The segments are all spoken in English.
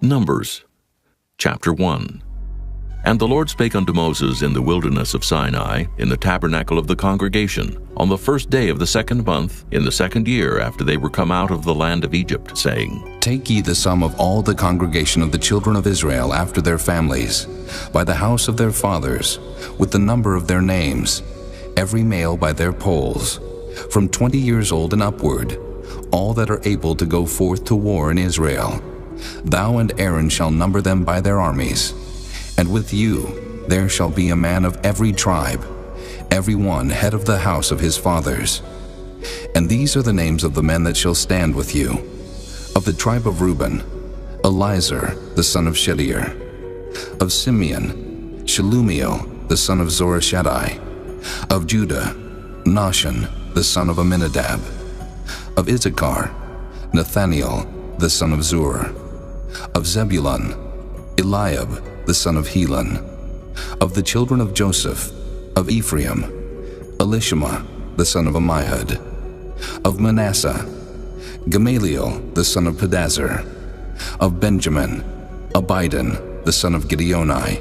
Numbers, chapter 1. And the Lord spake unto Moses in the wilderness of Sinai, in the tabernacle of the congregation, on the first day of the 2nd month, in the 2nd year after they were come out of the land of Egypt, saying, Take ye the sum of all the congregation of the children of Israel after their families, by the house of their fathers, with the number of their names, every male by their polls, from 20 years old and upward, all that are able to go forth to war in Israel. Thou and Aaron shall number them by their armies. And with you there shall be a man of every tribe, every one head of the house of his fathers. And these are the names of the men that shall stand with you. Of the tribe of Reuben, Elizur the son of Shedeur. Of Simeon, Shelumiel the son of Zorishaddai. Of Judah, Nahshon the son of Amminadab. Of Issachar, Nathaniel the son of Zur. Of Zebulun, Eliab the son of Helon. Of the children of Joseph, of Ephraim, Elishama the son of Ammihud. Of Manasseh, Gamaliel the son of Pedazur. Of Benjamin, Abidan the son of Gideoni.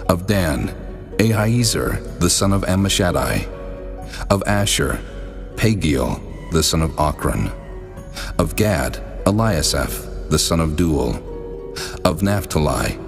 Of Dan, Ahiezer the son of Ammishaddai. Of Asher, Pagiel the son of Ochran. Of Gad, Eliasaph the son of Duel. Of Naphtali,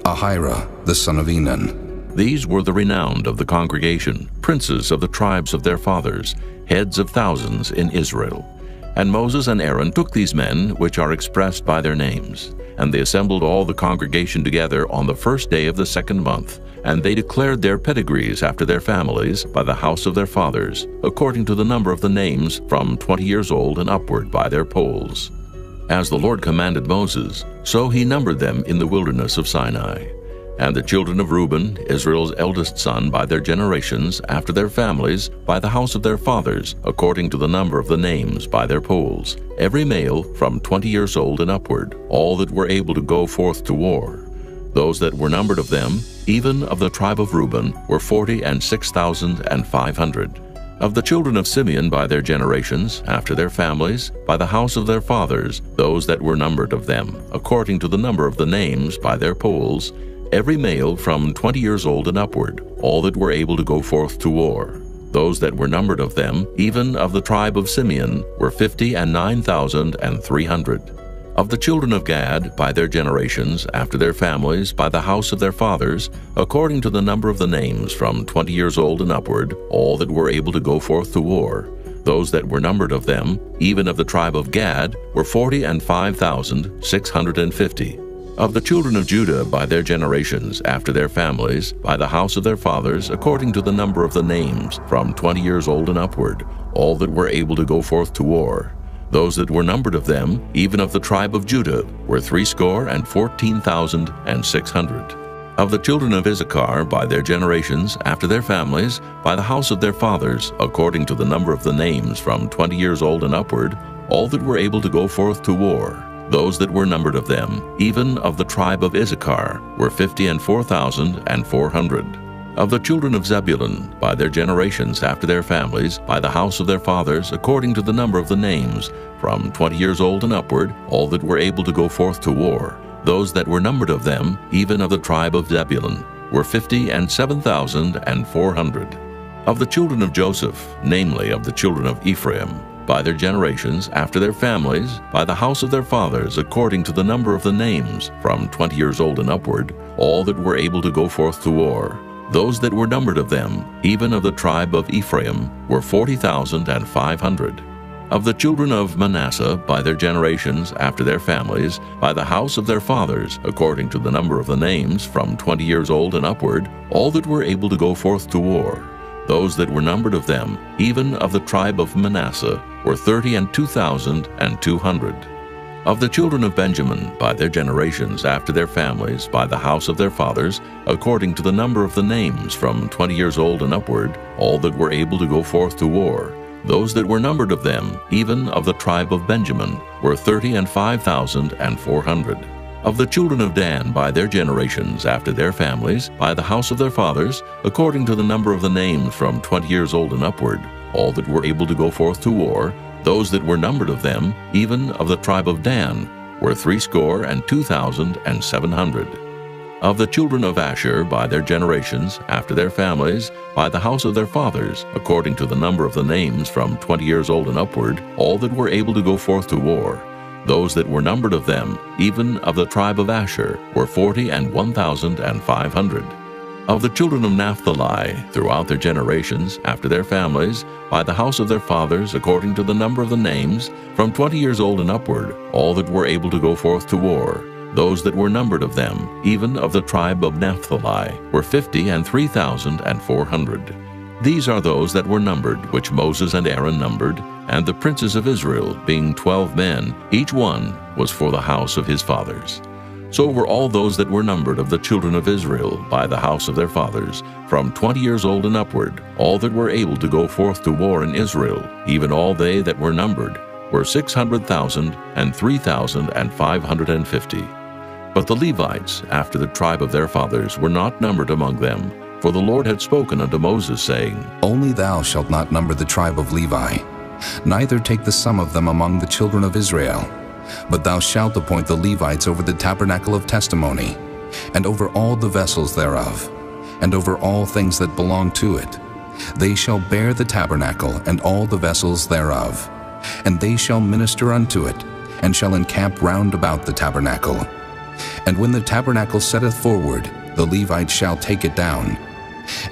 Ahira the son of Enan. These were the renowned of the congregation, princes of the tribes of their fathers, heads of thousands in Israel. And Moses and Aaron took these men, which are expressed by their names, and they assembled all the congregation together on the first day of the 2nd month, and they declared their pedigrees after their families by the house of their fathers, according to the number of the names from 20 years old and upward by their polls. As the Lord commanded Moses, so he numbered them in the wilderness of Sinai. And the children of Reuben, Israel's eldest son, by their generations, after their families, by the house of their fathers, according to the number of the names by their polls, every male from 20 years old and upward, all that were able to go forth to war. Those that were numbered of them, even of the tribe of Reuben, were 46,500. Of the children of Simeon by their generations, after their families, by the house of their fathers, those that were numbered of them, according to the number of the names by their polls, every male from 20 years old and upward, all that were able to go forth to war. Those that were numbered of them, even of the tribe of Simeon, were 59,300. Of the children of Gad, by their generations, after their families, by the house of their fathers, according to the number of the names from 20 years old and upward, all that were able to go forth to war. Those that were numbered of them, even of the tribe of Gad, were 45,650. Of the children of Judah, by their generations, after their families, by the house of their fathers, according to the number of the names from 20 years old and upward, all that were able to go forth to war. Those that were numbered of them, even of the tribe of Judah, were 314,600. Of the children of Issachar, by their generations, after their families, by the house of their fathers, according to the number of the names from 20 years old and upward, all that were able to go forth to war. Those that were numbered of them, even of the tribe of Issachar, were 54,400. Of the children of Zebulun, by their generations after their families, by the house of their fathers, according to the number of the names, from 20 years old and upward, all that were able to go forth to war. Those that were numbered of them, even of the tribe of Zebulun, were 57,400. Of the children of Joseph, namely of the children of Ephraim, by their generations, after their families, by the house of their fathers, according to the number of the names, from 20 years old and upward, all that were able to go forth to war. Those that were numbered of them, even of the tribe of Ephraim, were 40,500. Of the children of Manasseh, by their generations, after their families, by the house of their fathers, according to the number of the names, from 20 years old and upward, all that were able to go forth to war. Those that were numbered of them, even of the tribe of Manasseh, were 32,200. Of the children of Benjamin, by their generations, after their families, by the house of their fathers, according to the number of the names, from 20 years old and upward, all that were able to go forth to war. Those that were numbered of them, even of the tribe of Benjamin, were 35,400. Of the children of Dan, by their generations, after their families, by the house of their fathers, according to the number of the names, from 20 years old and upward, all that were able to go forth to war, those that were numbered of them, even of the tribe of Dan, were 62,700. Of the children of Asher by their generations, after their families, by the house of their fathers, according to the number of the names from 20 years old and upward, all that were able to go forth to war, those that were numbered of them, even of the tribe of Asher, were 41,500. Of the children of Naphtali, throughout their generations, after their families, by the house of their fathers, according to the number of the names, from 20 years old and upward, all that were able to go forth to war, those that were numbered of them, even of the tribe of Naphtali, were 53,400. These are those that were numbered, which Moses and Aaron numbered, and the princes of Israel, being 12 men, each one was for the house of his fathers. So were all those that were numbered of the children of Israel by the house of their fathers, from 20 years old and upward, all that were able to go forth to war in Israel, even all they that were numbered, were 600,000 and 3,550. But the Levites, after the tribe of their fathers, were not numbered among them, for the Lord had spoken unto Moses, saying, Only thou shalt not number the tribe of Levi, neither take the sum of them among the children of Israel. But thou shalt appoint the Levites over the tabernacle of testimony, and over all the vessels thereof, and over all things that belong to it. They shall bear the tabernacle and all the vessels thereof, and they shall minister unto it, and shall encamp round about the tabernacle. And when the tabernacle setteth forward, the Levites shall take it down.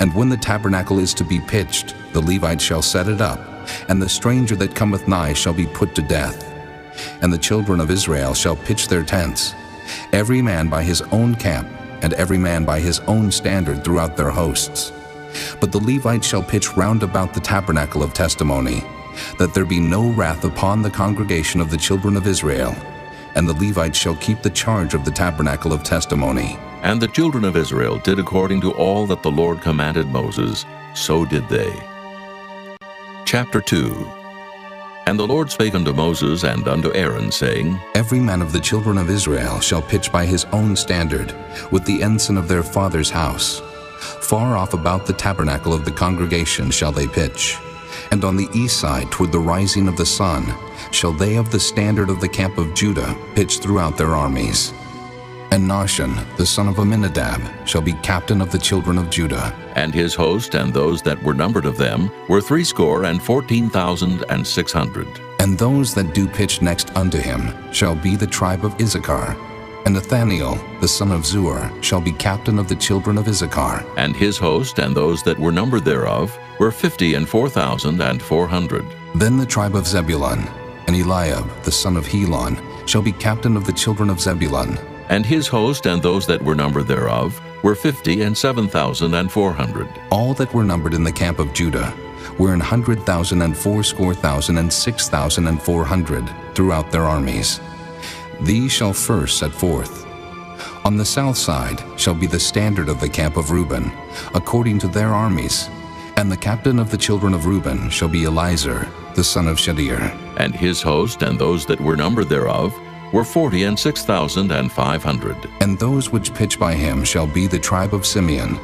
And when the tabernacle is to be pitched, the Levites shall set it up, and the stranger that cometh nigh shall be put to death. And the children of Israel shall pitch their tents, every man by his own camp, and every man by his own standard throughout their hosts. But the Levites shall pitch round about the tabernacle of testimony, that there be no wrath upon the congregation of the children of Israel. And the Levites shall keep the charge of the tabernacle of testimony. And the children of Israel did according to all that the Lord commanded Moses, so did they. Chapter 2. And the Lord spake unto Moses and unto Aaron, saying, Every man of the children of Israel shall pitch by his own standard, with the ensign of their father's house. Far off about the tabernacle of the congregation shall they pitch. And on the east side toward the rising of the sun shall they of the standard of the camp of Judah pitch throughout their armies. And Nahshon, the son of Amminadab, shall be captain of the children of Judah. And his host and those that were numbered of them were 14,600. And those that do pitch next unto him shall be the tribe of Issachar. And Nathaniel, the son of Zuar, shall be captain of the children of Issachar. And his host and those that were numbered thereof were 54,400. Then the tribe of Zebulun, and Eliab, the son of Helon, shall be captain of the children of Zebulun. And his host and those that were numbered thereof were 57,400. All that were numbered in the camp of Judah were 100,000 and 80,000 and 6,400 throughout their armies. These shall first set forth. On the south side shall be the standard of the camp of Reuben, according to their armies. And the captain of the children of Reuben shall be Elizur, the son of Shadir. And his host and those that were numbered thereof were 46,500. And those which pitch by him shall be the tribe of Simeon.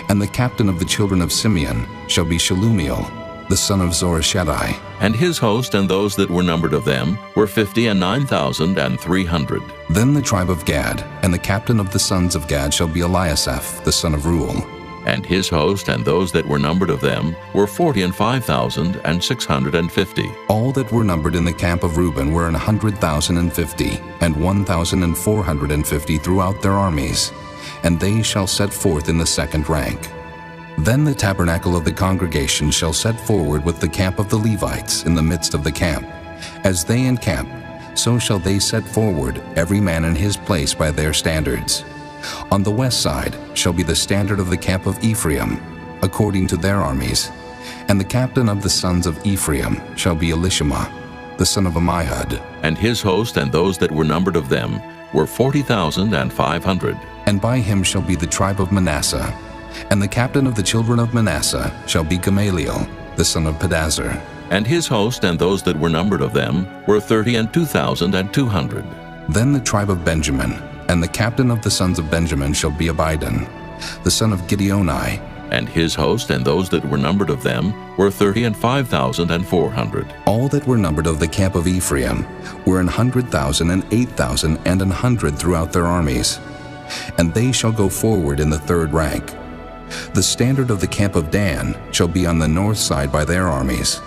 And the captain of the children of Simeon shall be Shelumiel, the son of Zorishaddai. And his host and those that were numbered of them were 59,300. Then the tribe of Gad, and the captain of the sons of Gad shall be Eliasaph, the son of Reuel. And his host and those that were numbered of them were 45,650. All that were numbered in the camp of Reuben were 100,050, and 1,450 throughout their armies, and they shall set forth in the second rank. Then the tabernacle of the congregation shall set forward with the camp of the Levites in the midst of the camp. As they encamp, so shall they set forward, every man in his place by their standards. On the west side shall be the standard of the camp of Ephraim, according to their armies. And the captain of the sons of Ephraim shall be Elishama, the son of Ammihud. And his host and those that were numbered of them were 40,500. And by him shall be the tribe of Manasseh. And the captain of the children of Manasseh shall be Gamaliel, the son of Pedazur. And his host and those that were numbered of them were 32,200. Then the tribe of Benjamin, and the captain of the sons of Benjamin shall be Abidan, the son of Gideoni. And his host and those that were numbered of them were 35,400. All that were numbered of the camp of Ephraim were 100,000 and 8,000 and 100 throughout their armies. And they shall go forward in the third rank. The standard of the camp of Dan shall be on the north side by their armies.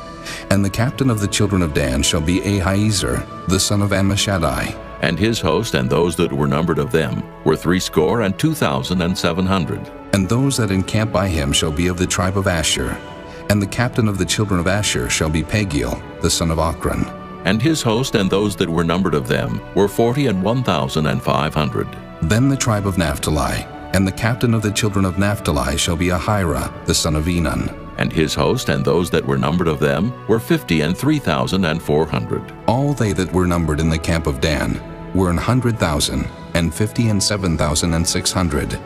And the captain of the children of Dan shall be Ahiezer, the son of Ammishaddai. And his host and those that were numbered of them were 62,700. And those that encamp by him shall be of the tribe of Asher. And the captain of the children of Asher shall be Pagiel, the son of Ochran. And his host and those that were numbered of them were 41,500. Then the tribe of Naphtali, and the captain of the children of Naphtali shall be Ahira, the son of Enan. And his host and those that were numbered of them were 53,400. All they that were numbered in the camp of Dan were 100,000, and 57,600.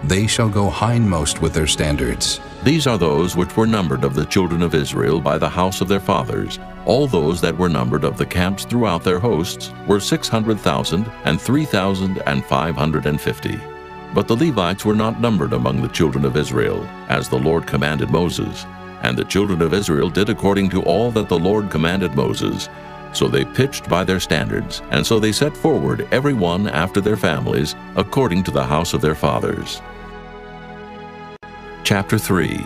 They shall go hindmost with their standards. These are those which were numbered of the children of Israel by the house of their fathers. All those that were numbered of the camps throughout their hosts were 600,000 and 3,550. But the Levites were not numbered among the children of Israel, as the Lord commanded Moses. And the children of Israel did according to all that the Lord commanded Moses. So they pitched by their standards, and so they set forward every one after their families, according to the house of their fathers. Chapter 3.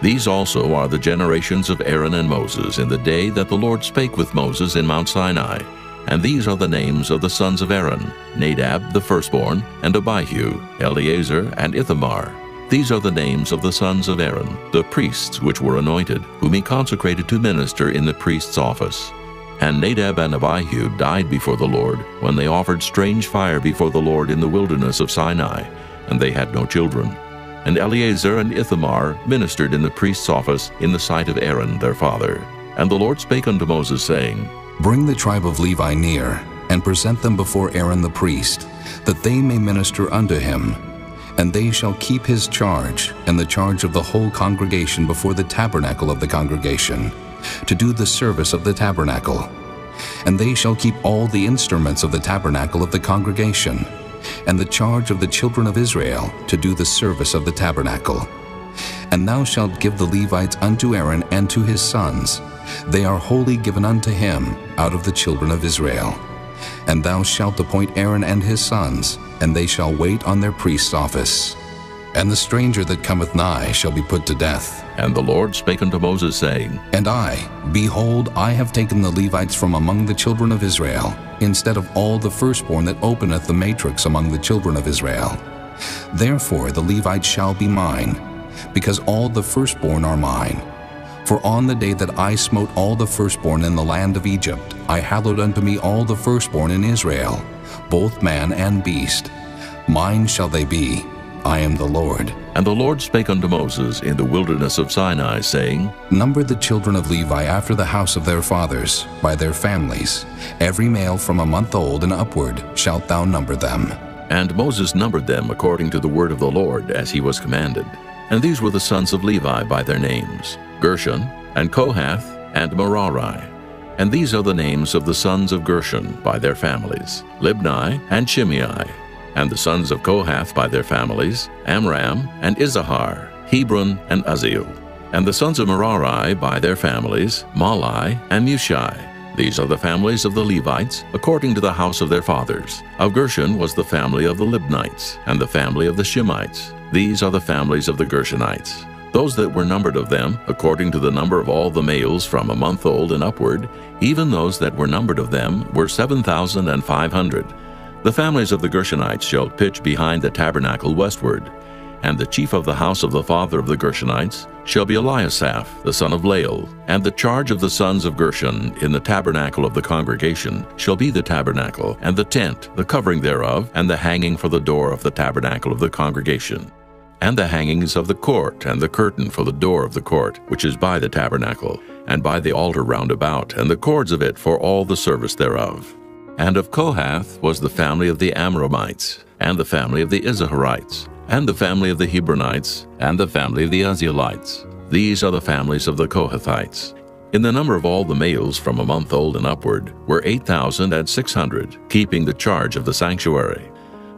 These also are the generations of Aaron and Moses in the day that the Lord spake with Moses in Mount Sinai. And these are the names of the sons of Aaron, Nadab the firstborn, and Abihu, Eleazar, and Ithamar. These are the names of the sons of Aaron, the priests which were anointed, whom he consecrated to minister in the priest's office. And Nadab and Abihu died before the Lord, when they offered strange fire before the Lord in the wilderness of Sinai, and they had no children. And Eleazar and Ithamar ministered in the priest's office in the sight of Aaron their father. And the Lord spake unto Moses, saying, Bring the tribe of Levi near, and present them before Aaron the priest, that they may minister unto him. And they shall keep his charge, and the charge of the whole congregation before the tabernacle of the congregation, to do the service of the tabernacle. And they shall keep all the instruments of the tabernacle of the congregation, and the charge of the children of Israel, to do the service of the tabernacle. And thou shalt give the Levites unto Aaron and to his sons. They are wholly given unto him out of the children of Israel. And thou shalt appoint Aaron and his sons, and they shall wait on their priest's office. And the stranger that cometh nigh shall be put to death. And the Lord spake unto Moses, saying, And I, behold, I have taken the Levites from among the children of Israel, instead of all the firstborn that openeth the matrix among the children of Israel. Therefore the Levites shall be mine, because all the firstborn are mine. For on the day that I smote all the firstborn in the land of Egypt, I hallowed unto me all the firstborn in Israel, both man and beast. Mine shall they be. I am the Lord. And the Lord spake unto Moses in the wilderness of Sinai, saying, Number the children of Levi after the house of their fathers, by their families. Every male from a month old and upward shalt thou number them. And Moses numbered them according to the word of the Lord, as he was commanded. And these were the sons of Levi by their names, Gershon, and Kohath, and Merari. And these are the names of the sons of Gershon by their families, Libni and Shimei. And the sons of Kohath by their families, Amram and Izahar, Hebron and Uzziel. And the sons of Merari by their families, Mahli and Mushi. These are the families of the Levites, according to the house of their fathers. Of Gershon was the family of the Libnites, and the family of the Shimites. These are the families of the Gershonites. Those that were numbered of them, according to the number of all the males from a month old and upward, even those that were numbered of them were 7,500. The families of the Gershonites shall pitch behind the tabernacle westward. And the chief of the house of the father of the Gershonites shall be Eliasaph, the son of Lael. And the charge of the sons of Gershon in the tabernacle of the congregation shall be the tabernacle, and the tent, the covering thereof, and the hanging for the door of the tabernacle of the congregation, and the hangings of the court, and the curtain for the door of the court, which is by the tabernacle, and by the altar round about, and the cords of it for all the service thereof. And of Kohath was the family of the Amramites, and the family of the Izaharites, and the family of the Hebronites, and the family of the Uzzielites. These are the families of the Kohathites. In the number of all the males from a month old and upward were 8,600, keeping the charge of the sanctuary.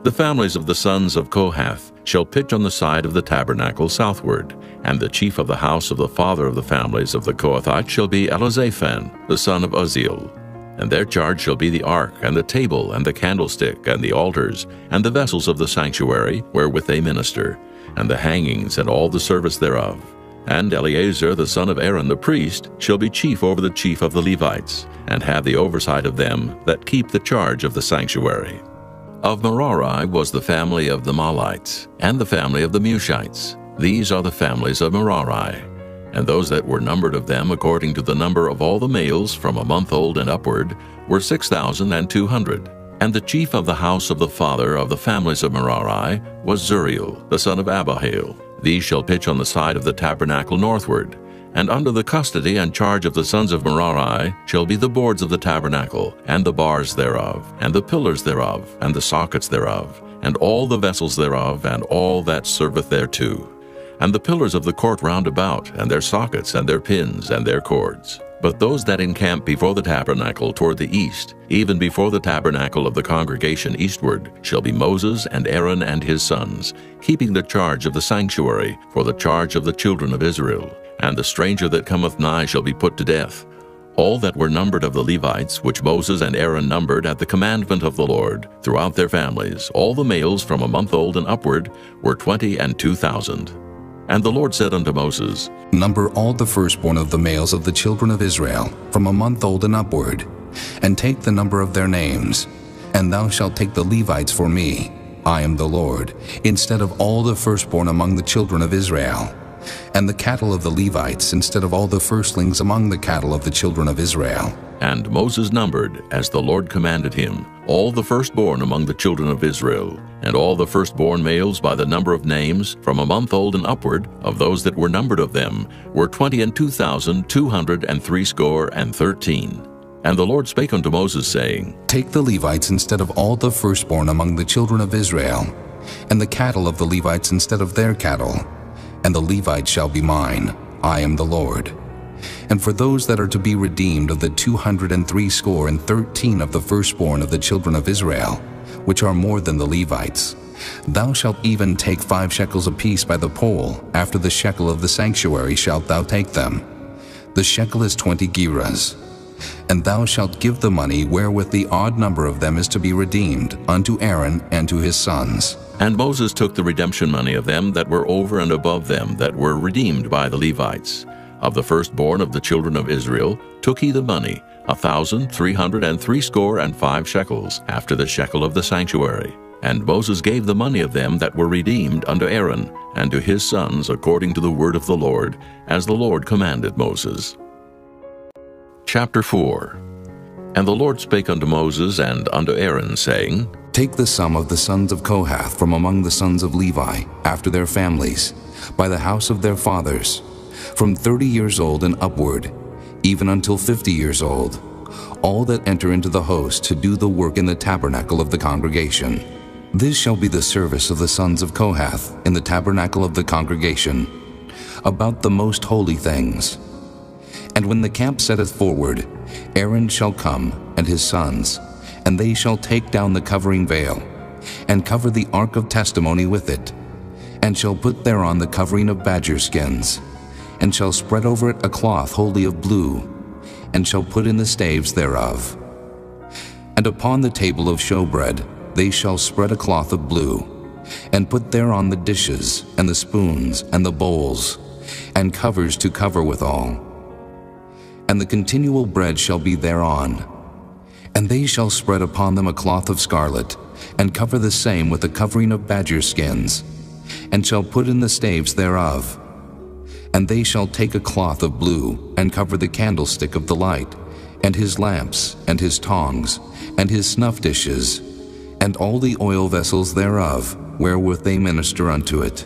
The families of the sons of Kohath shall pitch on the side of the tabernacle southward, and the chief of the house of the father of the families of the Kohathites shall be Elizaphan, the son of Uzziel. And their charge shall be the ark, and the table, and the candlestick, and the altars, and the vessels of the sanctuary, wherewith they minister, and the hangings, and all the service thereof. And Eleazar the son of Aaron the priest shall be chief over the chief of the Levites, and have the oversight of them that keep the charge of the sanctuary. Of Merari was the family of the Mahlites, and the family of the Mushites. These are the families of Merari. And those that were numbered of them according to the number of all the males from a month old and upward were 6,200. And the chief of the house of the father of the families of Merari was Zuriel, the son of Abihail. These shall pitch on the side of the tabernacle northward. And under the custody and charge of the sons of Merari shall be the boards of the tabernacle, and the bars thereof, and the pillars thereof, and the sockets thereof, and all the vessels thereof, and all that serveth thereto. And the pillars of the court round about, and their sockets, and their pins, and their cords. But those that encamp before the tabernacle toward the east, even before the tabernacle of the congregation eastward, shall be Moses and Aaron and his sons, keeping the charge of the sanctuary for the charge of the children of Israel. And the stranger that cometh nigh shall be put to death. All that were numbered of the Levites, which Moses and Aaron numbered at the commandment of the Lord, throughout their families, all the males from a month old and upward, were 22,000. And the Lord said unto Moses, Number all the firstborn of the males of the children of Israel, from a month old and upward, and take the number of their names. And thou shalt take the Levites for me, I am the Lord, instead of all the firstborn among the children of Israel, and the cattle of the Levites instead of all the firstlings among the cattle of the children of Israel. And Moses numbered, as the Lord commanded him, all the firstborn among the children of Israel, and all the firstborn males by the number of names, from a month old and upward, of those that were numbered of them, were 22,213. And the Lord spake unto Moses, saying, Take the Levites instead of all the firstborn among the children of Israel, and the cattle of the Levites instead of their cattle, and the Levites shall be mine, I am the Lord. And for those that are to be redeemed of the 213 of the firstborn of the children of Israel, which are more than the Levites, thou shalt even take 5 shekels apiece by the poll. After the shekel of the sanctuary shalt thou take them. The shekel is 20 gerahs. And thou shalt give the money wherewith the odd number of them is to be redeemed unto Aaron and to his sons. And Moses took the redemption money of them that were over and above them that were redeemed by the Levites. Of the firstborn of the children of Israel took he the money, 1,365 shekels, after the shekel of the sanctuary. And Moses gave the money of them that were redeemed unto Aaron, and to his sons according to the word of the Lord, as the Lord commanded Moses. Chapter 4. And the Lord spake unto Moses and unto Aaron, saying, Take the sum of the sons of Kohath from among the sons of Levi, after their families, by the house of their fathers, from 30 years old and upward, even until 50 years old, all that enter into the host to do the work in the tabernacle of the congregation. This shall be the service of the sons of Kohath in the tabernacle of the congregation, about the most holy things. And when the camp setteth forward, Aaron shall come, and his sons, and they shall take down the covering veil, and cover the ark of testimony with it, and shall put thereon the covering of badger skins, and shall spread over it a cloth wholly of blue, and shall put in the staves thereof. And upon the table of showbread they shall spread a cloth of blue, and put thereon the dishes, and the spoons, and the bowls, and covers to cover withal. And the continual bread shall be thereon. And they shall spread upon them a cloth of scarlet, and cover the same with a covering of badger skins, and shall put in the staves thereof. And they shall take a cloth of blue, and cover the candlestick of the light, and his lamps, and his tongs, and his snuff dishes, and all the oil vessels thereof, wherewith they minister unto it.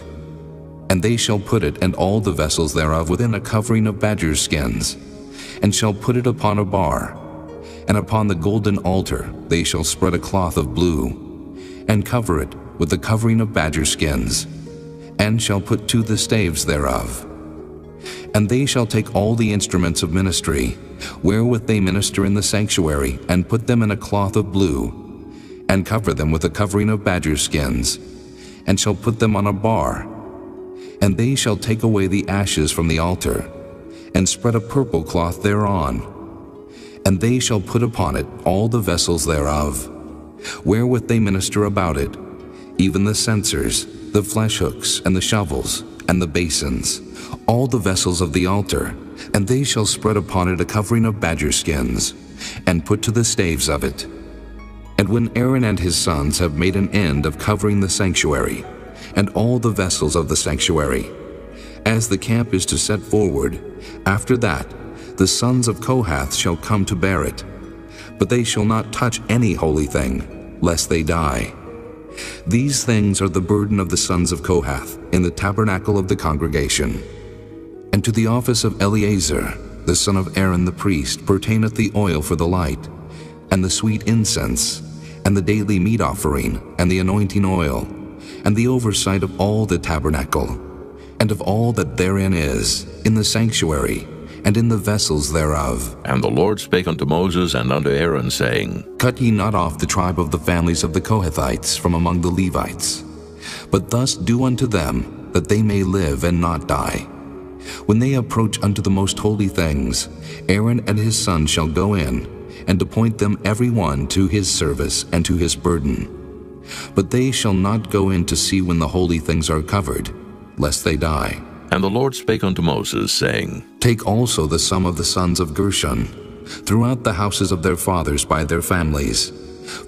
And they shall put it and all the vessels thereof within a covering of badger skins, and shall put it upon a bar. And upon the golden altar they shall spread a cloth of blue, and cover it with the covering of badger skins, and shall put to the staves thereof. And they shall take all the instruments of ministry, wherewith they minister in the sanctuary, and put them in a cloth of blue, and cover them with a covering of badger skins, and shall put them on a bar. And they shall take away the ashes from the altar, and spread a purple cloth thereon. And they shall put upon it all the vessels thereof, wherewith they minister about it, even the censers, the flesh hooks, and the shovels, and the basins, all the vessels of the altar. And they shall spread upon it a covering of badger skins, and put to the staves of it. And when Aaron and his sons have made an end of covering the sanctuary, and all the vessels of the sanctuary, as the camp is to set forward, after that the sons of Kohath shall come to bear it. But they shall not touch any holy thing, lest they die. These things are the burden of the sons of Kohath in the tabernacle of the congregation. And to the office of Eleazar, the son of Aaron the priest, pertaineth the oil for the light, and the sweet incense, and the daily meat offering, and the anointing oil, and the oversight of all the tabernacle, and of all that therein is, in the sanctuary, and in the vessels thereof. And the Lord spake unto Moses and unto Aaron, saying, Cut ye not off the tribe of the families of the Kohathites from among the Levites, but thus do unto them, that they may live and not die. When they approach unto the most holy things, Aaron and his sons shall go in, and appoint them every one to his service and to his burden. But they shall not go in to see when the holy things are covered, lest they die. And the Lord spake unto Moses, saying, Take also the sum of the sons of Gershon, throughout the houses of their fathers by their families,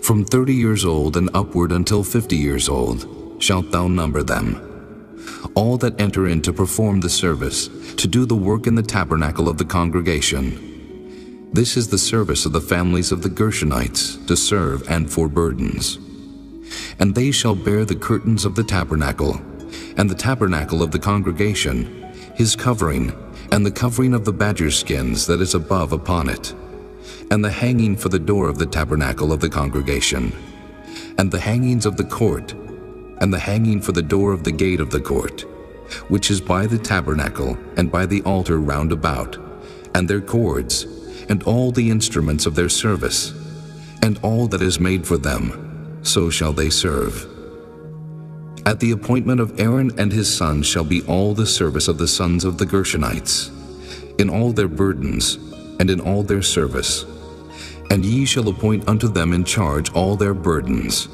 from 30 years old and upward until 50 years old, shalt thou number them. All that enter in to perform the service, to do the work in the tabernacle of the congregation. This is the service of the families of the Gershonites, to serve and for burdens. And they shall bear the curtains of the tabernacle, and the tabernacle of the congregation, his covering, and the covering of the badger skins that is above upon it, and the hanging for the door of the tabernacle of the congregation, and the hangings of the court, and the hanging for the door of the gate of the court, which is by the tabernacle and by the altar round about, and their cords, and all the instruments of their service, and all that is made for them, so shall they serve. At the appointment of Aaron and his sons shall be all the service of the sons of the Gershonites, in all their burdens, and in all their service. And ye shall appoint unto them in charge all their burdens.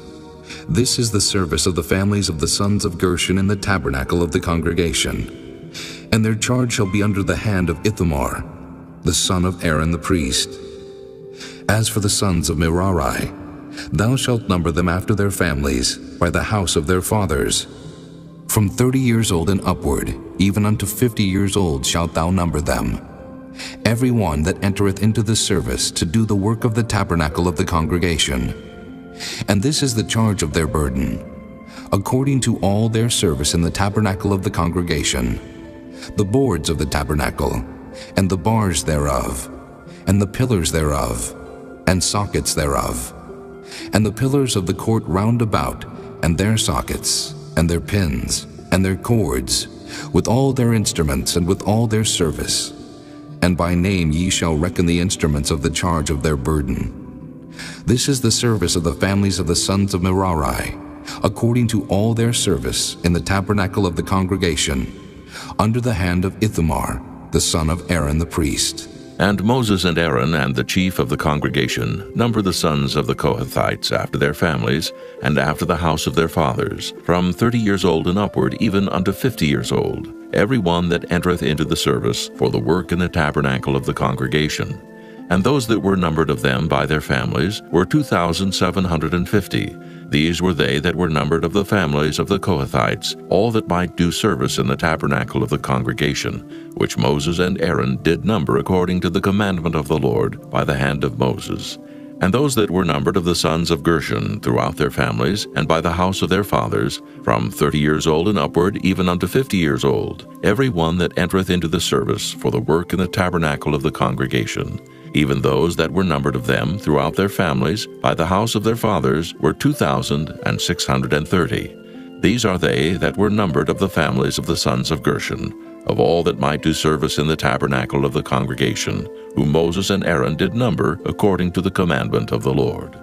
This is the service of the families of the sons of Gershon in the tabernacle of the congregation. And their charge shall be under the hand of Ithamar, the son of Aaron the priest. As for the sons of Merari, thou shalt number them after their families, by the house of their fathers. From 30 years old and upward, even unto 50 years old shalt thou number them. Every one that entereth into the service to do the work of the tabernacle of the congregation. And this is the charge of their burden, according to all their service in the tabernacle of the congregation, the boards of the tabernacle, and the bars thereof, and the pillars thereof, and sockets thereof, and the pillars of the court round about, and their sockets, and their pins, and their cords, with all their instruments, and with all their service. And by name ye shall reckon the instruments of the charge of their burden. This is the service of the families of the sons of Merari, according to all their service in the tabernacle of the congregation, under the hand of Ithamar, the son of Aaron the priest. And Moses and Aaron and the chief of the congregation number the sons of the Kohathites after their families, and after the house of their fathers, from 30 years old and upward, even unto 50 years old, every one that entereth into the service for the work in the tabernacle of the congregation. And those that were numbered of them by their families were 2,750. These were they that were numbered of the families of the Kohathites, all that might do service in the tabernacle of the congregation, which Moses and Aaron did number according to the commandment of the Lord by the hand of Moses. And those that were numbered of the sons of Gershon throughout their families, and by the house of their fathers, from 30 years old and upward, even unto 50 years old, every one that entereth into the service for the work in the tabernacle of the congregation. Even those that were numbered of them throughout their families, by the house of their fathers, were 2,630. These are they that were numbered of the families of the sons of Gershon, of all that might do service in the tabernacle of the congregation, whom Moses and Aaron did number according to the commandment of the Lord.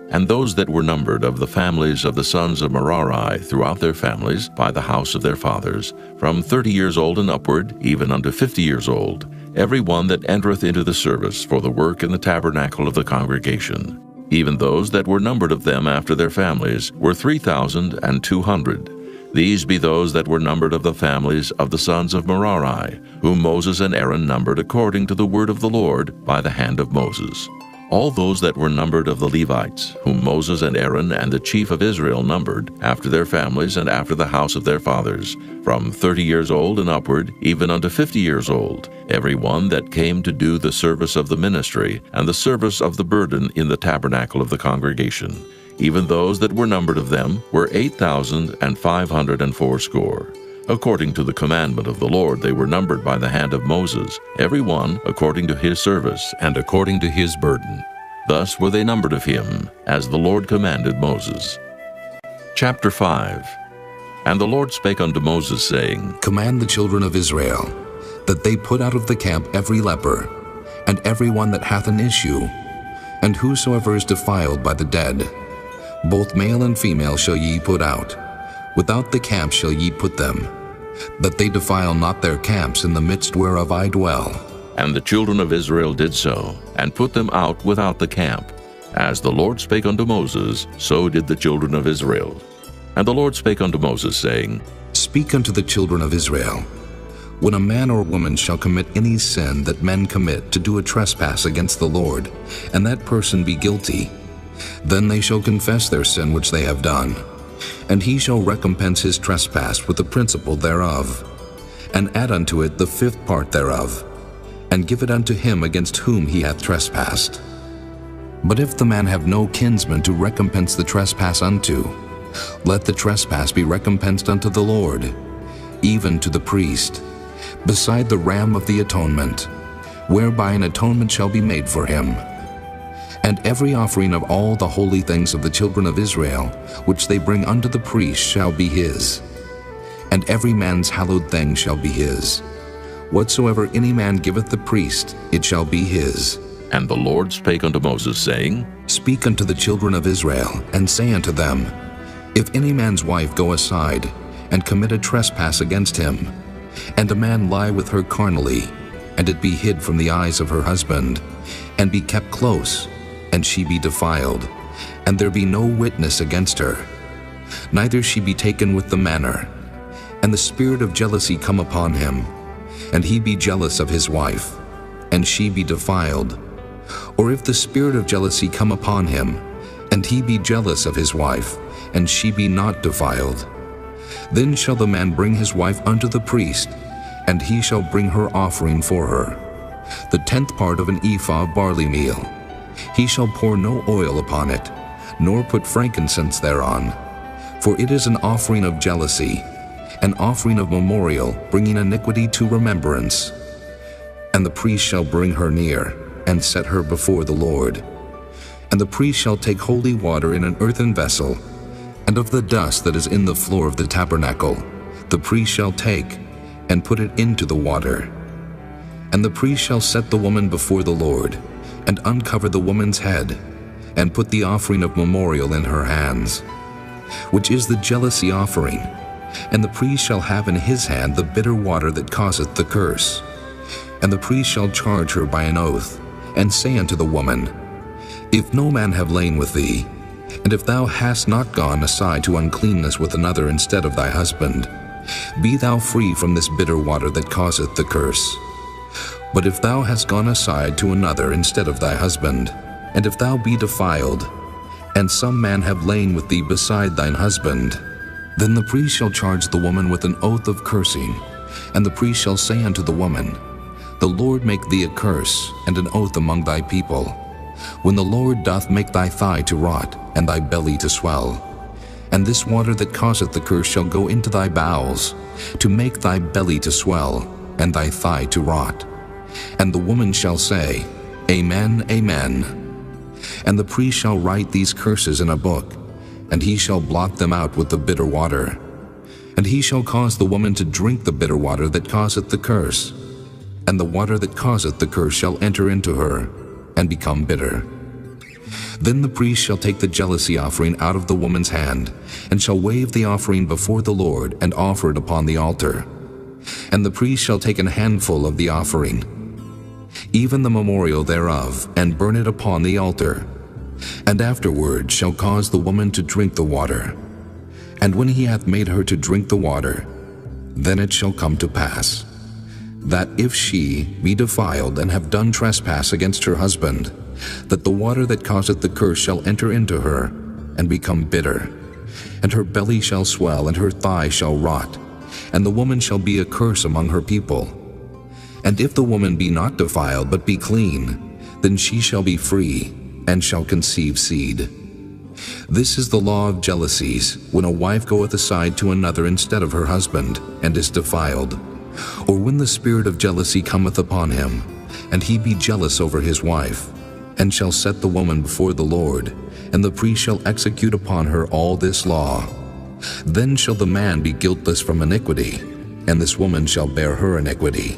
And those that were numbered of the families of the sons of Merari throughout their families by the house of their fathers, from 30 years old and upward, even unto 50 years old, every one that entereth into the service for the work in the tabernacle of the congregation. Even those that were numbered of them after their families were 3,200. These be those that were numbered of the families of the sons of Merari, whom Moses and Aaron numbered according to the word of the Lord by the hand of Moses. All those that were numbered of the Levites, whom Moses and Aaron and the chief of Israel numbered, after their families and after the house of their fathers, from 30 years old and upward, even unto 50 years old, every one that came to do the service of the ministry and the service of the burden in the tabernacle of the congregation. Even those that were numbered of them were 8,580. According to the commandment of the Lord they were numbered by the hand of Moses, every one according to his service and according to his burden. Thus were they numbered of him, as the Lord commanded Moses. Chapter 5. And the Lord spake unto Moses, saying, Command the children of Israel, that they put out of the camp every leper, and every one that hath an issue, and whosoever is defiled by the dead. Both male and female shall ye put out. Without the camp shall ye put them, that they defile not their camps in the midst whereof I dwell. And the children of Israel did so, and put them out without the camp. As the Lord spake unto Moses, so did the children of Israel. And the Lord spake unto Moses, saying, Speak unto the children of Israel, when a man or woman shall commit any sin that men commit to do a trespass against the Lord, and that person be guilty, then they shall confess their sin which they have done, and he shall recompense his trespass with the principal thereof, and add unto it the 5th part thereof, and give it unto him against whom he hath trespassed. But if the man have no kinsman to recompense the trespass unto, let the trespass be recompensed unto the Lord, even to the priest, beside the ram of the atonement, whereby an atonement shall be made for him. And every offering of all the holy things of the children of Israel, which they bring unto the priest, shall be his. And every man's hallowed thing shall be his. Whatsoever any man giveth the priest, it shall be his. And the Lord spake unto Moses, saying, Speak unto the children of Israel, and say unto them, If any man's wife go aside, and commit a trespass against him, and a man lie with her carnally, and it be hid from the eyes of her husband, and be kept close, and she be defiled, and there be no witness against her, neither she be taken with the manner, and the spirit of jealousy come upon him, and he be jealous of his wife, and she be defiled, or if the spirit of jealousy come upon him, and he be jealous of his wife, and she be not defiled, then shall the man bring his wife unto the priest, and he shall bring her offering for her, the 10th part of an ephah of barley meal. He shall pour no oil upon it, nor put frankincense thereon, for it is an offering of jealousy, an offering of memorial, bringing iniquity to remembrance. And the priest shall bring her near, and set her before the Lord. And the priest shall take holy water in an earthen vessel, and of the dust that is in the floor of the tabernacle, the priest shall take, and put it into the water. And the priest shall set the woman before the Lord, and uncover the woman's head, and put the offering of memorial in her hands, which is the jealousy offering. And the priest shall have in his hand the bitter water that causeth the curse. And the priest shall charge her by an oath, and say unto the woman, If no man have lain with thee, and if thou hast not gone aside to uncleanness with another instead of thy husband, be thou free from this bitter water that causeth the curse. But if thou hast gone aside to another instead of thy husband, and if thou be defiled, and some man have lain with thee beside thine husband, then the priest shall charge the woman with an oath of cursing, and the priest shall say unto the woman, The Lord make thee a curse and an oath among thy people, when the Lord doth make thy thigh to rot, and thy belly to swell. And this water that causeth the curse shall go into thy bowels, to make thy belly to swell, and thy thigh to rot. And the woman shall say, Amen, Amen. And the priest shall write these curses in a book, and he shall blot them out with the bitter water. And he shall cause the woman to drink the bitter water that causeth the curse, and the water that causeth the curse shall enter into her, and become bitter. Then the priest shall take the jealousy offering out of the woman's hand, and shall wave the offering before the Lord, and offer it upon the altar. And the priest shall take an handful of the offering, even the memorial thereof, and burn it upon the altar, and afterward shall cause the woman to drink the water. And when he hath made her to drink the water, then it shall come to pass, that if she be defiled and have done trespass against her husband, that the water that causeth the curse shall enter into her, and become bitter, and her belly shall swell, and her thigh shall rot, and the woman shall be a curse among her people. And if the woman be not defiled, but be clean, then she shall be free, and shall conceive seed. This is the law of jealousies, when a wife goeth aside to another instead of her husband, and is defiled, or when the spirit of jealousy cometh upon him, and he be jealous over his wife, and shall set the woman before the Lord, and the priest shall execute upon her all this law. Then shall the man be guiltless from iniquity, and this woman shall bear her iniquity.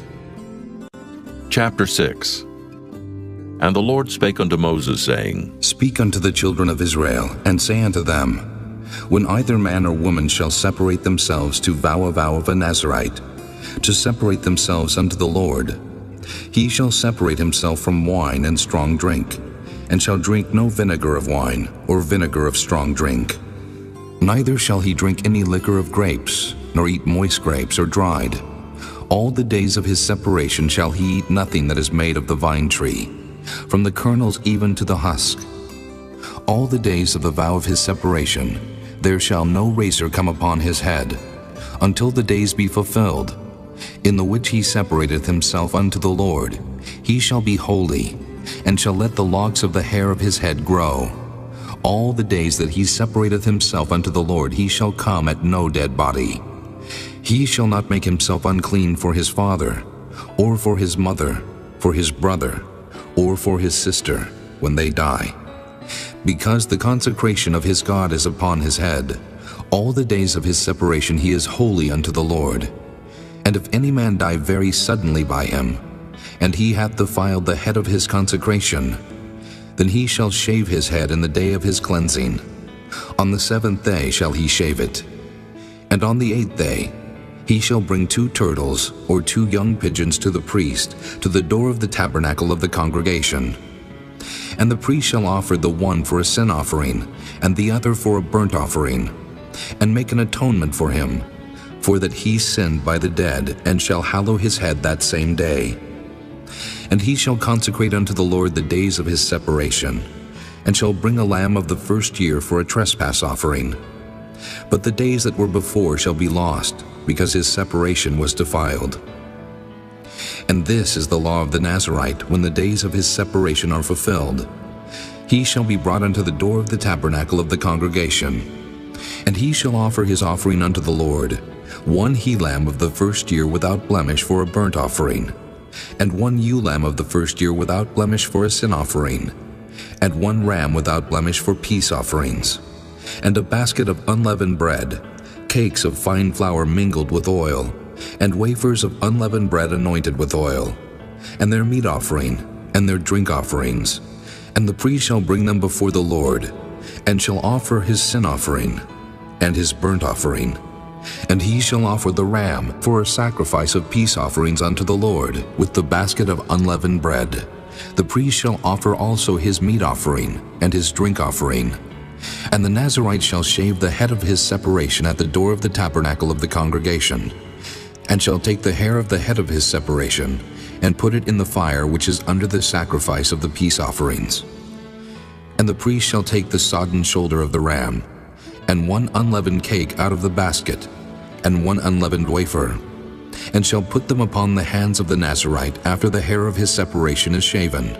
Chapter 6. And the Lord spake unto Moses, saying, Speak unto the children of Israel, and say unto them, When either man or woman shall separate themselves to vow a vow of a Nazarite, to separate themselves unto the Lord, he shall separate himself from wine and strong drink, and shall drink no vinegar of wine, or vinegar of strong drink. Neither shall he drink any liquor of grapes, nor eat moist grapes or dried. All the days of his separation shall he eat nothing that is made of the vine tree, from the kernels even to the husk. All the days of the vow of his separation there shall no razor come upon his head, until the days be fulfilled, in the which he separateth himself unto the Lord. He shall be holy, and shall let the locks of the hair of his head grow. All the days that he separateth himself unto the Lord he shall come at no dead body. He shall not make himself unclean for his father, or for his mother, for his brother, or for his sister, when they die. Because the consecration of his God is upon his head, all the days of his separation he is holy unto the Lord. And if any man die very suddenly by him, and he hath defiled the head of his consecration, then he shall shave his head in the day of his cleansing. On the 7th day shall he shave it. And on the 8th day he shall bring 2 turtles or 2 young pigeons to the priest, to the door of the tabernacle of the congregation. And the priest shall offer the one for a sin offering, and the other for a burnt offering, and make an atonement for him, for that he sinned by the dead, and shall hallow his head that same day. And he shall consecrate unto the Lord the days of his separation, and shall bring a lamb of the first year for a trespass offering. But the days that were before shall be lost, because his separation was defiled. And this is the law of the Nazarite, when the days of his separation are fulfilled. He shall be brought unto the door of the tabernacle of the congregation, and he shall offer his offering unto the Lord, 1 he-lamb of the first year without blemish for a burnt offering, and 1 ewe-lamb of the first year without blemish for a sin offering, and 1 ram without blemish for peace offerings, and a basket of unleavened bread, cakes of fine flour mingled with oil, and wafers of unleavened bread anointed with oil, and their meat offering, and their drink offerings. And the priest shall bring them before the Lord, and shall offer his sin offering, and his burnt offering. And he shall offer the ram for a sacrifice of peace offerings unto the Lord, with the basket of unleavened bread. The priest shall offer also his meat offering, and his drink offering. And the Nazarite shall shave the head of his separation at the door of the tabernacle of the congregation, and shall take the hair of the head of his separation, and put it in the fire which is under the sacrifice of the peace offerings. And the priest shall take the sodden shoulder of the ram, and 1 unleavened cake out of the basket, and 1 unleavened wafer, and shall put them upon the hands of the Nazarite after the hair of his separation is shaven.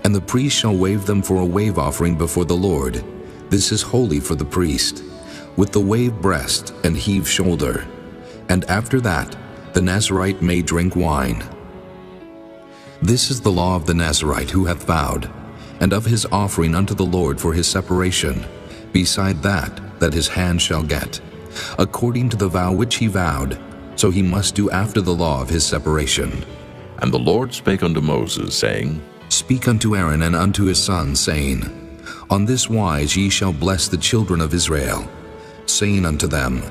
And the priest shall wave them for a wave offering before the Lord. This is holy for the priest, with the wave breast and heave shoulder. And after that, the Nazarite may drink wine. This is the law of the Nazarite who hath vowed, and of his offering unto the Lord for his separation, beside that his hand shall get, according to the vow which he vowed, so he must do after the law of his separation. And the Lord spake unto Moses, saying, Speak unto Aaron and unto his sons, saying, On this wise ye shall bless the children of Israel, saying unto them,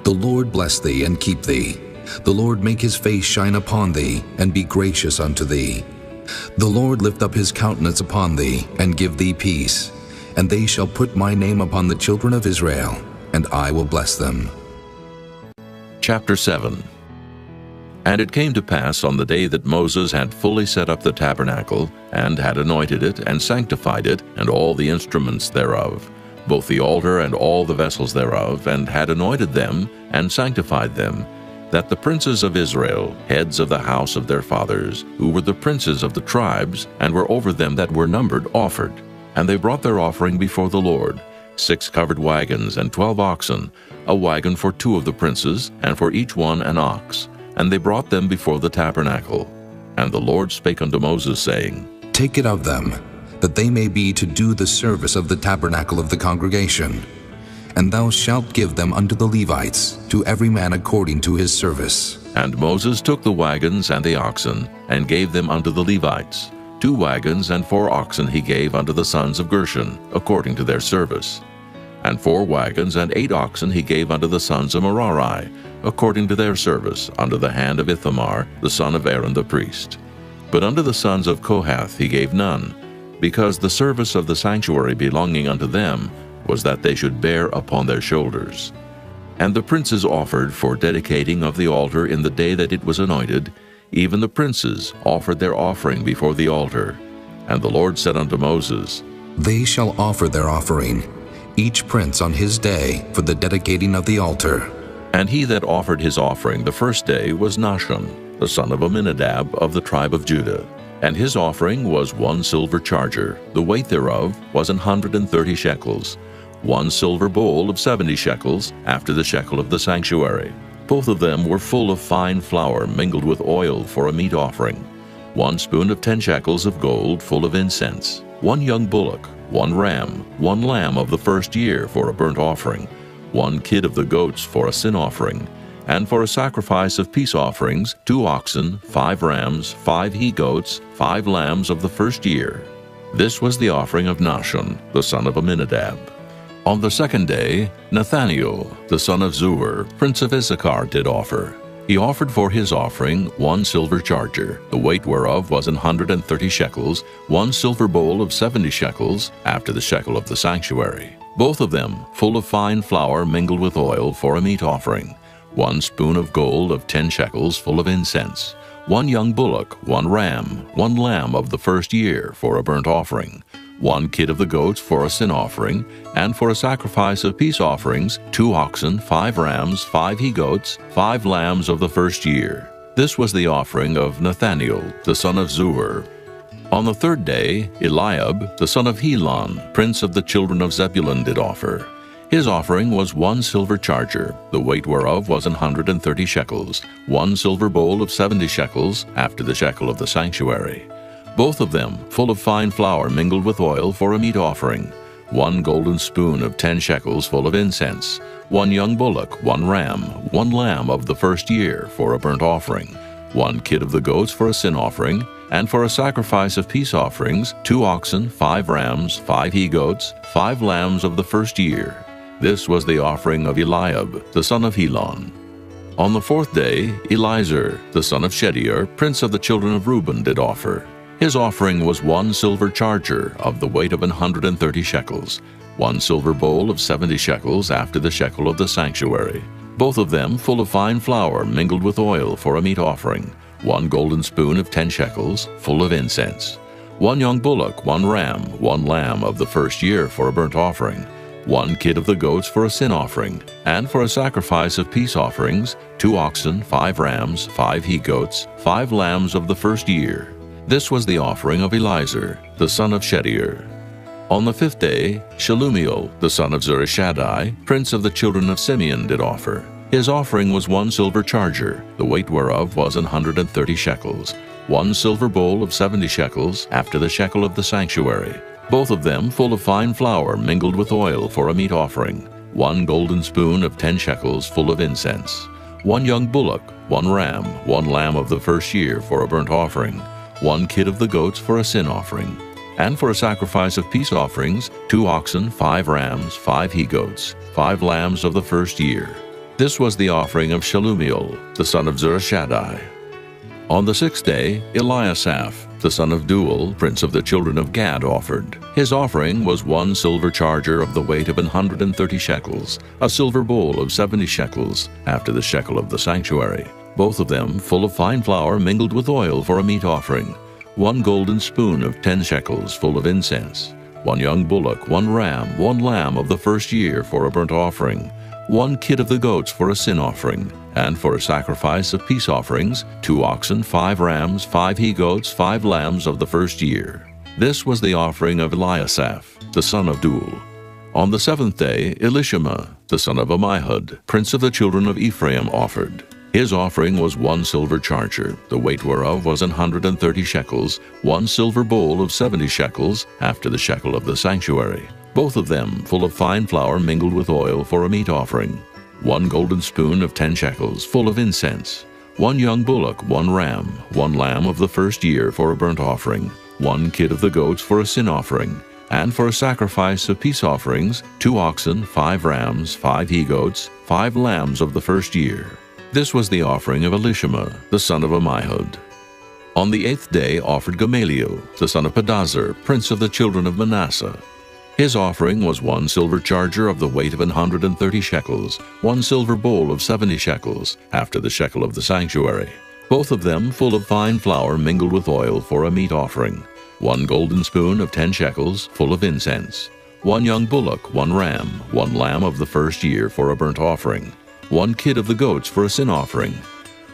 The Lord bless thee and keep thee. The Lord make his face shine upon thee, and be gracious unto thee. The Lord lift up his countenance upon thee, and give thee peace. And they shall put my name upon the children of Israel, and I will bless them. Chapter 7. And it came to pass on the day that Moses had fully set up the tabernacle, and had anointed it, and sanctified it, and all the instruments thereof, both the altar and all the vessels thereof, and had anointed them, and sanctified them, that the princes of Israel, heads of the house of their fathers, who were the princes of the tribes, and were over them that were numbered, offered. And they brought their offering before the Lord, 6 covered wagons and 12 oxen, a wagon for 2 of the princes, and for each one an ox. And they brought them before the tabernacle. And the Lord spake unto Moses, saying, Take it of them, that they may be to do the service of the tabernacle of the congregation. And thou shalt give them unto the Levites, to every man according to his service. And Moses took the wagons and the oxen, and gave them unto the Levites. 2 wagons and 4 oxen he gave unto the sons of Gershon, according to their service. And 4 wagons and 8 oxen he gave unto the sons of Merari, according to their service, under the hand of Ithamar, the son of Aaron the priest. But unto the sons of Kohath he gave none, because the service of the sanctuary belonging unto them was that they should bear upon their shoulders. And the princes offered for dedicating of the altar in the day that it was anointed, even the princes offered their offering before the altar. And the Lord said unto Moses, They shall offer their offering, each prince on his day, for the dedicating of the altar. And he that offered his offering the first day was Nahshon, the son of Amminadab of the tribe of Judah. And his offering was 1 silver charger, the weight thereof was 130 shekels, 1 silver bowl of 70 shekels, after the shekel of the sanctuary. Both of them were full of fine flour mingled with oil for a meat offering. 1 spoon of 10 shekels of gold full of incense, 1 young bullock, 1 ram, 1 lamb of the first year for a burnt offering, 1 kid of the goats for a sin offering, and for a sacrifice of peace offerings, 2 oxen, 5 rams, 5 he-goats, 5 lambs of the first year. This was the offering of Nahshon, the son of Amminadab. On the second day, Nathaniel, the son of Zuar, prince of Issachar, did offer. He offered for his offering 1 silver charger, the weight whereof was 130 shekels, 1 silver bowl of 70 shekels, after the shekel of the sanctuary. Both of them full of fine flour mingled with oil for a meat offering. 1 spoon of gold of 10 shekels full of incense. 1 young bullock, 1 ram, 1 lamb of the first year for a burnt offering. 1 kid of the goats for a sin offering, and for a sacrifice of peace offerings, 2 oxen, 5 rams, 5 he-goats, 5 lambs of the first year. This was the offering of Nathaniel, the son of Zuar. On the third day, Eliab, the son of Helon, prince of the children of Zebulun, did offer. His offering was 1 silver charger, the weight whereof was 130 shekels, 1 silver bowl of 70 shekels, after the shekel of the sanctuary. Both of them full of fine flour mingled with oil for a meat offering. 1 golden spoon of 10 shekels full of incense. 1 young bullock, 1 ram, 1 lamb of the first year for a burnt offering. 1 kid of the goats for a sin offering, and for a sacrifice of peace offerings, 2 oxen, 5 rams, 5 he-goats, 5 lambs of the first year. This was the offering of Eliab, the son of Helon. On the fourth day, Elizur, the son of Shedeur, prince of the children of Reuben, did offer. His offering was 1 silver charger of the weight of 130 shekels, 1 silver bowl of 70 shekels after the shekel of the sanctuary, both of them full of fine flour mingled with oil for a meat offering, 1 golden spoon of 10 shekels, full of incense, 1 young bullock, 1 ram, 1 lamb of the first year for a burnt offering, 1 kid of the goats for a sin offering, and for a sacrifice of peace offerings, 2 oxen, 5 rams, 5 he-goats, 5 lambs of the first year. This was the offering of Elizur, the son of Shedeur. On the fifth day, Shelumiel, the son of Zurishaddai, prince of the children of Simeon, did offer. His offering was 1 silver charger, the weight whereof was 130 shekels, 1 silver bowl of 70 shekels, after the shekel of the sanctuary, both of them full of fine flour mingled with oil for a meat offering, 1 golden spoon of 10 shekels full of incense, 1 young bullock, 1 ram, 1 lamb of the first year for a burnt offering, 1 kid of the goats for a sin offering, And for a sacrifice of peace offerings, 2 oxen, 5 rams, 5 he-goats, 5 lambs of the first year. This was the offering of Shelumiel, the son of Zurishaddai. On the 6th day, Eliasaph, the son of Deuel, prince of the children of Gad, offered. His offering was 1 silver charger of the weight of 130 shekels, a silver bowl of 70 shekels, after the shekel of the sanctuary, both of them full of fine flour mingled with oil for a meat offering, 1 golden spoon of 10 shekels full of incense, 1 young bullock, 1 ram, 1 lamb of the first year for a burnt offering, 1 kid of the goats for a sin offering, and for a sacrifice of peace offerings, 2 oxen, 5 rams, 5 he-goats, 5 lambs of the first year. This was the offering of Eliasaph, the son of Deuel. On the 7th day, Elishama, the son of Ammihud, prince of the children of Ephraim, offered. His offering was 1 silver charger, the weight whereof was 130 shekels, 1 silver bowl of 70 shekels, after the shekel of the sanctuary, both of them full of fine flour mingled with oil for a meat offering, 1 golden spoon of 10 shekels full of incense, 1 young bullock, 1 ram, 1 lamb of the first year for a burnt offering, 1 kid of the goats for a sin offering, and for a sacrifice of peace offerings, 2 oxen, 5 rams, 5 he-goats, 5 lambs of the first year. This was the offering of Elishama, the son of Ammihud. On the 8th day offered Gamaliel, the son of Pedazur, prince of the children of Manasseh. His offering was 1 silver charger of the weight of 130 shekels, 1 silver bowl of 70 shekels, after the shekel of the sanctuary, both of them full of fine flour mingled with oil for a meat offering, 1 golden spoon of 10 shekels full of incense, 1 young bullock, 1 ram, 1 lamb of the first year for a burnt offering, 1 kid of the goats for a sin offering,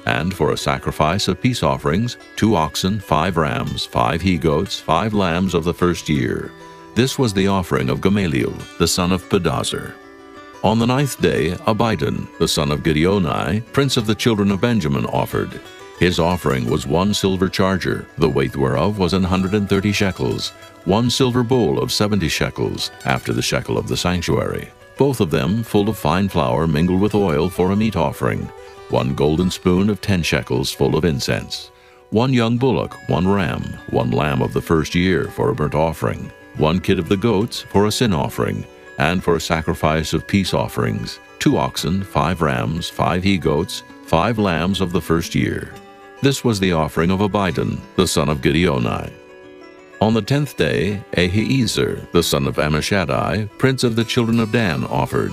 and for a sacrifice of peace offerings, 2 oxen, 5 rams, 5 he-goats, 5 lambs of the first year. This was the offering of Gamaliel, the son of Pedazur. On the 9th day, Abidan, the son of Gideoni, prince of the children of Benjamin, offered. His offering was 1 silver charger, the weight whereof was 130 shekels, 1 silver bowl of 70 shekels, after the shekel of the sanctuary, both of them full of fine flour mingled with oil for a meat offering, 1 golden spoon of 10 shekels full of incense, 1 young bullock, 1 ram, 1 lamb of the first year for a burnt offering, 1 kid of the goats for a sin offering, and for a sacrifice of peace offerings, 2 oxen, 5 rams, 5 he-goats, 5 lambs of the first year. This was the offering of Abidan, the son of Gideoni. On the 10th day, Ahiezer, the son of Ammishaddai, prince of the children of Dan, offered.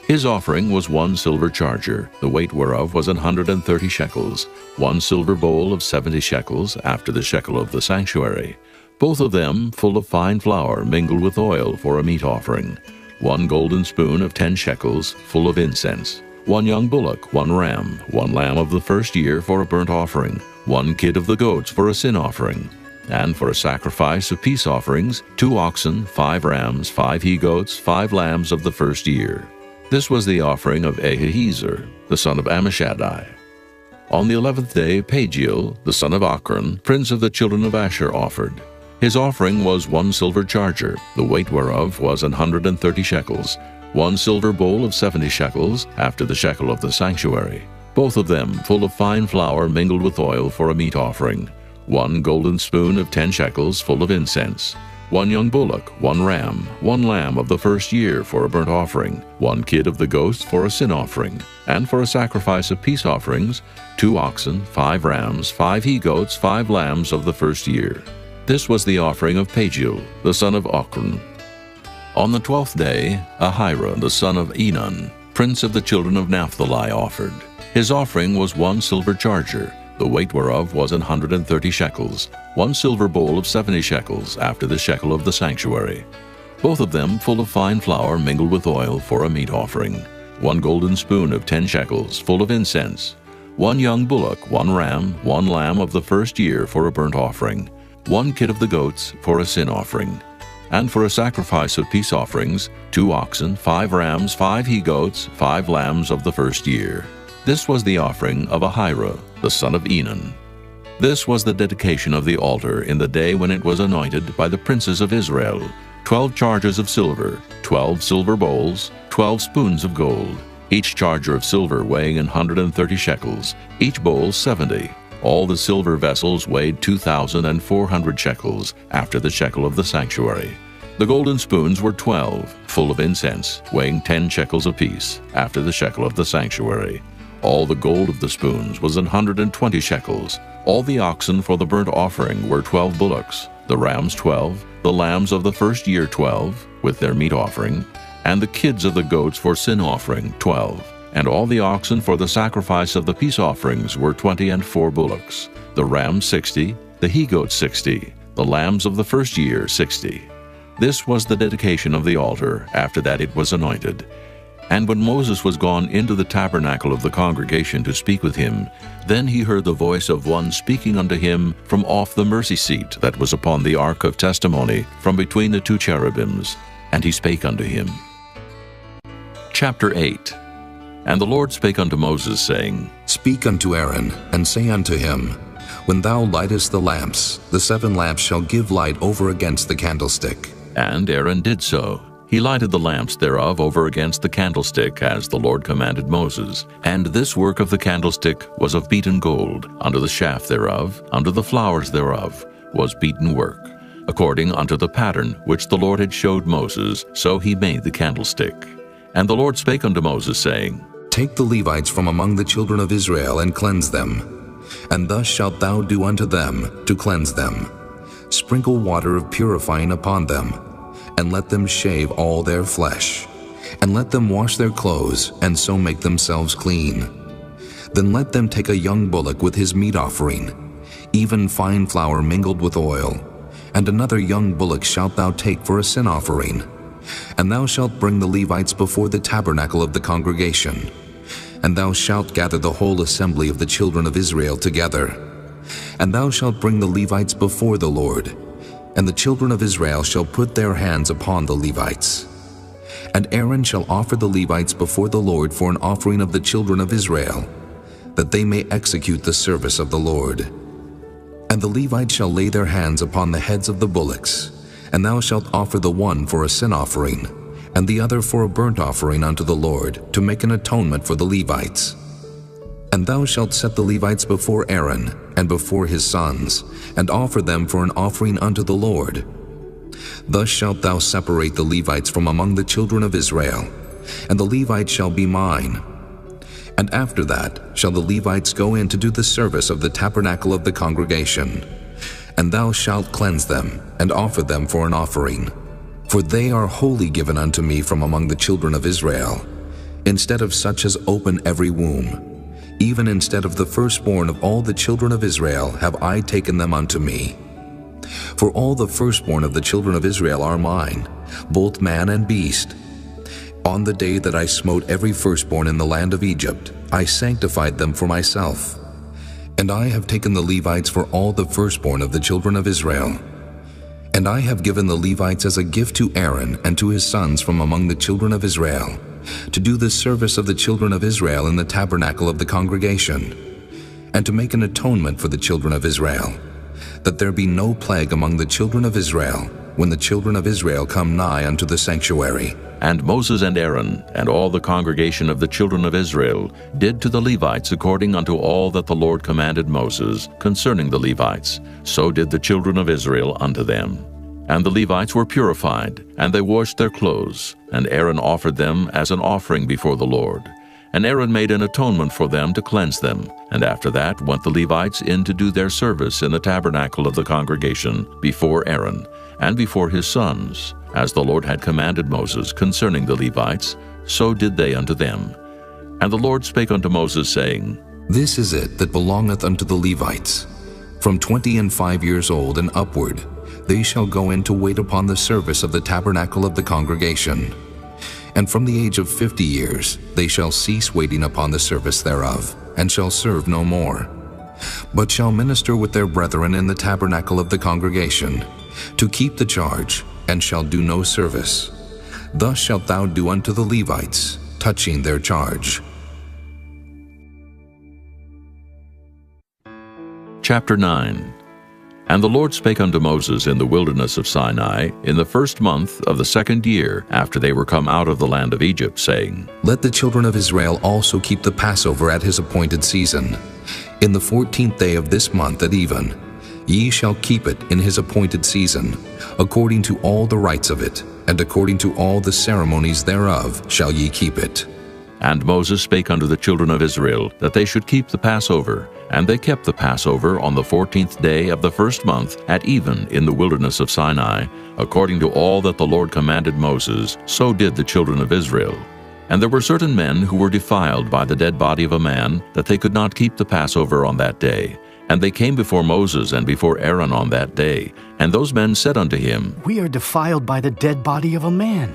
His offering was 1 silver charger, the weight whereof was 130 shekels, 1 silver bowl of 70 shekels, after the shekel of the sanctuary, both of them full of fine flour mingled with oil for a meat offering, 1 golden spoon of 10 shekels, full of incense, 1 young bullock, 1 ram, 1 lamb of the first year for a burnt offering, 1 kid of the goats for a sin offering, and for a sacrifice of peace offerings, 2 oxen, 5 rams, 5 he-goats, 5 lambs of the first year. This was the offering of Ahiezer, the son of Ammishaddai. On the 11th day, Pagiel, the son of Ochran, prince of the children of Asher, offered. His offering was 1 silver charger, the weight whereof was 130 shekels, 1 silver bowl of 70 shekels, after the shekel of the sanctuary, both of them full of fine flour mingled with oil for a meat offering, 1 golden spoon of 10 shekels full of incense, 1 young bullock, 1 ram, 1 lamb of the first year for a burnt offering, 1 kid of the goats for a sin offering, and for a sacrifice of peace offerings, 2 oxen, 5 rams, 5 he-goats, 5 lambs of the first year. This was the offering of Pagiel, the son of Ochran. On the 12th day, Ahira, the son of Enan, prince of the children of Naphtali, offered. His offering was 1 silver charger, the weight whereof was 130 shekels, 1 silver bowl of 70 shekels, after the shekel of the sanctuary, both of them full of fine flour mingled with oil for a meat offering, 1 golden spoon of 10 shekels, full of incense, 1 young bullock, 1 ram, 1 lamb of the first year for a burnt offering, 1 kid of the goats for a sin offering, and for a sacrifice of peace offerings, 2 oxen, 5 rams, 5 he-goats, 5 lambs of the first year. This was the offering of Ahira, the son of Enan. This was the dedication of the altar in the day when it was anointed by the princes of Israel, 12 chargers of silver, 12 silver bowls, 12 spoons of gold, each charger of silver weighing 130 shekels, each bowl 70, All the silver vessels weighed 2,400 shekels, after the shekel of the sanctuary. The golden spoons were 12, full of incense, weighing 10 shekels apiece, after the shekel of the sanctuary. All the gold of the spoons was 120 shekels. All the oxen for the burnt offering were 12 bullocks, the rams 12, the lambs of the first year 12, with their meat offering, and the kids of the goats for sin offering 12. And all the oxen for the sacrifice of the peace offerings were 20 and 4 bullocks, the rams 60, the he-goats 60, the lambs of the first year 60. This was the dedication of the altar. After that it was anointed. And when Moses was gone into the tabernacle of the congregation to speak with him, then he heard the voice of one speaking unto him from off the mercy seat that was upon the ark of testimony, from between the 2 cherubims. And he spake unto him. Chapter 8. And the Lord spake unto Moses, saying, Speak unto Aaron, and say unto him, When thou lightest the lamps, the 7 lamps shall give light over against the candlestick. And Aaron did so. He lighted the lamps thereof over against the candlestick, as the Lord commanded Moses. And this work of the candlestick was of beaten gold. Unto the shaft thereof, unto the flowers thereof, was beaten work. According unto the pattern which the Lord had showed Moses, so he made the candlestick. And the Lord spake unto Moses, saying, Take the Levites from among the children of Israel, and cleanse them. And thus shalt thou do unto them, to cleanse them. Sprinkle water of purifying upon them, and let them shave all their flesh, and let them wash their clothes, and so make themselves clean. Then let them take a young bullock with his meat offering, even fine flour mingled with oil, and another young bullock shalt thou take for a sin offering. And thou shalt bring the Levites before the tabernacle of the congregation, and thou shalt gather the whole assembly of the children of Israel together. And thou shalt bring the Levites before the Lord, and the children of Israel shall put their hands upon the Levites. And Aaron shall offer the Levites before the Lord for an offering of the children of Israel, that they may execute the service of the Lord. And the Levites shall lay their hands upon the heads of the bullocks, and thou shalt offer the one for a sin offering, and the other for a burnt offering unto the Lord, to make an atonement for the Levites. And thou shalt set the Levites before Aaron, and before his sons, and offer them for an offering unto the Lord. Thus shalt thou separate the Levites from among the children of Israel, and the Levites shall be mine. And after that shall the Levites go in to do the service of the tabernacle of the congregation. And thou shalt cleanse them, and offer them for an offering. For they are wholly given unto me from among the children of Israel, instead of such as open every womb. Even instead of the firstborn of all the children of Israel have I taken them unto me. For all the firstborn of the children of Israel are mine, both man and beast. On the day that I smote every firstborn in the land of Egypt, I sanctified them for myself. And I have taken the Levites for all the firstborn of the children of Israel. And I have given the Levites as a gift to Aaron and to his sons from among the children of Israel, to do the service of the children of Israel in the tabernacle of the congregation, and to make an atonement for the children of Israel, that there be no plague among the children of Israel, when the children of Israel come nigh unto the sanctuary. And Moses and Aaron and all the congregation of the children of Israel did to the Levites according unto all that the Lord commanded Moses concerning the Levites. So did the children of Israel unto them. And the Levites were purified, and they washed their clothes, and Aaron offered them as an offering before the Lord. And Aaron made an atonement for them to cleanse them. And after that went the Levites in to do their service in the tabernacle of the congregation before Aaron, and before his sons. As the Lord had commanded Moses concerning the Levites, so did they unto them. And the Lord spake unto Moses, saying, This is it that belongeth unto the Levites. From 25 years old and upward, they shall go in to wait upon the service of the tabernacle of the congregation. And from the age of 50 years they shall cease waiting upon the service thereof, and shall serve no more, but shall minister with their brethren in the tabernacle of the congregation, to keep the charge, and shall do no service. Thus shalt thou do unto the Levites, touching their charge. Chapter 9. And the Lord spake unto Moses in the wilderness of Sinai in the first month of the 2nd year after they were come out of the land of Egypt, saying, Let the children of Israel also keep the Passover at his appointed season. In the 14th day of this month at even, ye shall keep it in his appointed season, according to all the rites of it, and according to all the ceremonies thereof shall ye keep it. And Moses spake unto the children of Israel, that they should keep the Passover. And they kept the Passover on the 14th day of the first month at even in the wilderness of Sinai, according to all that the Lord commanded Moses, so did the children of Israel. And there were certain men who were defiled by the dead body of a man, that they could not keep the Passover on that day. And they came before Moses and before Aaron on that day. And those men said unto him, We are defiled by the dead body of a man.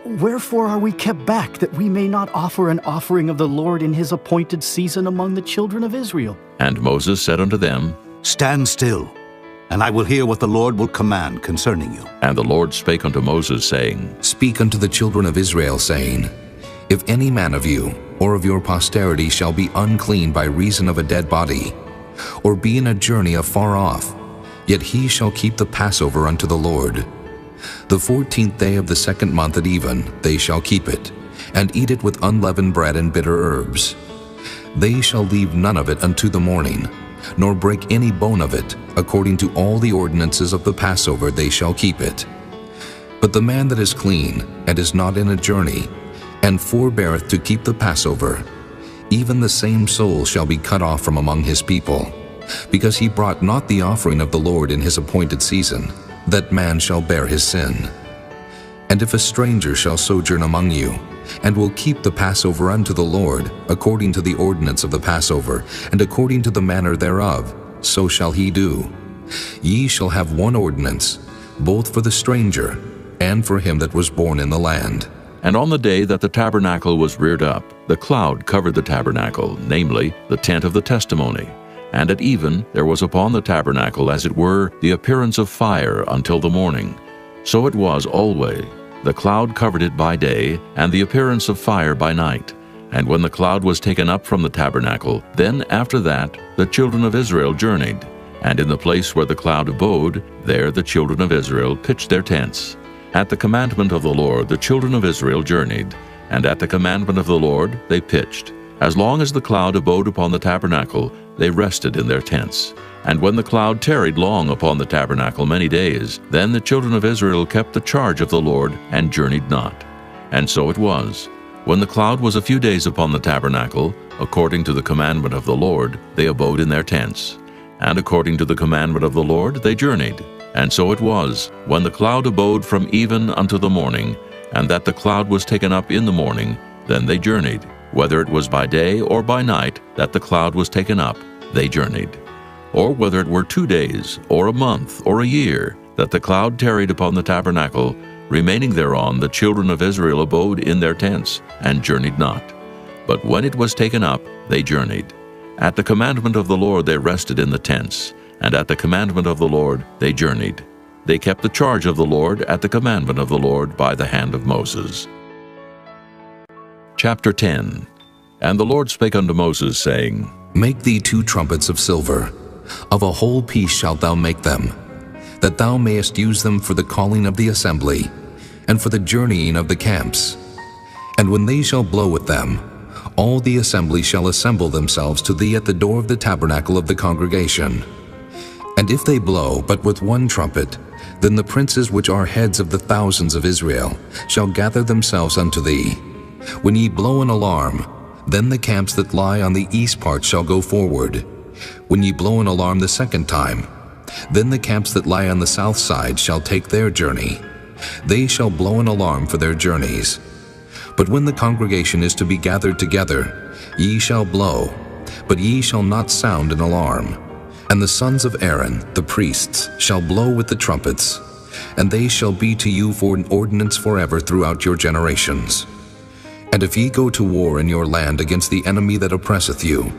Wherefore are we kept back, that we may not offer an offering of the Lord in his appointed season among the children of Israel? And Moses said unto them, Stand still, and I will hear what the Lord will command concerning you. And the Lord spake unto Moses, saying, Speak unto the children of Israel, saying, If any man of you or of your posterity shall be unclean by reason of a dead body, or be in a journey afar off, yet he shall keep the Passover unto the Lord. The 14th day of the second month at even they shall keep it, and eat it with unleavened bread and bitter herbs. They shall leave none of it unto the morning, nor break any bone of it. According to all the ordinances of the Passover they shall keep it. But the man that is clean, and is not in a journey, and forbeareth to keep the Passover, even the same soul shall be cut off from among his people, because he brought not the offering of the Lord in his appointed season. That man shall bear his sin. And if a stranger shall sojourn among you, and will keep the Passover unto the Lord, according to the ordinance of the Passover, and according to the manner thereof, so shall he do. Ye shall have one ordinance, both for the stranger, and for him that was born in the land. And on the day that the tabernacle was reared up, the cloud covered the tabernacle, namely, the tent of the testimony. And at even there was upon the tabernacle, as it were, the appearance of fire until the morning. So it was always. The cloud covered it by day, and the appearance of fire by night. And when the cloud was taken up from the tabernacle, then after that the children of Israel journeyed. And in the place where the cloud abode, there the children of Israel pitched their tents. At the commandment of the Lord the children of Israel journeyed, and at the commandment of the Lord they pitched. As long as the cloud abode upon the tabernacle, they rested in their tents. And when the cloud tarried long upon the tabernacle many days, then the children of Israel kept the charge of the Lord, and journeyed not. And so it was. When the cloud was a few days upon the tabernacle, according to the commandment of the Lord, they abode in their tents. And according to the commandment of the Lord, they journeyed. And so it was, when the cloud abode from even unto the morning, and that the cloud was taken up in the morning, then they journeyed. Whether it was by day or by night that the cloud was taken up, they journeyed. Or whether it were 2 days, or a month, or a year, that the cloud tarried upon the tabernacle, remaining thereon the children of Israel abode in their tents, and journeyed not. But when it was taken up, they journeyed. At the commandment of the Lord they rested in the tents, and at the commandment of the Lord they journeyed. They kept the charge of the Lord at the commandment of the Lord by the hand of Moses. Chapter 10. And the Lord spake unto Moses, saying, Make thee 2 trumpets of silver, of a whole piece shalt thou make them, that thou mayest use them for the calling of the assembly, and for the journeying of the camps. And when they shall blow with them, all the assembly shall assemble themselves to thee at the door of the tabernacle of the congregation. And if they blow but with 1 trumpet, then the princes which are heads of the thousands of Israel shall gather themselves unto thee. When ye blow an alarm, then the camps that lie on the east part shall go forward. When ye blow an alarm the second time, then the camps that lie on the south side shall take their journey. They shall blow an alarm for their journeys. But when the congregation is to be gathered together, ye shall blow, but ye shall not sound an alarm. And the sons of Aaron, the priests, shall blow with the trumpets, and they shall be to you for an ordinance forever throughout your generations. And if ye go to war in your land against the enemy that oppresseth you,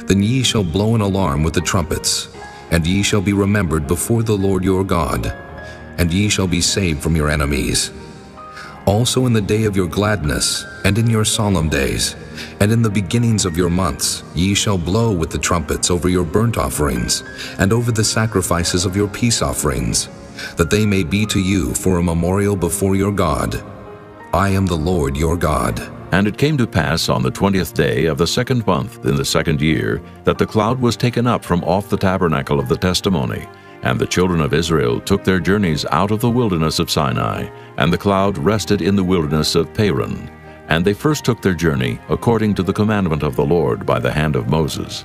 then ye shall blow an alarm with the trumpets, and ye shall be remembered before the Lord your God, and ye shall be saved from your enemies. Also in the day of your gladness, and in your solemn days, and in the beginnings of your months, ye shall blow with the trumpets over your burnt offerings, and over the sacrifices of your peace offerings, that they may be to you for a memorial before your God. I am the Lord your God. And it came to pass on the 20th day of the 2nd month in the 2nd year, that the cloud was taken up from off the tabernacle of the testimony. And the children of Israel took their journeys out of the wilderness of Sinai, and the cloud rested in the wilderness of Paran. And they first took their journey according to the commandment of the Lord by the hand of Moses.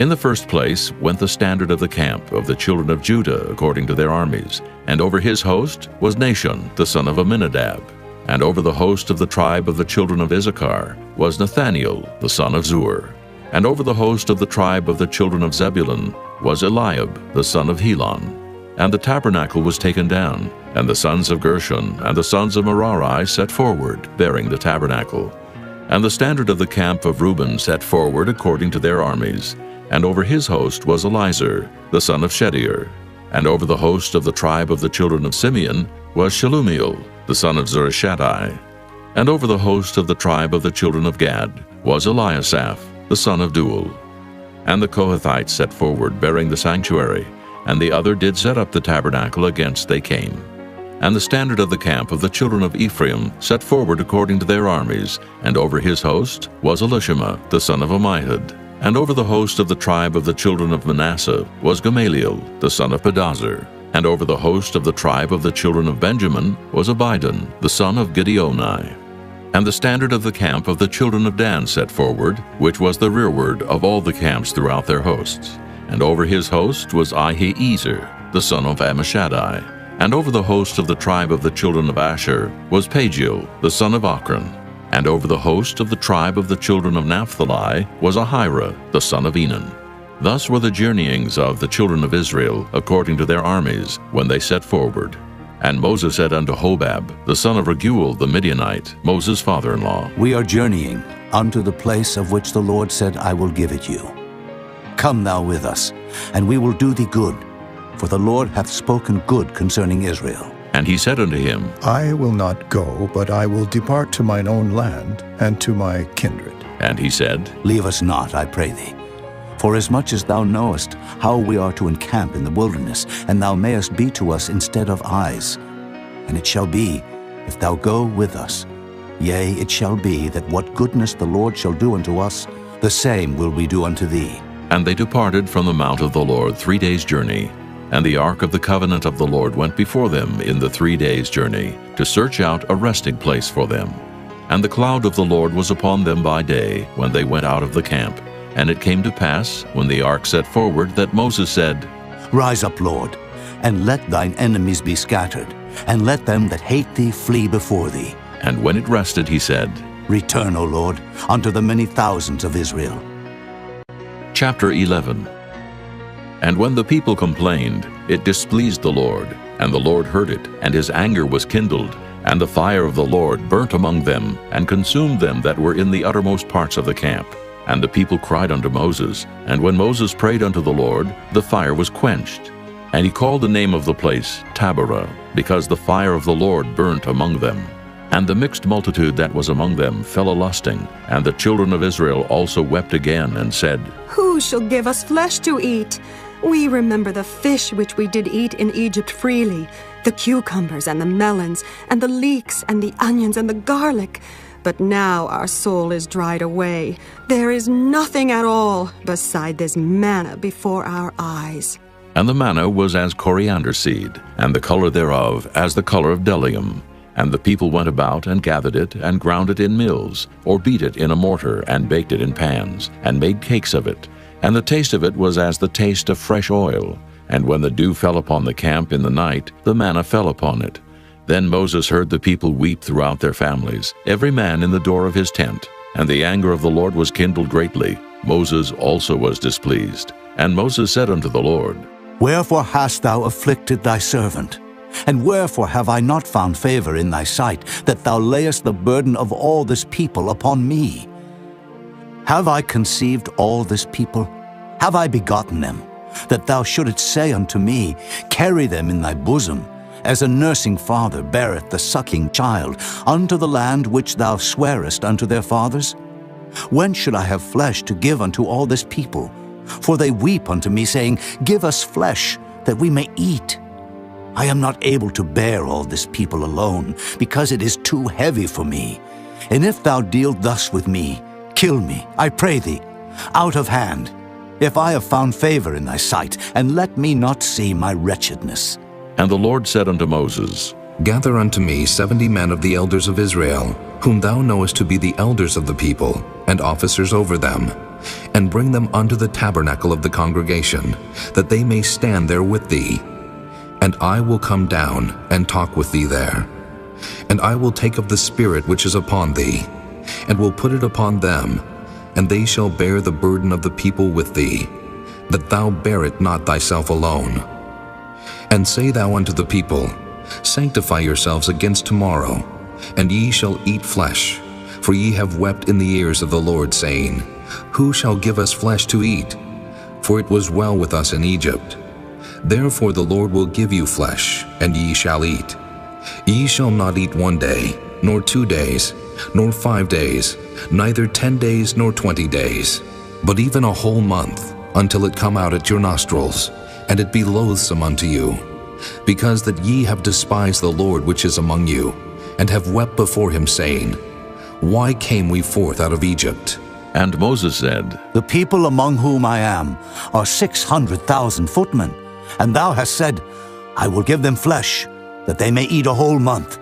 In the first place went the standard of the camp of the children of Judah according to their armies, and over his host was Nahshon the son of Amminadab. And over the host of the tribe of the children of Issachar was Nathaniel the son of Zur. And over the host of the tribe of the children of Zebulun was Eliab the son of Helon. And the tabernacle was taken down, and the sons of Gershon and the sons of Merari set forward, bearing the tabernacle. And the standard of the camp of Reuben set forward according to their armies, and over his host was Elizur the son of Shedeur. And over the host of the tribe of the children of Simeon was Shelumiel the son of Zurishaddai. And over the host of the tribe of the children of Gad was Eliasaph the son of Deuel. And the Kohathites set forward, bearing the sanctuary, and the other did set up the tabernacle against they came. And the standard of the camp of the children of Ephraim set forward according to their armies, and over his host was Elishama the son of Ammihud. And over the host of the tribe of the children of Manasseh was Gamaliel the son of Pedazur. And over the host of the tribe of the children of Benjamin was Abidan the son of Gideoni. And the standard of the camp of the children of Dan set forward, which was the rearward of all the camps throughout their hosts. And over his host was Ahiezer the son of Ammishaddai. And over the host of the tribe of the children of Asher was Pagiel the son of Ochran. And over the host of the tribe of the children of Naphtali was Ahira the son of Enan. Thus were the journeyings of the children of Israel according to their armies when they set forward. And Moses said unto Hobab the son of Raguel the Midianite, Moses' father-in-law, We are journeying unto the place of which the Lord said, I will give it you. Come thou with us, and we will do thee good, for the Lord hath spoken good concerning Israel. And he said unto him, I will not go, but I will depart to mine own land and to my kindred. And he said, Leave us not, I pray thee. For as much as thou knowest how we are to encamp in the wilderness, and thou mayest be to us instead of eyes. And it shall be, if thou go with us, yea, it shall be that what goodness the Lord shall do unto us, the same will we do unto thee. And they departed from the mount of the Lord 3 days' journey. And the ark of the covenant of the Lord went before them in the 3 days' journey, to search out a resting place for them. And the cloud of the Lord was upon them by day, when they went out of the camp. And it came to pass, when the ark set forward, that Moses said, Rise up, Lord, and let thine enemies be scattered, and let them that hate thee flee before thee. And when it rested, he said, Return, O Lord, unto the many thousands of Israel. Chapter 11. And when the people complained, it displeased the Lord, and the Lord heard it, and his anger was kindled, and the fire of the Lord burnt among them, and consumed them that were in the uttermost parts of the camp. And the people cried unto Moses, and when Moses prayed unto the Lord, the fire was quenched. And he called the name of the place Taberah, because the fire of the Lord burnt among them. And the mixed multitude that was among them fell a-lusting, and the children of Israel also wept again, and said, Who shall give us flesh to eat? We remember the fish which we did eat in Egypt freely, the cucumbers and the melons, and the leeks and the onions and the garlic. But now our soul is dried away. There is nothing at all beside this manna before our eyes. And the manna was as coriander seed, and the color thereof as the color of bdellium. And the people went about and gathered it, and ground it in mills, or beat it in a mortar, and baked it in pans, and made cakes of it. And the taste of it was as the taste of fresh oil. And when the dew fell upon the camp in the night, the manna fell upon it. Then Moses heard the people weep throughout their families, every man in the door of his tent. And the anger of the Lord was kindled greatly. Moses also was displeased. And Moses said unto the Lord, Wherefore hast thou afflicted thy servant? And wherefore have I not found favor in thy sight, that thou layest the burden of all this people upon me? Have I conceived all this people? Have I begotten them? That thou shouldest say unto me, Carry them in thy bosom, as a nursing father beareth the sucking child, unto the land which thou swarest unto their fathers? When should I have flesh to give unto all this people? For they weep unto me, saying, Give us flesh, that we may eat. I am not able to bear all this people alone, because it is too heavy for me. And if thou deal thus with me, kill me, I pray thee, out of hand, if I have found favor in thy sight, and let me not see my wretchedness. And the Lord said unto Moses, Gather unto me 70 men of the elders of Israel, whom thou knowest to be the elders of the people, and officers over them, and bring them unto the tabernacle of the congregation, that they may stand there with thee. And I will come down and talk with thee there. And I will take of the Spirit which is upon thee, and will put it upon them, and they shall bear the burden of the people with thee, that thou bear it not thyself alone. And say thou unto the people, Sanctify yourselves against tomorrow, and ye shall eat flesh, for ye have wept in the ears of the Lord, saying, Who shall give us flesh to eat? For it was well with us in Egypt. Therefore the Lord will give you flesh, and ye shall eat. Ye shall not eat 1 day, nor 2 days, nor 5 days, neither 10 days nor 20 days, but even a whole month, until it come out at your nostrils, and it be loathsome unto you, because that ye have despised the Lord which is among you, and have wept before him, saying, Why came we forth out of Egypt? And Moses said, The people among whom I am are 600,000 footmen, and thou hast said, I will give them flesh, that they may eat a whole month.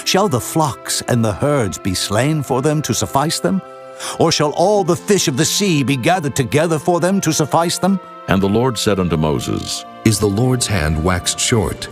Shall the flocks and the herds be slain for them to suffice them? Or shall all the fish of the sea be gathered together for them to suffice them? And the Lord said unto Moses, Is the Lord's hand waxed short?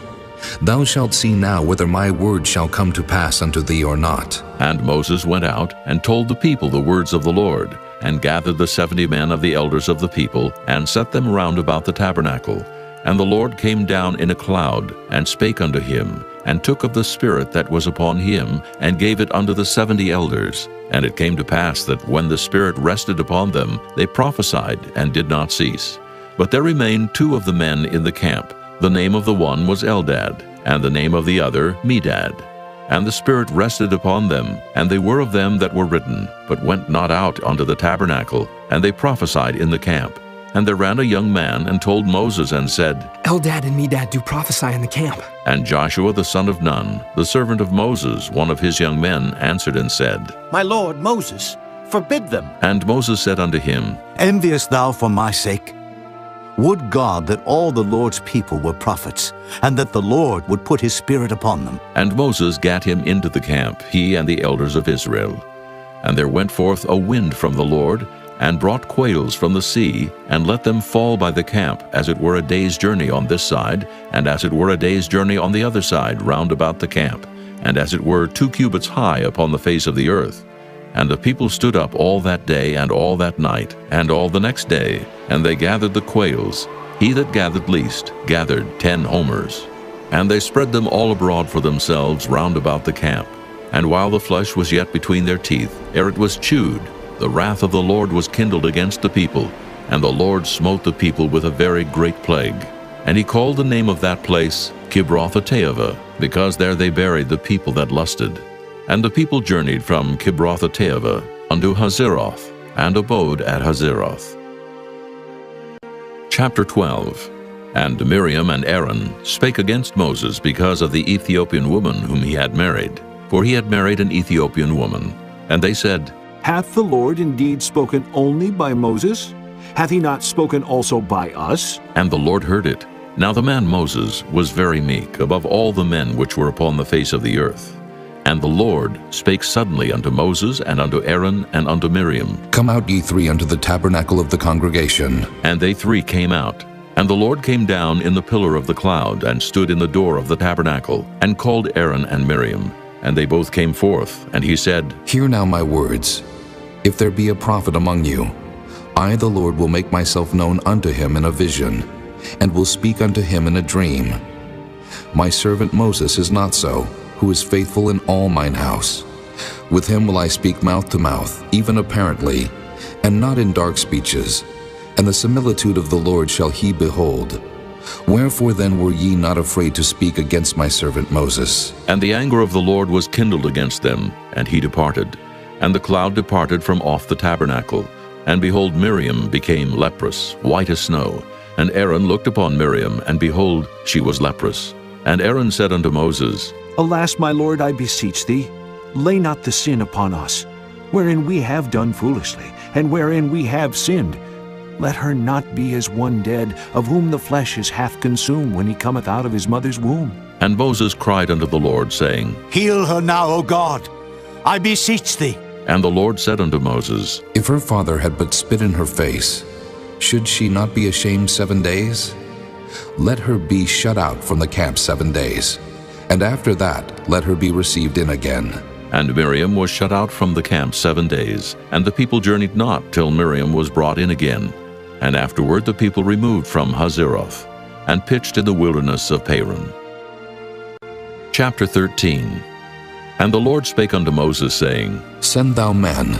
Thou shalt see now whether my word shall come to pass unto thee or not. And Moses went out and told the people the words of the Lord, and gathered the 70 men of the elders of the people, and set them round about the tabernacle. And the Lord came down in a cloud, and spake unto him, and took of the Spirit that was upon him, and gave it unto the 70 elders. And it came to pass that when the Spirit rested upon them, they prophesied, and did not cease. But there remained 2 of the men in the camp. The name of the one was Eldad, and the name of the other Medad. And the Spirit rested upon them, and they were of them that were written, but went not out unto the tabernacle, and they prophesied in the camp. And there ran a young man, and told Moses, and said, Eldad and Medad do prophesy in the camp. And Joshua the son of Nun, the servant of Moses, one of his young men, answered and said, My lord Moses, forbid them. And Moses said unto him, Enviest thou for my sake? Would God that all the Lord's people were prophets, and that the Lord would put his Spirit upon them. And Moses gat him into the camp, he and the elders of Israel. And there went forth a wind from the Lord, and brought quails from the sea, and let them fall by the camp, as it were a day's journey on this side, and as it were a day's journey on the other side round about the camp, and as it were 2 cubits high upon the face of the earth. And the people stood up all that day, and all that night, and all the next day, and they gathered the quails. He that gathered least gathered 10 homers. And they spread them all abroad for themselves round about the camp. And while the flesh was yet between their teeth, ere it was chewed, the wrath of the Lord was kindled against the people, and the Lord smote the people with a very great plague. And he called the name of that place Kibroth-hattaavah, because there they buried the people that lusted. And the people journeyed from Kibroth-hattaavah unto Hazeroth, and abode at Hazeroth. Chapter 12. And Miriam and Aaron spake against Moses because of the Ethiopian woman whom he had married, for he had married an Ethiopian woman. And they said, Hath the Lord indeed spoken only by Moses? Hath he not spoken also by us? And the Lord heard it. Now the man Moses was very meek above all the men which were upon the face of the earth. And the Lord spake suddenly unto Moses, and unto Aaron, and unto Miriam. Come out ye 3 unto the tabernacle of the congregation. And they 3 came out. And the Lord came down in the pillar of the cloud, and stood in the door of the tabernacle, and called Aaron and Miriam. And they both came forth, and he said, Hear now my words. If there be a prophet among you, I the Lord will make myself known unto him in a vision, and will speak unto him in a dream. My servant Moses is not so, who is faithful in all mine house. With him will I speak mouth to mouth, even apparently, and not in dark speeches, and the similitude of the Lord shall he behold. Wherefore then were ye not afraid to speak against my servant Moses? And the anger of the Lord was kindled against them, and he departed. And the cloud departed from off the tabernacle. And behold, Miriam became leprous, white as snow. And Aaron looked upon Miriam, and behold, she was leprous. And Aaron said unto Moses, Alas, my lord, I beseech thee, lay not the sin upon us, wherein we have done foolishly, and wherein we have sinned. Let her not be as one dead, of whom the flesh is half consumed when he cometh out of his mother's womb. And Moses cried unto the Lord, saying, Heal her now, O God, I beseech thee. And the Lord said unto Moses, If her father had but spit in her face, should she not be ashamed 7 days? Let her be shut out from the camp 7 days, and after that let her be received in again. And Miriam was shut out from the camp 7 days, and the people journeyed not till Miriam was brought in again. And afterward the people removed from Hazeroth, and pitched in the wilderness of Paran. Chapter 13. And the Lord spake unto Moses, saying, Send thou men,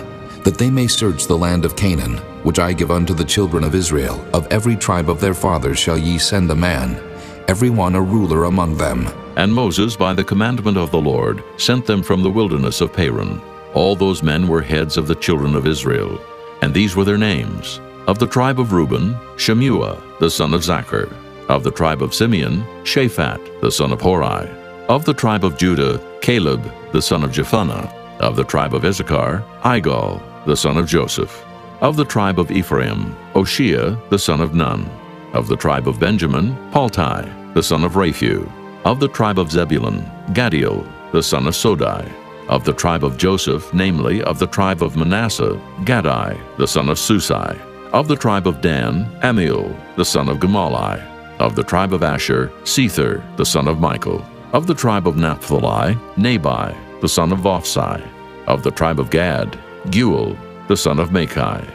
that they may search the land of Canaan, which I give unto the children of Israel. Of every tribe of their fathers shall ye send a man, every one a ruler among them. And Moses, by the commandment of the Lord, sent them from the wilderness of Paran. All those men were heads of the children of Israel, and these were their names. Of the tribe of Reuben, Shemuah, the son of Zachar. Of the tribe of Simeon, Shaphat, the son of Hori. Of the tribe of Judah, Caleb, the son of Jephunneh. Of the tribe of Issachar, Igal, the son of Joseph. Of the tribe of Ephraim, Oshea, the son of Nun. Of the tribe of Benjamin, Paltai, the son of Raphu. Of the tribe of Zebulun, Gadiel, the son of Sodai. Of the tribe of Joseph, namely, of the tribe of Manasseh, Gadai, the son of Susai. Of the tribe of Dan, Amiel, the son of Gemalli. Of the tribe of Asher, Sether, the son of Michael. Of the tribe of Naphtali, Nabai, the son of Vophsi. Of the tribe of Gad, Guel, the son of Machi.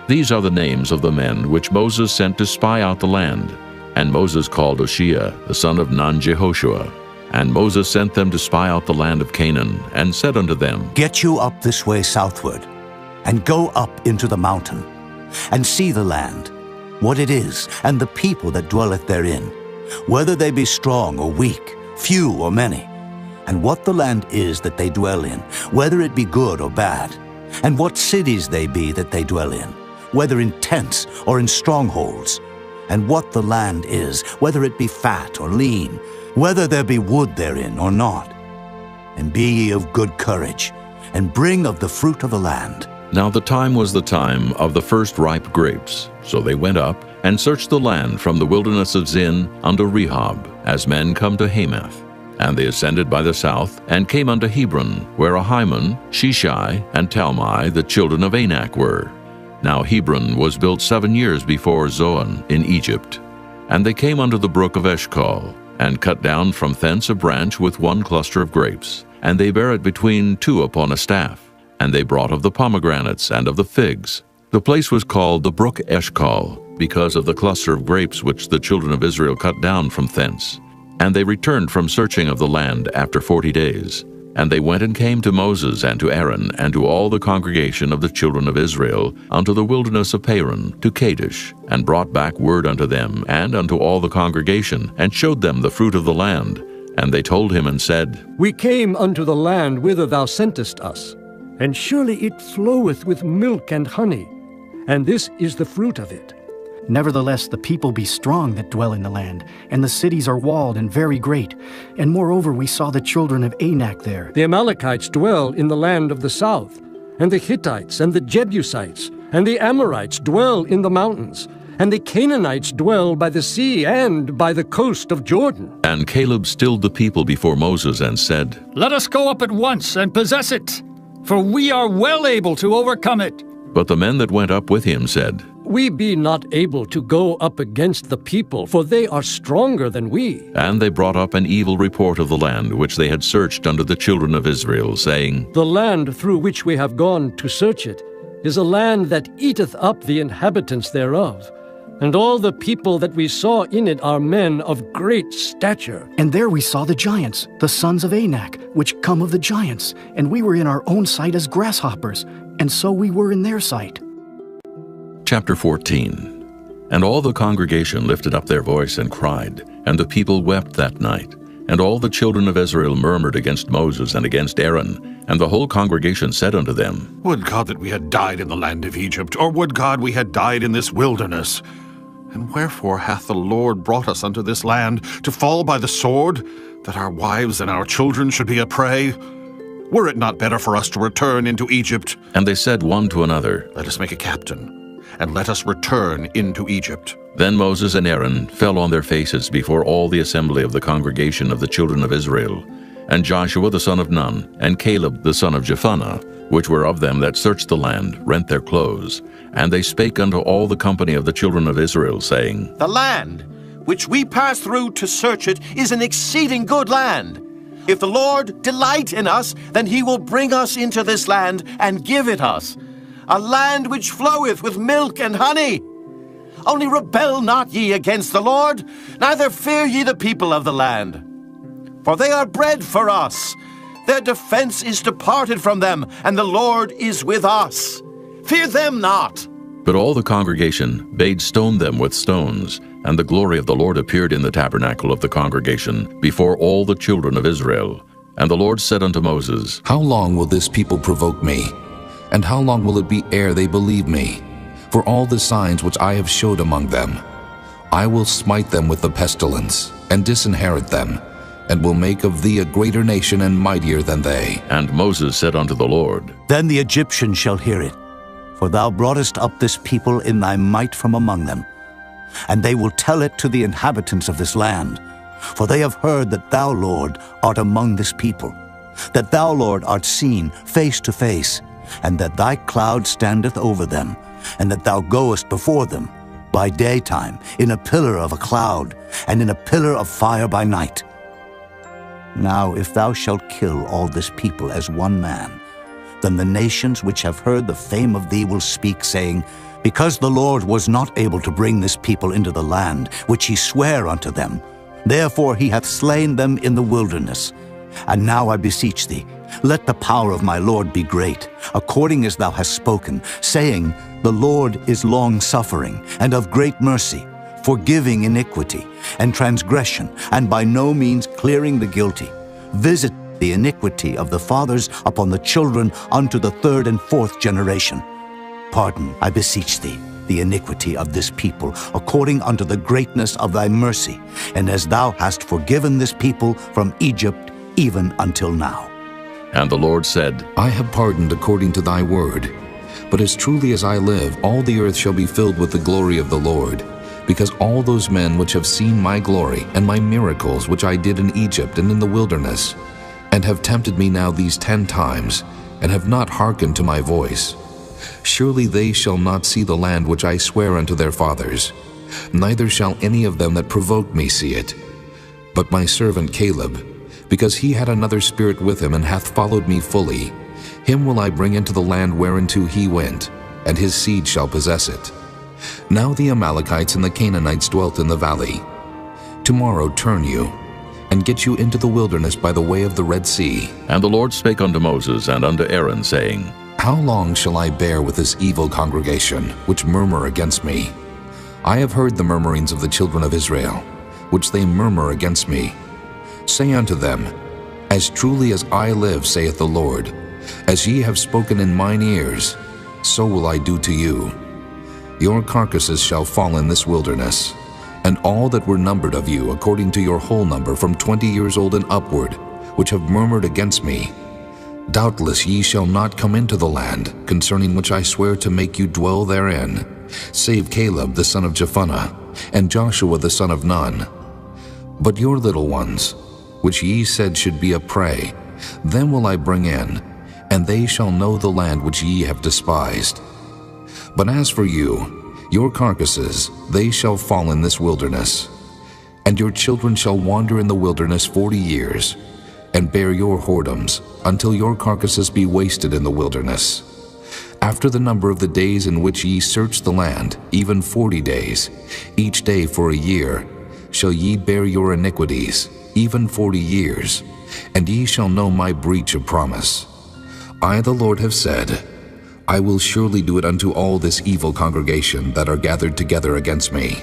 These are the names of the men which Moses sent to spy out the land. And Moses called Oshea, the son of Nun-Jehoshua. And Moses sent them to spy out the land of Canaan, and said unto them, Get you up this way southward, and go up into the mountain, and see the land, what it is, and the people that dwelleth therein, whether they be strong or weak, few or many, and what the land is that they dwell in, whether it be good or bad, and what cities they be that they dwell in, whether in tents or in strongholds, and what the land is, whether it be fat or lean, whether there be wood therein or not. And be ye of good courage, and bring of the fruit of the land. Now the time was the time of the first ripe grapes. So they went up, and searched the land from the wilderness of Zin unto Rehob, as men come to Hamath. And they ascended by the south, and came unto Hebron, where Ahiman, Sheshai, and Talmai, the children of Anak, were. Now Hebron was built 7 years before Zoan in Egypt. And they came unto the brook of Eshcol, and cut down from thence a branch with one cluster of grapes, and they bare it between two upon a staff. And they brought of the pomegranates and of the figs. The place was called the brook Eshcol, because of the cluster of grapes which the children of Israel cut down from thence. And they returned from searching of the land after 40 days. And they went and came to Moses and to Aaron and to all the congregation of the children of Israel unto the wilderness of Paran, to Kadesh, and brought back word unto them and unto all the congregation, and showed them the fruit of the land. And they told him and said, We came unto the land whither thou sentest us, and surely it floweth with milk and honey, and this is the fruit of it. Nevertheless, the people be strong that dwell in the land, and the cities are walled and very great. And moreover, we saw the children of Anak there. The Amalekites dwell in the land of the south, and the Hittites and the Jebusites, and the Amorites dwell in the mountains, and the Canaanites dwell by the sea and by the coast of Jordan. And Caleb stilled the people before Moses and said, Let us go up at once and possess it, for we are well able to overcome it. But the men that went up with him said, We be not able to go up against the people, for they are stronger than we. And they brought up an evil report of the land which they had searched unto the children of Israel, saying, The land through which we have gone to search it is a land that eateth up the inhabitants thereof. And all the people that we saw in it are men of great stature. And there we saw the giants, the sons of Anak, which come of the giants. And we were in our own sight as grasshoppers, and so we were in their sight. Chapter 14. And all the congregation lifted up their voice and cried, and the people wept that night. And all the children of Israel murmured against Moses and against Aaron. And the whole congregation said unto them, Would God that we had died in the land of Egypt, or would God we had died in this wilderness? And wherefore hath the Lord brought us unto this land, to fall by the sword, that our wives and our children should be a prey? Were it not better for us to return into Egypt? And they said one to another, Let us make a captain, and let us return into Egypt. Then Moses and Aaron fell on their faces before all the assembly of the congregation of the children of Israel. And Joshua the son of Nun, and Caleb the son of Jephunneh, which were of them that searched the land, rent their clothes. And they spake unto all the company of the children of Israel, saying, The land which we pass through to search it is an exceeding good land. If the Lord delight in us, then he will bring us into this land and give it us, a land which floweth with milk and honey. Only rebel not ye against the Lord, neither fear ye the people of the land. For they are bread for us. Their defense is departed from them, and the Lord is with us. Fear them not. But all the congregation bade stone them with stones, and the glory of the Lord appeared in the tabernacle of the congregation before all the children of Israel. And the Lord said unto Moses, How long will this people provoke me? And how long will it be ere they believe me? For all the signs which I have showed among them, I will smite them with the pestilence, and disinherit them, and will make of thee a greater nation and mightier than they. And Moses said unto the Lord, Then the Egyptians shall hear it, for thou broughtest up this people in thy might from among them. And they will tell it to the inhabitants of this land, for they have heard that thou, Lord, art among this people, that thou, Lord, art seen face to face, and that thy cloud standeth over them, and that thou goest before them by daytime in a pillar of a cloud, and in a pillar of fire by night. Now if thou shalt kill all this people as one man, then the nations which have heard the fame of thee will speak, saying, Because the Lord was not able to bring this people into the land which he sware unto them, therefore he hath slain them in the wilderness. And now I beseech thee, let the power of my Lord be great, according as thou hast spoken, saying, The Lord is long-suffering, and of great mercy, forgiving iniquity and transgression, and by no means clearing the guilty. Visit the iniquity of the fathers upon the children unto the third and fourth generation. Pardon, I beseech thee, the iniquity of this people, according unto the greatness of thy mercy, and as thou hast forgiven this people from Egypt even until now. And the Lord said, I have pardoned according to thy word. But as truly as I live, all the earth shall be filled with the glory of the Lord, because all those men which have seen my glory and my miracles which I did in Egypt and in the wilderness, and have tempted me now these 10 times, and have not hearkened to my voice, surely they shall not see the land which I swear unto their fathers, neither shall any of them that provoked me see it. But my servant Caleb, because he had another spirit with him and hath followed me fully, him will I bring into the land whereinto he went, and his seed shall possess it. Now the Amalekites and the Canaanites dwelt in the valley. Tomorrow turn you, and get you into the wilderness by the way of the Red Sea. And the Lord spake unto Moses and unto Aaron, saying, How long shall I bear with this evil congregation, which murmur against me? I have heard the murmurings of the children of Israel, which they murmur against me. Say unto them, As truly as I live, saith the Lord, as ye have spoken in mine ears, so will I do to you. Your carcasses shall fall in this wilderness, and all that were numbered of you according to your whole number from 20 years old and upward, which have murmured against me. Doubtless ye shall not come into the land, concerning which I swear to make you dwell therein, save Caleb the son of Jephunneh, and Joshua the son of Nun. But your little ones, which ye said should be a prey, them will I bring in, and they shall know the land which ye have despised. But as for you, your carcasses, they shall fall in this wilderness. And your children shall wander in the wilderness 40 years, and bear your whoredoms, until your carcasses be wasted in the wilderness. After the number of the days in which ye search the land, even 40 days, each day for a year, shall ye bear your iniquities, even 40 years, and ye shall know my breach of promise. I, the Lord, have said, I will surely do it unto all this evil congregation that are gathered together against me.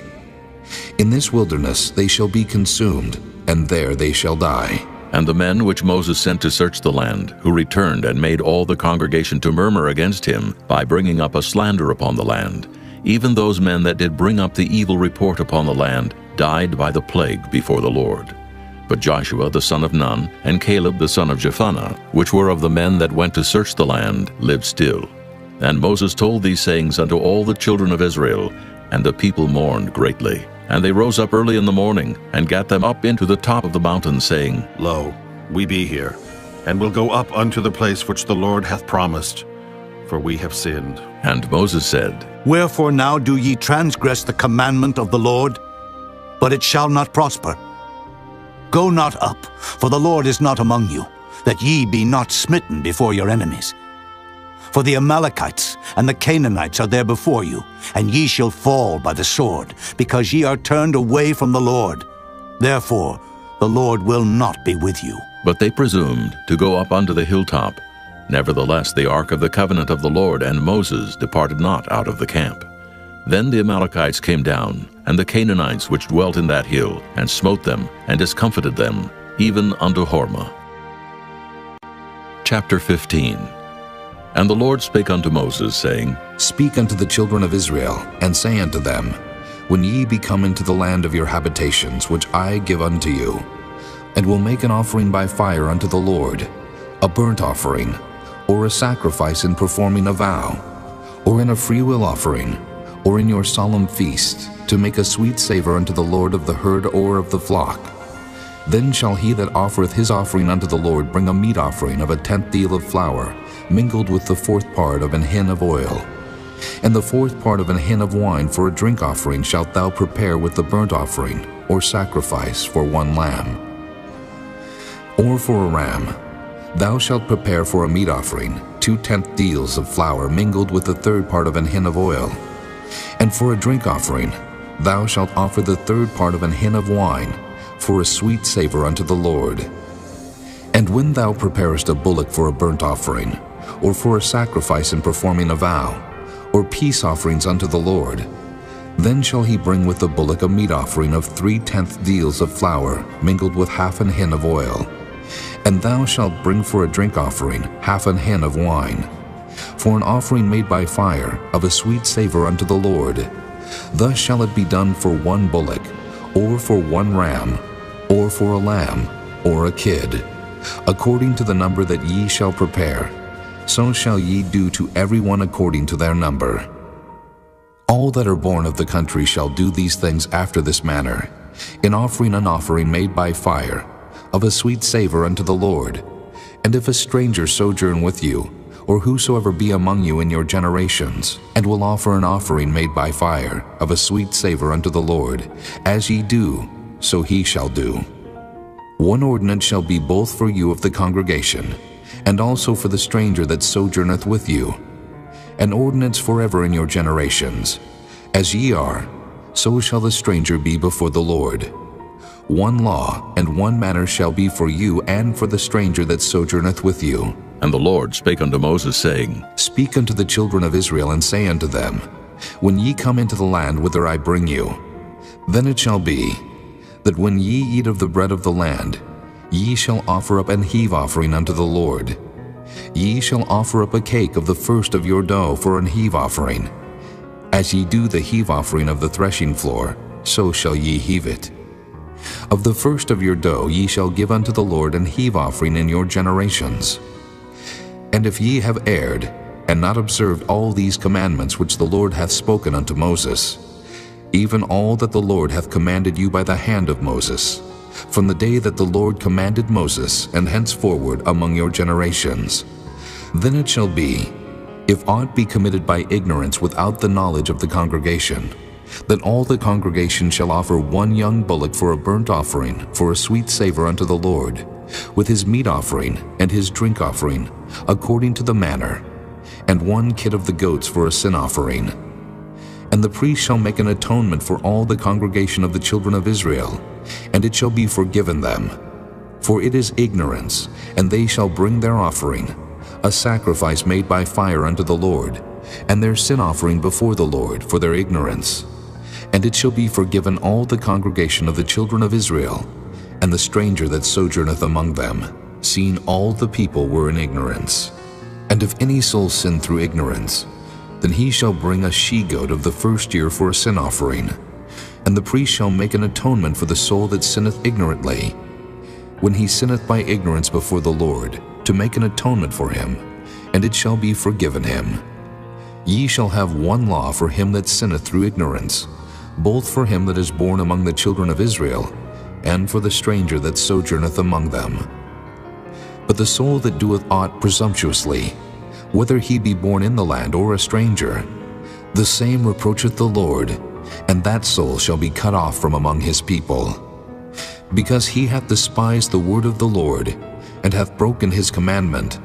In this wilderness they shall be consumed, and there they shall die. And the men which Moses sent to search the land, who returned and made all the congregation to murmur against him, by bringing up a slander upon the land, even those men that did bring up the evil report upon the land, died by the plague before the Lord. But Joshua the son of Nun, and Caleb the son of Jephunneh, which were of the men that went to search the land, lived still. And Moses told these sayings unto all the children of Israel, and the people mourned greatly. And they rose up early in the morning, and gat them up into the top of the mountain, saying, Lo, we be here, and will go up unto the place which the Lord hath promised, for we have sinned. And Moses said, Wherefore now do ye transgress the commandment of the Lord? But it shall not prosper. Go not up, for the Lord is not among you, that ye be not smitten before your enemies. For the Amalekites and the Canaanites are there before you, and ye shall fall by the sword, because ye are turned away from the Lord. Therefore the Lord will not be with you. But they presumed to go up unto the hilltop. Nevertheless the ark of the covenant of the Lord and Moses departed not out of the camp. Then the Amalekites came down, and the Canaanites which dwelt in that hill, and smote them, and discomfited them, even unto Hormah. Chapter 15. And the Lord spake unto Moses, saying, Speak unto the children of Israel, and say unto them, When ye be come into the land of your habitations, which I give unto you, and will make an offering by fire unto the Lord, a burnt offering, or a sacrifice in performing a vow, or in a freewill offering, or in your solemn feast, to make a sweet savor unto the Lord of the herd or of the flock. Then shall he that offereth his offering unto the Lord bring a meat offering of a 10th deal of flour, mingled with the 4th part of an hin of oil. And the 4th part of an hin of wine for a drink offering shalt thou prepare with the burnt offering, or sacrifice for 1 lamb. Or for a ram, thou shalt prepare for a meat offering 2 10th deals of flour mingled with the 3rd part of an hin of oil. And for a drink offering, thou shalt offer the 3rd part of an hin of wine, for a sweet savor unto the Lord. And when thou preparest a bullock for a burnt offering, or for a sacrifice in performing a vow, or peace offerings unto the Lord, then shall he bring with the bullock a meat offering of 3 10th deals of flour mingled with half an hin of oil. And thou shalt bring for a drink offering half an hin of wine, for an offering made by fire of a sweet savor unto the Lord. Thus shall it be done for 1 bullock, or for 1 ram, or for a lamb, or a kid, according to the number that ye shall prepare. So shall ye do to every one according to their number. All that are born of the country shall do these things after this manner, in offering an offering made by fire, of a sweet savor unto the Lord. And if a stranger sojourn with you, or whosoever be among you in your generations, and will offer an offering made by fire, of a sweet savor unto the Lord, as ye do, so he shall do. 1 ordinance shall be both for you of the congregation, and also for the stranger that sojourneth with you, an ordinance forever in your generations. As ye are, so shall the stranger be before the Lord. 1 law and 1 manner shall be for you and for the stranger that sojourneth with you. And the Lord spake unto Moses, saying, Speak unto the children of Israel, and say unto them, When ye come into the land whither I bring you, then it shall be, that when ye eat of the bread of the land, ye shall offer up an heave offering unto the Lord. Ye shall offer up a cake of the first of your dough for an heave offering. As ye do the heave offering of the threshing floor, so shall ye heave it. Of the first of your dough ye shall give unto the Lord an heave offering in your generations. And if ye have erred, and not observed all these commandments which the Lord hath spoken unto Moses, even all that the Lord hath commanded you by the hand of Moses, from the day that the Lord commanded Moses, and henceforward among your generations, then it shall be, if aught be committed by ignorance without the knowledge of the congregation, that all the congregation shall offer 1 young bullock for a burnt offering, for a sweet savor unto the Lord, with his meat offering and his drink offering, according to the manner, and 1 kid of the goats for a sin offering. And the priest shall make an atonement for all the congregation of the children of Israel, and it shall be forgiven them. For it is ignorance, and they shall bring their offering, a sacrifice made by fire unto the Lord, and their sin offering before the Lord for their ignorance. And it shall be forgiven all the congregation of the children of Israel, and the stranger that sojourneth among them, seeing all the people were in ignorance. And if any soul sin through ignorance, then he shall bring a she-goat of the first year for a sin offering, and the priest shall make an atonement for the soul that sinneth ignorantly, when he sinneth by ignorance before the Lord, to make an atonement for him, and it shall be forgiven him. Ye shall have one law for him that sinneth through ignorance, both for him that is born among the children of Israel, and for the stranger that sojourneth among them. But the soul that doeth aught presumptuously, whether he be born in the land or a stranger, the same reproacheth the Lord, and that soul shall be cut off from among his people. Because he hath despised the word of the Lord, and hath broken his commandment,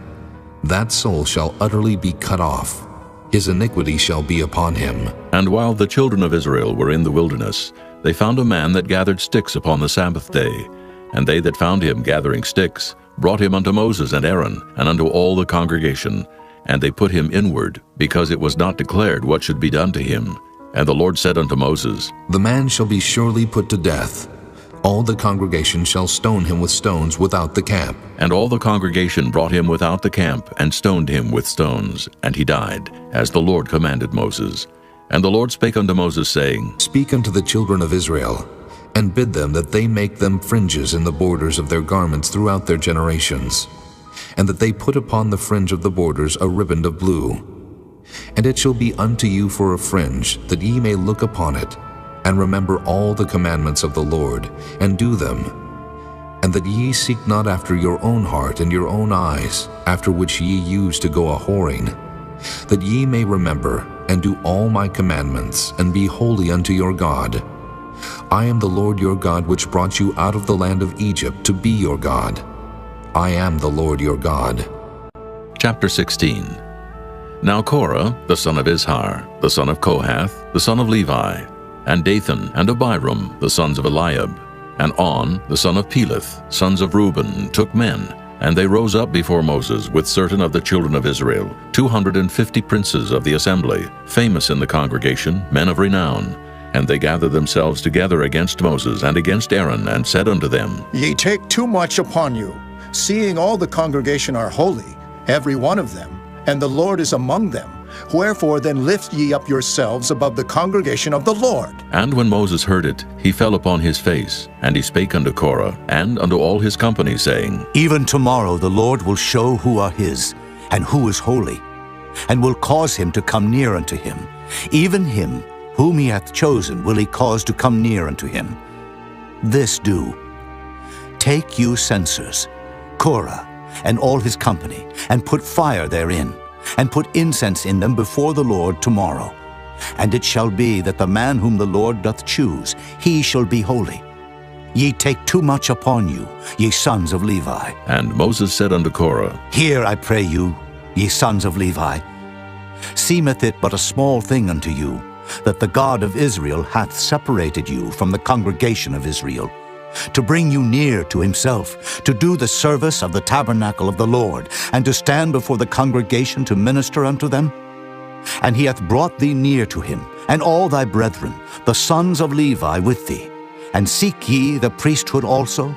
that soul shall utterly be cut off. His iniquity shall be upon him. And while the children of Israel were in the wilderness, they found a man that gathered sticks upon the Sabbath day. And they that found him gathering sticks brought him unto Moses and Aaron, and unto all the congregation. And they put him inward, because it was not declared what should be done to him. And the Lord said unto Moses, The man shall be surely put to death. All the congregation shall stone him with stones without the camp. And all the congregation brought him without the camp, and stoned him with stones. And he died, as the Lord commanded Moses. And the Lord spake unto Moses, saying, Speak unto the children of Israel, and bid them that they make them fringes in the borders of their garments throughout their generations, and that they put upon the fringe of the borders a riband of blue. And it shall be unto you for a fringe, that ye may look upon it, and remember all the commandments of the Lord, and do them, and that ye seek not after your own heart and your own eyes, after which ye used to go a-whoring, that ye may remember and do all my commandments, and be holy unto your God. I am the Lord your God, which brought you out of the land of Egypt to be your God. I am the Lord your God. Chapter 16. Now Korah, the son of Izhar, the son of Kohath, the son of Levi, and Dathan and Abiram, the sons of Eliab, and On, the son of Peleth, sons of Reuben, took men, and they rose up before Moses with certain of the children of Israel, 250 princes of the assembly, famous in the congregation, men of renown. And they gathered themselves together against Moses and against Aaron, and said unto them, Ye take too much upon you, seeing all the congregation are holy, every one of them, and the Lord is among them. Wherefore then lift ye up yourselves above the congregation of the Lord. And when Moses heard it, he fell upon his face, and he spake unto Korah, and unto all his company, saying, Even tomorrow the Lord will show who are his, and who is holy, and will cause him to come near unto him. Even him whom he hath chosen will he cause to come near unto him. This do. Take you censers, Korah, and all his company, and put fire therein, and put incense in them before the Lord tomorrow. And it shall be that the man whom the Lord doth choose, he shall be holy. Ye take too much upon you, ye sons of Levi. And Moses said unto Korah, Hear, I pray you, ye sons of Levi. Seemeth it but a small thing unto you, that the God of Israel hath separated you from the congregation of Israel, to bring you near to himself, to do the service of the tabernacle of the Lord, and to stand before the congregation to minister unto them? And he hath brought thee near to him, and all thy brethren, the sons of Levi, with thee. And seek ye the priesthood also?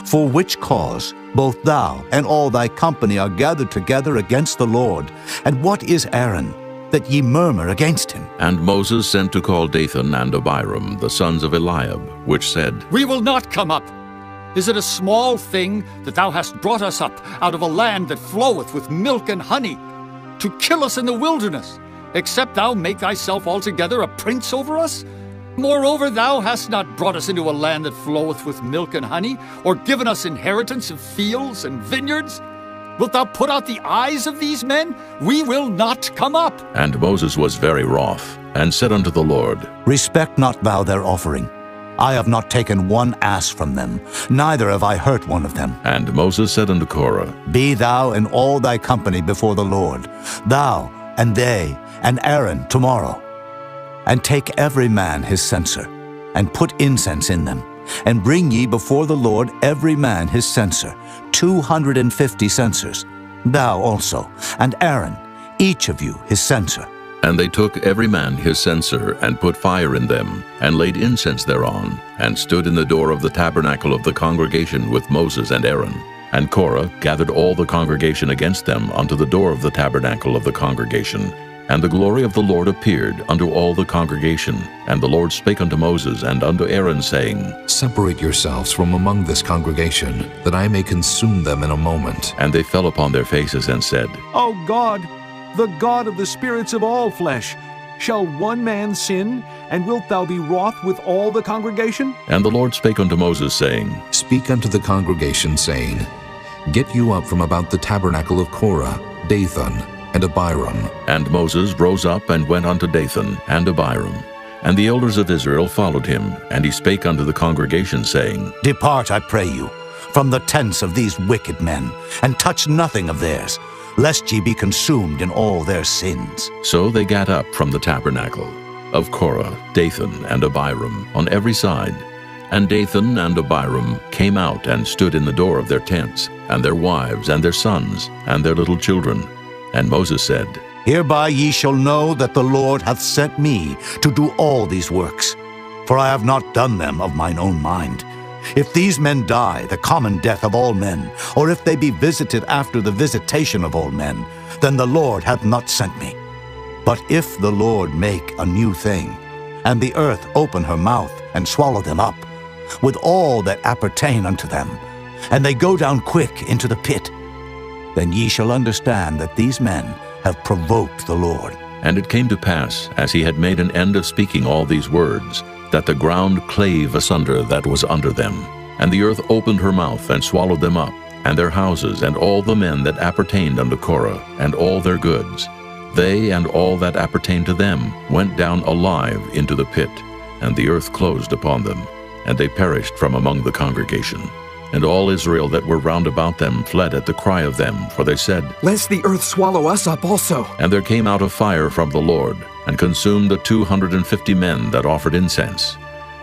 For which cause both thou and all thy company are gathered together against the Lord. And what is Aaron, that ye murmur against him? And Moses sent to call Dathan and Abiram, the sons of Eliab, which said, We will not come up. Is it a small thing that thou hast brought us up out of a land that floweth with milk and honey, to kill us in the wilderness, except thou make thyself altogether a prince over us? Moreover, thou hast not brought us into a land that floweth with milk and honey, or given us inheritance of fields and vineyards. Wilt thou put out the eyes of these men? We will not come up. And Moses was very wroth, and said unto the Lord, Respect not thou their offering. I have not taken one ass from them, neither have I hurt one of them. And Moses said unto Korah, Be thou and all thy company before the Lord, thou and they and Aaron tomorrow. And take every man his censer, and put incense in them, and bring ye before the Lord every man his censer, 250 censers, thou also, and Aaron, each of you his censer. And they took every man his censer, and put fire in them, and laid incense thereon, and stood in the door of the tabernacle of the congregation with Moses and Aaron. And Korah gathered all the congregation against them unto the door of the tabernacle of the congregation, And the glory of the Lord appeared unto all the congregation. And the Lord spake unto Moses and unto Aaron, saying, Separate yourselves from among this congregation, that I may consume them in a moment. And they fell upon their faces and said, O God, the God of the spirits of all flesh, shall one man sin, and wilt thou be wroth with all the congregation? And the Lord spake unto Moses, saying, Speak unto the congregation, saying, Get you up from about the tabernacle of Korah, Dathan, and Abiram. And Moses rose up and went unto Dathan and Abiram. And the elders of Israel followed him, and he spake unto the congregation, saying, Depart, I pray you, from the tents of these wicked men, and touch nothing of theirs, lest ye be consumed in all their sins. So they gat up from the tabernacle of Korah, Dathan, and Abiram on every side. And Dathan and Abiram came out and stood in the door of their tents, and their wives, and their sons, and their little children. And Moses said, Hereby ye shall know that the Lord hath sent me to do all these works, for I have not done them of mine own mind. If these men die the common death of all men, or if they be visited after the visitation of all men, then the Lord hath not sent me. But if the Lord make a new thing, and the earth open her mouth and swallow them up, with all that appertain unto them, and they go down quick into the pit, then ye shall understand that these men have provoked the Lord. And it came to pass, as he had made an end of speaking all these words, that the ground clave asunder that was under them. And the earth opened her mouth and swallowed them up, and their houses, and all the men that appertained unto Korah, and all their goods. They and all that appertained to them went down alive into the pit, and the earth closed upon them, and they perished from among the congregation. And all Israel that were round about them fled at the cry of them, for they said, Lest the earth swallow us up also. And there came out a fire from the Lord, and consumed the 250 men that offered incense.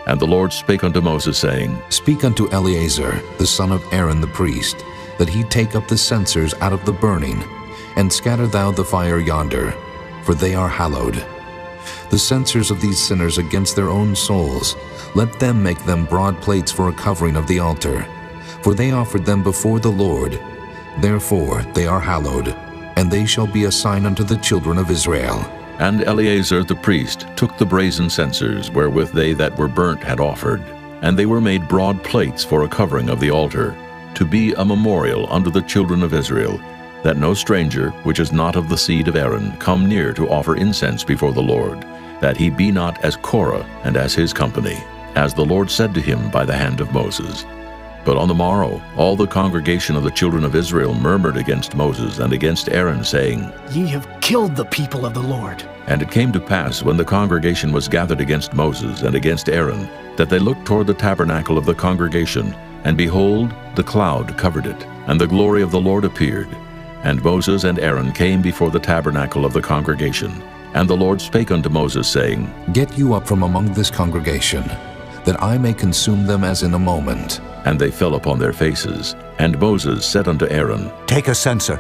And the Lord spake unto Moses, saying, Speak unto Eleazar, the son of Aaron the priest, that he take up the censers out of the burning, and scatter thou the fire yonder, for they are hallowed. The censers of these sinners against their own souls, let them make them broad plates for a covering of the altar. For they offered them before the Lord, therefore they are hallowed, and they shall be a sign unto the children of Israel. And Eleazar the priest took the brazen censers wherewith they that were burnt had offered, and they were made broad plates for a covering of the altar, to be a memorial unto the children of Israel, that no stranger, which is not of the seed of Aaron, come near to offer incense before the Lord, that he be not as Korah and as his company, as the Lord said to him by the hand of Moses. But on the morrow all the congregation of the children of Israel murmured against Moses and against Aaron, saying, Ye have killed the people of the Lord. And it came to pass, when the congregation was gathered against Moses and against Aaron, that they looked toward the tabernacle of the congregation, and behold, the cloud covered it, and the glory of the Lord appeared. And Moses and Aaron came before the tabernacle of the congregation. And the Lord spake unto Moses, saying, Get you up from among this congregation, that I may consume them as in a moment. And they fell upon their faces. And Moses said unto Aaron, Take a censer,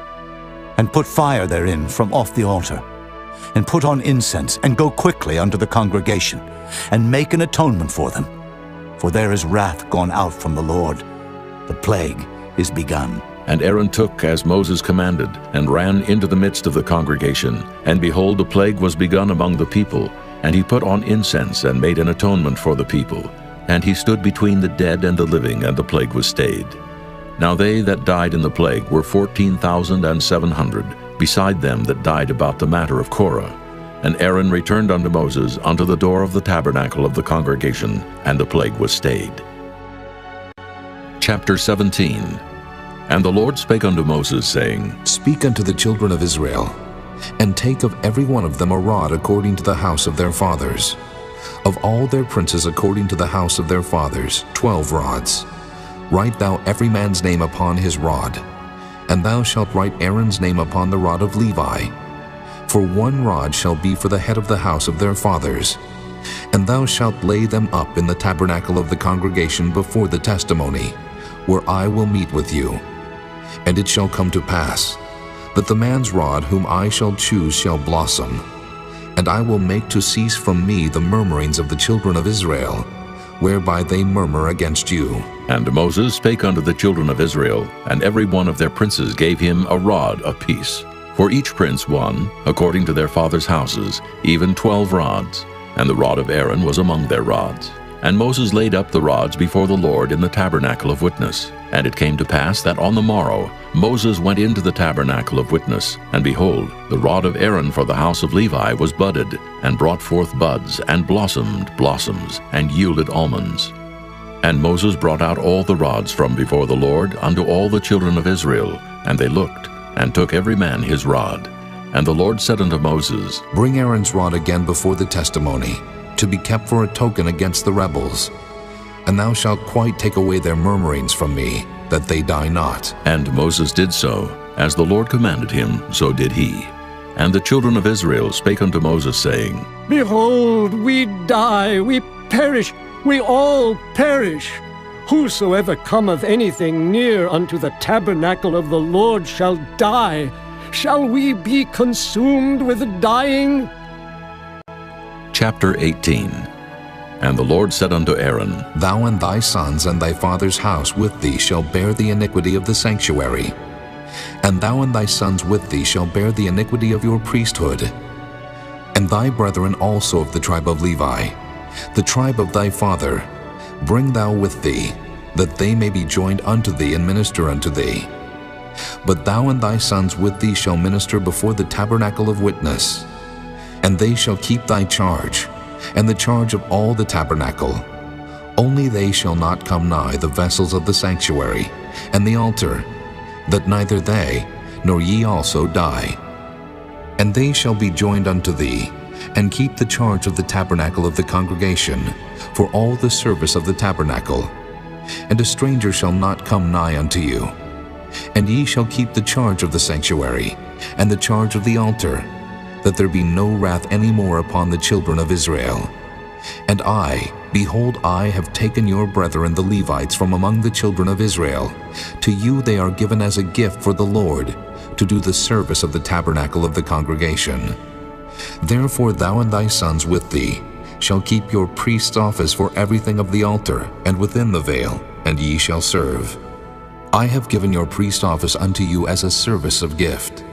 and put fire therein from off the altar, and put on incense, and go quickly unto the congregation, and make an atonement for them. For there is wrath gone out from the Lord, the plague is begun. And Aaron took as Moses commanded, and ran into the midst of the congregation. And behold, the plague was begun among the people. And he put on incense, and made an atonement for the people. And he stood between the dead and the living, and the plague was stayed. Now they that died in the plague were 14,700, beside them that died about the matter of Korah. And Aaron returned unto Moses unto the door of the tabernacle of the congregation, and the plague was stayed. Chapter 17. And the Lord spake unto Moses, saying, Speak unto the children of Israel, and take of every one of them a rod according to the house of their fathers. Of all their princes according to the house of their fathers, 12 rods. Write thou every man's name upon his rod, and thou shalt write Aaron's name upon the rod of Levi. For 1 rod shall be for the head of the house of their fathers. And thou shalt lay them up in the tabernacle of the congregation before the testimony, where I will meet with you. And it shall come to pass, that the man's rod whom I shall choose shall blossom, and I will make to cease from me the murmurings of the children of Israel, whereby they murmur against you. And Moses spake unto the children of Israel, and every one of their princes gave him a rod apiece, For each prince one, according to their fathers' houses, even 12 rods, and the rod of Aaron was among their rods. And Moses laid up the rods before the Lord in the tabernacle of witness. And it came to pass that on the morrow Moses went into the tabernacle of witness, and behold, the rod of Aaron for the house of Levi was budded, and brought forth buds, and blossomed blossoms, and yielded almonds. And Moses brought out all the rods from before the Lord unto all the children of Israel, and they looked, and took every man his rod. And the Lord said unto Moses, Bring Aaron's rod again before the testimony, to be kept for a token against the rebels. And thou shalt quite take away their murmurings from me, that they die not. And Moses did so. As the Lord commanded him, so did he. And the children of Israel spake unto Moses, saying, Behold, we die, we perish, we all perish. Whosoever cometh anything near unto the tabernacle of the Lord shall die. Shall we be consumed with dying? Chapter 18. And the Lord said unto Aaron, Thou and thy sons and thy father's house with thee shall bear the iniquity of the sanctuary. And thou and thy sons with thee shall bear the iniquity of your priesthood. And thy brethren also of the tribe of Levi, the tribe of thy father, bring thou with thee, that they may be joined unto thee and minister unto thee. But thou and thy sons with thee shall minister before the tabernacle of witness. And they shall keep thy charge, and the charge of all the tabernacle. Only they shall not come nigh the vessels of the sanctuary, and the altar, that neither they, nor ye also die. And they shall be joined unto thee, and keep the charge of the tabernacle of the congregation, for all the service of the tabernacle. And a stranger shall not come nigh unto you. And ye shall keep the charge of the sanctuary, and the charge of the altar, that there be no wrath any more upon the children of Israel. And I, behold, I have taken your brethren the Levites from among the children of Israel. To you they are given as a gift for the Lord, to do the service of the tabernacle of the congregation. Therefore thou and thy sons with thee shall keep your priest's office for everything of the altar, and within the veil, and ye shall serve. I have given your priest office unto you as a service of gift.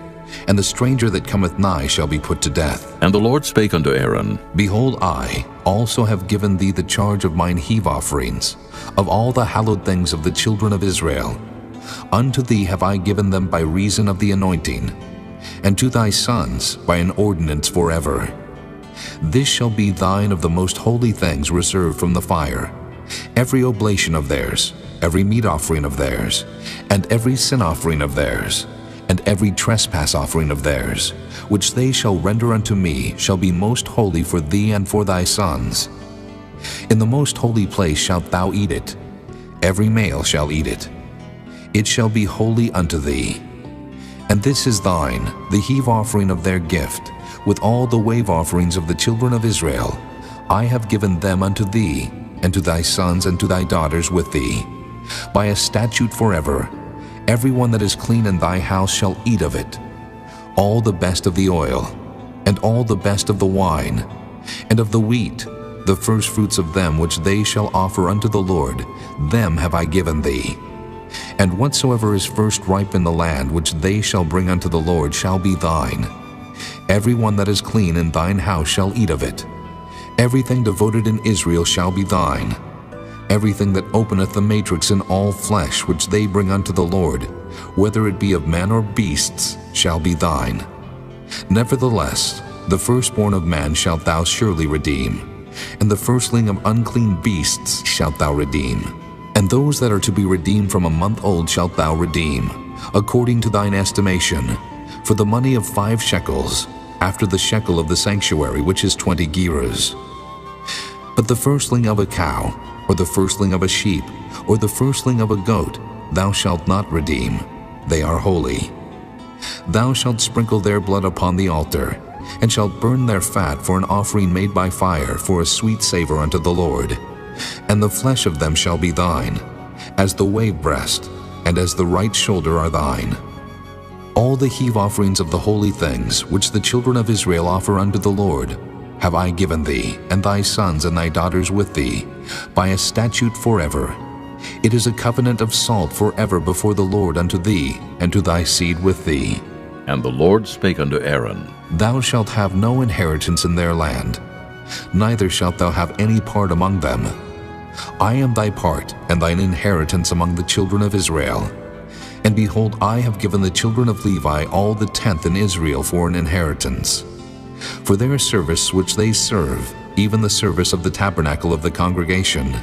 And the stranger that cometh nigh shall be put to death. And the Lord spake unto Aaron, Behold, I also have given thee the charge of mine heave offerings, of all the hallowed things of the children of Israel. Unto thee have I given them by reason of the anointing, and to thy sons by an ordinance forever. This shall be thine of the most holy things reserved from the fire, every oblation of theirs, every meat offering of theirs, and every sin offering of theirs, and every trespass offering of theirs, which they shall render unto me, shall be most holy for thee and for thy sons. In the most holy place shalt thou eat it. Every male shall eat it. It shall be holy unto thee. And this is thine, the heave offering of their gift, with all the wave offerings of the children of Israel. I have given them unto thee, and to thy sons and to thy daughters with thee, by a statute forever. Every one that is clean in thy house shall eat of it, all the best of the oil, and all the best of the wine, and of the wheat, the firstfruits of them which they shall offer unto the Lord, them have I given thee. And whatsoever is first ripe in the land which they shall bring unto the Lord shall be thine. Every one that is clean in thine house shall eat of it. Everything devoted in Israel shall be thine. Everything that openeth the matrix in all flesh which they bring unto the Lord, whether it be of man or beasts, shall be thine. Nevertheless, the firstborn of man shalt thou surely redeem, and the firstling of unclean beasts shalt thou redeem. And those that are to be redeemed from a month old shalt thou redeem, according to thine estimation, for the money of 5 shekels, after the shekel of the sanctuary, which is 20 gerahs. But the firstling of a cow, or the firstling of a sheep, or the firstling of a goat, thou shalt not redeem. They are holy. Thou shalt sprinkle their blood upon the altar, and shalt burn their fat for an offering made by fire, for a sweet savor unto the Lord. And the flesh of them shall be thine, as the wave breast, and as the right shoulder are thine. All the heave offerings of the holy things, which the children of Israel offer unto the Lord, have I given thee, and thy sons and thy daughters with thee, by a statute forever. It is a covenant of salt forever before the Lord unto thee, and to thy seed with thee. And the Lord spake unto Aaron, Thou shalt have no inheritance in their land, neither shalt thou have any part among them. I am thy part and thine inheritance among the children of Israel. And behold, I have given the children of Levi all the tenth in Israel for an inheritance. For their service which they serve, even the service of the tabernacle of the congregation.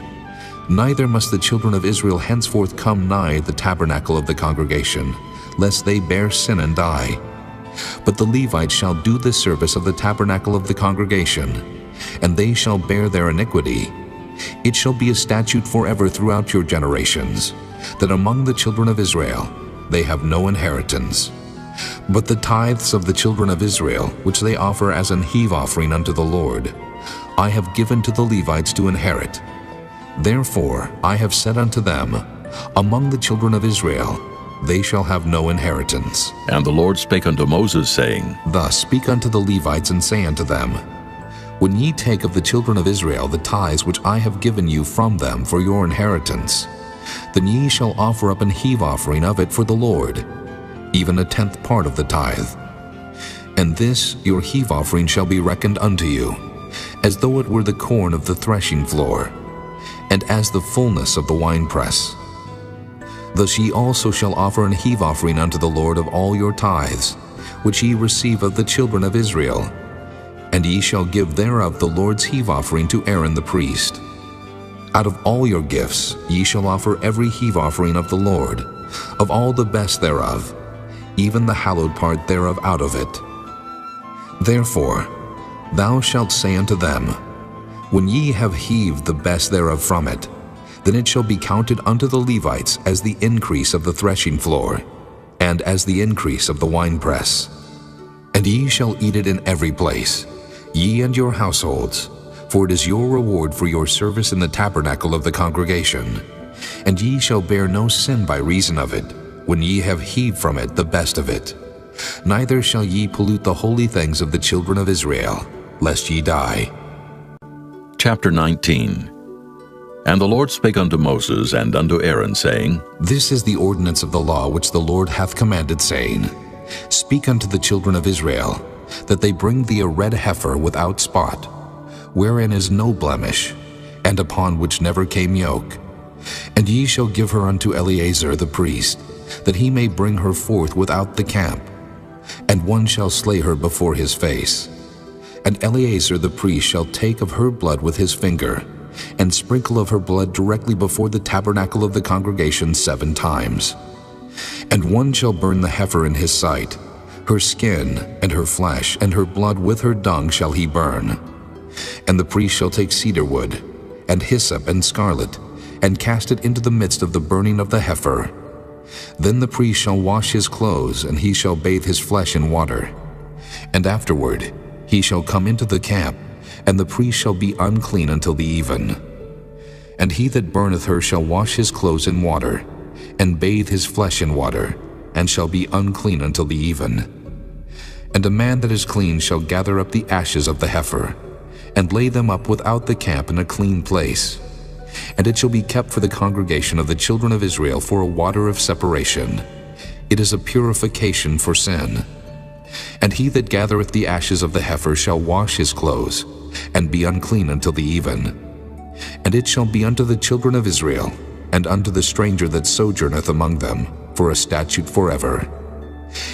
Neither must the children of Israel henceforth come nigh the tabernacle of the congregation, lest they bear sin and die. But the Levites shall do the service of the tabernacle of the congregation, and they shall bear their iniquity. It shall be a statute forever throughout your generations, that among the children of Israel they have no inheritance. But the tithes of the children of Israel, which they offer as an heave offering unto the Lord, I have given to the Levites to inherit. Therefore I have said unto them, Among the children of Israel they shall have no inheritance. And the Lord spake unto Moses, saying, Thus speak unto the Levites, and say unto them, When ye take of the children of Israel the tithes which I have given you from them for your inheritance, then ye shall offer up an heave offering of it for the Lord, even a tenth part of the tithe. And this your heave offering shall be reckoned unto you, as though it were the corn of the threshing floor, and as the fullness of the winepress. Thus ye also shall offer an heave offering unto the Lord of all your tithes, which ye receive of the children of Israel, and ye shall give thereof the Lord's heave offering to Aaron the priest. Out of all your gifts ye shall offer every heave offering of the Lord, of all the best thereof, even the hallowed part thereof out of it. Therefore thou shalt say unto them, When ye have heaved the best thereof from it, then it shall be counted unto the Levites as the increase of the threshing floor, and as the increase of the winepress. And ye shall eat it in every place, ye and your households, for it is your reward for your service in the tabernacle of the congregation. And ye shall bear no sin by reason of it, when ye have heaved from it the best of it. Neither shall ye pollute the holy things of the children of Israel, lest ye die. Chapter 19. And the Lord spake unto Moses and unto Aaron, saying, This is the ordinance of the law which the Lord hath commanded, saying, Speak unto the children of Israel, that they bring thee a red heifer without spot, wherein is no blemish, and upon which never came yoke. And ye shall give her unto Eleazar the priest, that he may bring her forth without the camp. And one shall slay her before his face. And Eleazar the priest shall take of her blood with his finger, and sprinkle of her blood directly before the tabernacle of the congregation 7 times. And one shall burn the heifer in his sight, her skin, and her flesh, and her blood with her dung shall he burn. And the priest shall take cedar wood, and hyssop, and scarlet, and cast it into the midst of the burning of the heifer. Then the priest shall wash his clothes, and he shall bathe his flesh in water. And afterward he shall come into the camp, and the priest shall be unclean until the even. And he that burneth her shall wash his clothes in water, and bathe his flesh in water, and shall be unclean until the even. And a man that is clean shall gather up the ashes of the heifer, and lay them up without the camp in a clean place. And it shall be kept for the congregation of the children of Israel for a water of separation. It is a purification for sin. And he that gathereth the ashes of the heifer shall wash his clothes, and be unclean until the even. And it shall be unto the children of Israel, and unto the stranger that sojourneth among them, for a statute forever.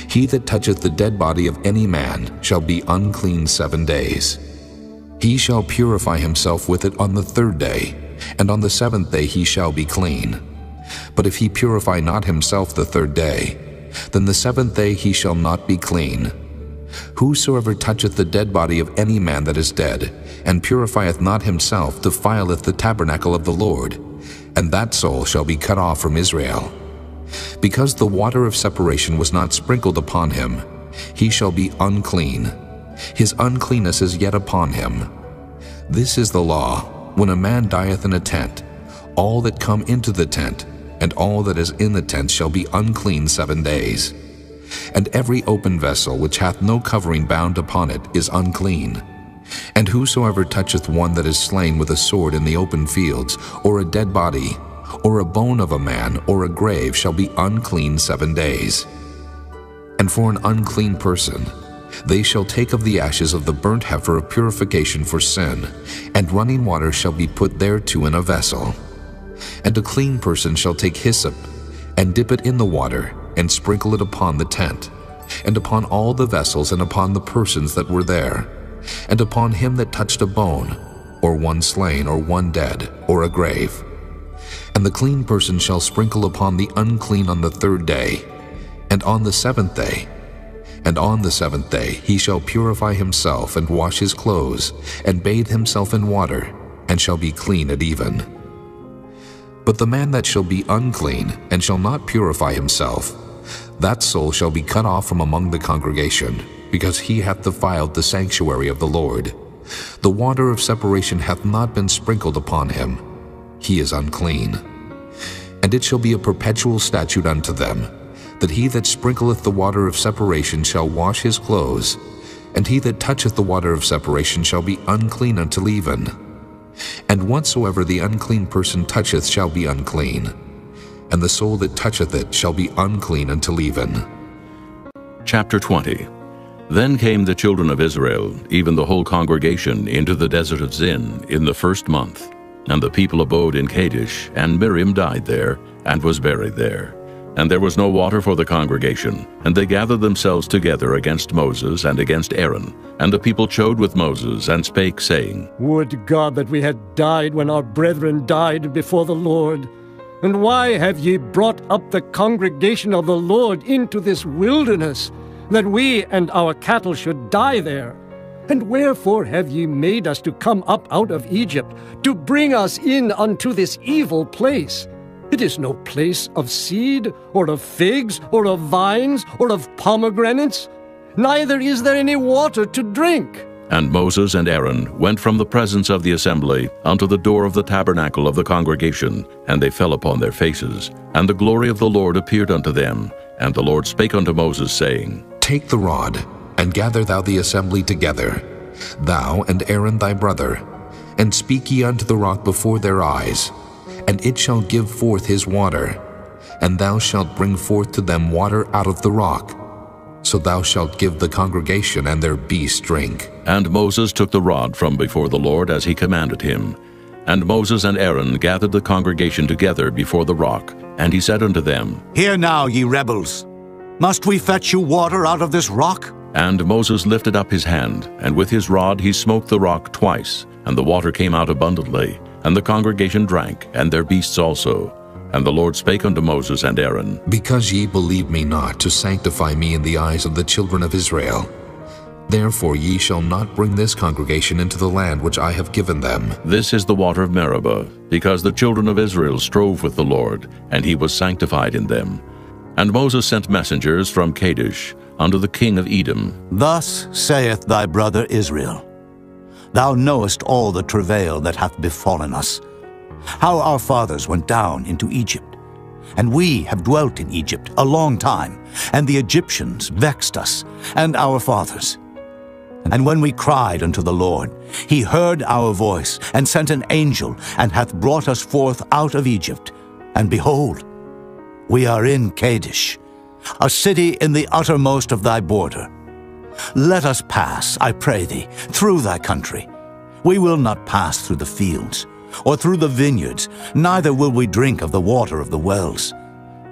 He that toucheth the dead body of any man shall be unclean 7 days. He shall purify himself with it on the 3rd day, and on the 7th day he shall be clean. But if he purify not himself the 3rd day, then the 7th day he shall not be clean. Whosoever toucheth the dead body of any man that is dead, and purifieth not himself, defileth the tabernacle of the Lord, and that soul shall be cut off from Israel. Because the water of separation was not sprinkled upon him, he shall be unclean. His uncleanness is yet upon him. This is the law, when a man dieth in a tent, all that come into the tent, and all that is in the tent shall be unclean 7 days. And every open vessel which hath no covering bound upon it is unclean. And whosoever toucheth one that is slain with a sword in the open fields, or a dead body, or a bone of a man, or a grave, shall be unclean 7 days. And for an unclean person, they shall take of the ashes of the burnt heifer of purification for sin, and running water shall be put thereto in a vessel. And a clean person shall take hyssop, and dip it in the water, and sprinkle it upon the tent, and upon all the vessels, and upon the persons that were there, and upon him that touched a bone, or one slain, or one dead, or a grave. And the clean person shall sprinkle upon the unclean on the 3rd day, and on the 7th day. And on the 7th day he shall purify himself, and wash his clothes, and bathe himself in water, and shall be clean at even. But the man that shall be unclean, and shall not purify himself, that soul shall be cut off from among the congregation, because he hath defiled the sanctuary of the Lord. The water of separation hath not been sprinkled upon him. He is unclean. And it shall be a perpetual statute unto them, that he that sprinkleth the water of separation shall wash his clothes, and he that toucheth the water of separation shall be unclean until even. And whatsoever the unclean person toucheth shall be unclean, and the soul that toucheth it shall be unclean until even. Chapter 20. Then came the children of Israel, even the whole congregation, into the desert of Zin in the 1st month. And the people abode in Kadesh, and Miriam died there, and was buried there. And there was no water for the congregation. And they gathered themselves together against Moses and against Aaron. And the people chode with Moses, and spake, saying, Would God that we had died when our brethren died before the Lord! And why have ye brought up the congregation of the Lord into this wilderness, that we and our cattle should die there? And wherefore have ye made us to come up out of Egypt, to bring us in unto this evil place? It is no place of seed, or of figs, or of vines, or of pomegranates, neither is there any water to drink. And Moses and Aaron went from the presence of the assembly unto the door of the tabernacle of the congregation, and they fell upon their faces. And the glory of the Lord appeared unto them. And the Lord spake unto Moses, saying, Take the rod, and gather thou the assembly together, thou and Aaron thy brother, and speak ye unto the rock before their eyes, and it shall give forth his water, and thou shalt bring forth to them water out of the rock. So thou shalt give the congregation and their beasts drink. And Moses took the rod from before the Lord as he commanded him. And Moses and Aaron gathered the congregation together before the rock, and he said unto them, Hear now, ye rebels, must we fetch you water out of this rock? And Moses lifted up his hand, and with his rod he smote the rock twice, and the water came out abundantly, and the congregation drank, and their beasts also. And the Lord spake unto Moses and Aaron, Because ye believe me not to sanctify me in the eyes of the children of Israel, therefore ye shall not bring this congregation into the land which I have given them. This is the water of Meribah, because the children of Israel strove with the Lord, and he was sanctified in them. And Moses sent messengers from Kadesh unto the king of Edom. Thus saith thy brother Israel, Thou knowest all the travail that hath befallen us, how our fathers went down into Egypt. And we have dwelt in Egypt a long time, and the Egyptians vexed us, and our fathers. And when we cried unto the Lord, he heard our voice, and sent an angel, and hath brought us forth out of Egypt. And behold, we are in Kadesh, a city in the uttermost of thy border. Let us pass, I pray thee, through thy country. We will not pass through the fields, or through the vineyards, neither will we drink of the water of the wells.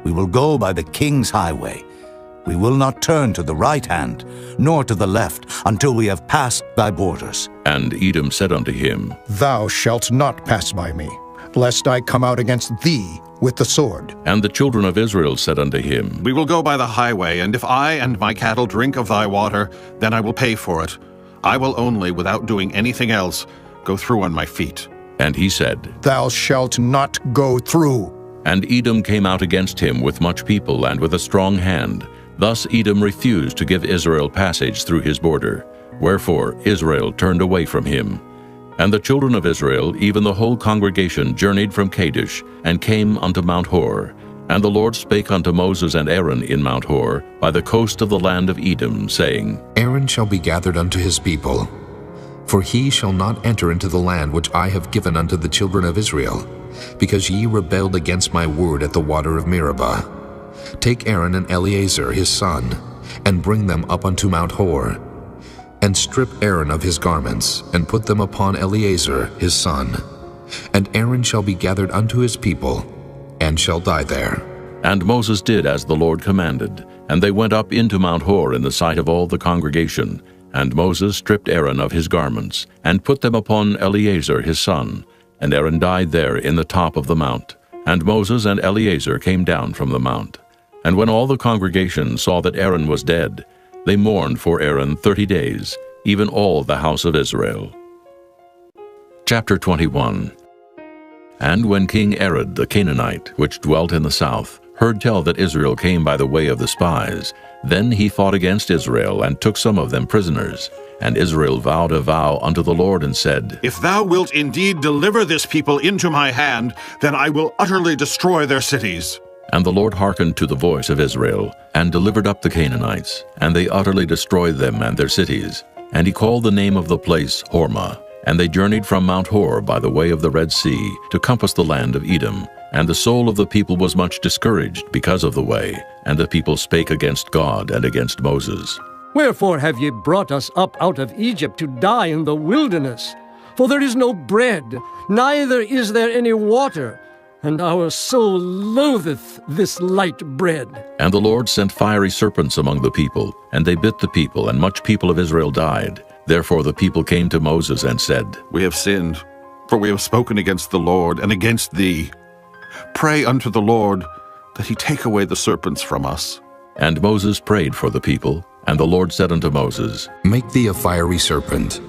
We will go by the king's highway. We will not turn to the right hand, nor to the left, until we have passed thy borders. And Edom said unto him, Thou shalt not pass by me, lest I come out against thee with the sword. And the children of Israel said unto him, We will go by the highway, and if I and my cattle drink of thy water, then I will pay for it. I will only, without doing anything else, go through on my feet. And he said, Thou shalt not go through. And Edom came out against him with much people and with a strong hand. Thus Edom refused to give Israel passage through his border. Wherefore Israel turned away from him. And the children of Israel, even the whole congregation, journeyed from Kadesh, and came unto Mount Hor. And the Lord spake unto Moses and Aaron in Mount Hor, by the coast of the land of Edom, saying, Aaron shall be gathered unto his people, for he shall not enter into the land which I have given unto the children of Israel, because ye rebelled against my word at the water of Meribah. Take Aaron and Eleazar his son, and bring them up unto Mount Hor, and strip Aaron of his garments, and put them upon Eleazar his son. And Aaron shall be gathered unto his people, and shall die there. And Moses did as the Lord commanded, and they went up into Mount Hor in the sight of all the congregation. And Moses stripped Aaron of his garments, and put them upon Eleazar his son. And Aaron died there in the top of the mount. And Moses and Eleazar came down from the mount. And when all the congregation saw that Aaron was dead, they mourned for Aaron 30 days, even all the house of Israel. Chapter 21. And when King Arad the Canaanite, which dwelt in the south, heard tell that Israel came by the way of the spies, then he fought against Israel, and took some of them prisoners. And Israel vowed a vow unto the Lord, and said, If thou wilt indeed deliver this people into my hand, then I will utterly destroy their cities. And the Lord hearkened to the voice of Israel, and delivered up the Canaanites, and they utterly destroyed them and their cities. And he called the name of the place Hormah. And they journeyed from Mount Hor by the way of the Red Sea, to compass the land of Edom. And the soul of the people was much discouraged because of the way. And the people spake against God and against Moses. Wherefore have ye brought us up out of Egypt to die in the wilderness? For there is no bread, neither is there any water, and our soul loatheth this light bread. And the Lord sent fiery serpents among the people, and they bit the people, and much people of Israel died. Therefore the people came to Moses and said, We have sinned, for we have spoken against the Lord and against thee. Pray unto the Lord that he take away the serpents from us. And Moses prayed for the people, and the Lord said unto Moses, Make thee a fiery serpent,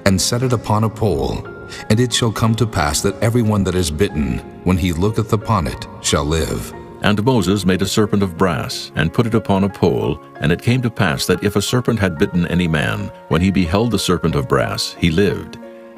and set it upon a pole, and it shall come to pass that every one that is bitten, when he looketh upon it, shall live. And Moses made a serpent of brass, and put it upon a pole, and it came to pass that if a serpent had bitten any man, when he beheld the serpent of brass, he lived.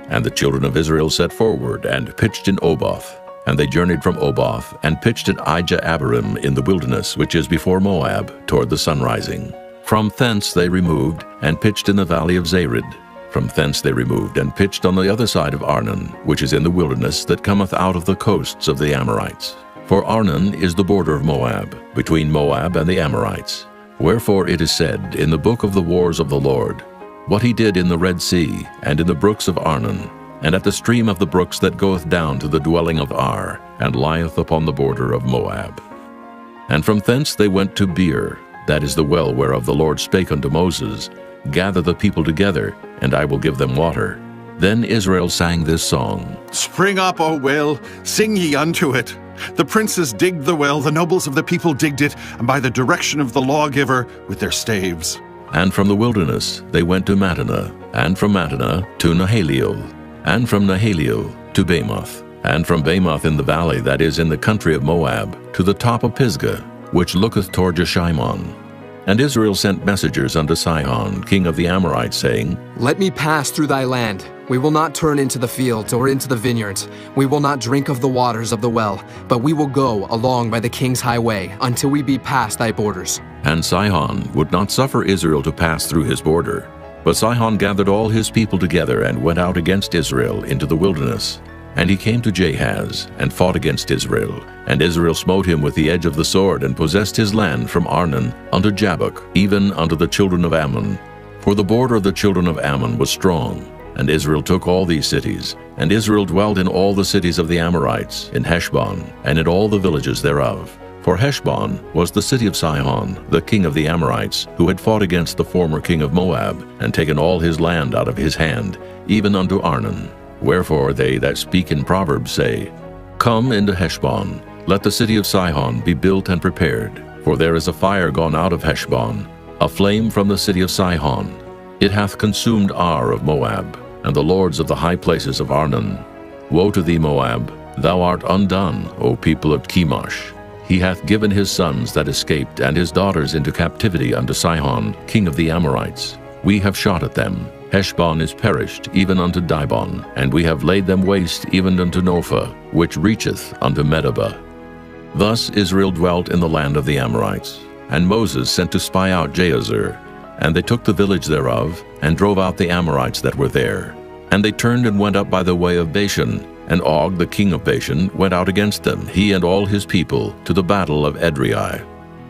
And the children of Israel set forward, and pitched in Oboth. And they journeyed from Oboth, and pitched at Ijah-abarim in the wilderness, which is before Moab, toward the sunrising. From thence they removed, and pitched in the valley of Zared. From thence they removed, and pitched on the other side of Arnon, which is in the wilderness that cometh out of the coasts of the Amorites. For Arnon is the border of Moab, between Moab and the Amorites. Wherefore it is said in the book of the wars of the Lord, what he did in the Red Sea, and in the brooks of Arnon, and at the stream of the brooks that goeth down to the dwelling of Ar, and lieth upon the border of Moab. And from thence they went to Beer, that is the well whereof the Lord spake unto Moses, Gather the people together, and I will give them water. Then Israel sang this song, Spring up, O well, sing ye unto it. The princes digged the well, the nobles of the people digged it, and by the direction of the lawgiver with their staves. And from the wilderness they went to Mattanah, and from Mattanah to Nahaliel, and from Nahaliel to Bamoth, and from Bamoth in the valley that is in the country of Moab, to the top of Pisgah, which looketh toward Jeshimon. And Israel sent messengers unto Sihon, king of the Amorites, saying, Let me pass through thy land. We will not turn into the fields or into the vineyards. We will not drink of the waters of the well, but we will go along by the king's highway until we be past thy borders. And Sihon would not suffer Israel to pass through his border. But Sihon gathered all his people together and went out against Israel into the wilderness. And he came to Jahaz, and fought against Israel. And Israel smote him with the edge of the sword, and possessed his land from Arnon unto Jabbok, even unto the children of Ammon. For the border of the children of Ammon was strong. And Israel took all these cities. And Israel dwelt in all the cities of the Amorites, in Heshbon, and in all the villages thereof. For Heshbon was the city of Sihon, the king of the Amorites, who had fought against the former king of Moab, and taken all his land out of his hand, even unto Arnon. Wherefore they that speak in Proverbs say, Come into Heshbon, let the city of Sihon be built and prepared. For there is a fire gone out of Heshbon, a flame from the city of Sihon. It hath consumed Ar of Moab, and the lords of the high places of Arnon. Woe to thee, Moab! Thou art undone, O people of Chemosh. He hath given his sons that escaped and his daughters into captivity unto Sihon, king of the Amorites. We have shot at them. Heshbon is perished, even unto Dibon, and we have laid them waste even unto Nophah, which reacheth unto Medeba. Thus Israel dwelt in the land of the Amorites. And Moses sent to spy out Jahazer, and they took the village thereof, and drove out the Amorites that were there. And they turned and went up by the way of Bashan, and Og the king of Bashan went out against them, he and all his people, to the battle of Edrei.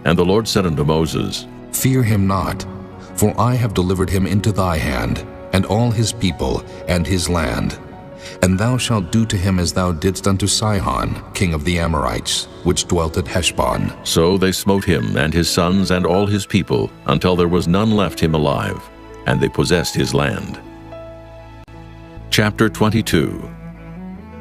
And the Lord said unto Moses, Fear him not, for I have delivered him into thy hand, and all his people, and his land. And thou shalt do to him as thou didst unto Sihon, king of the Amorites, which dwelt at Heshbon. So they smote him and his sons and all his people, until there was none left him alive, and they possessed his land. Chapter 22.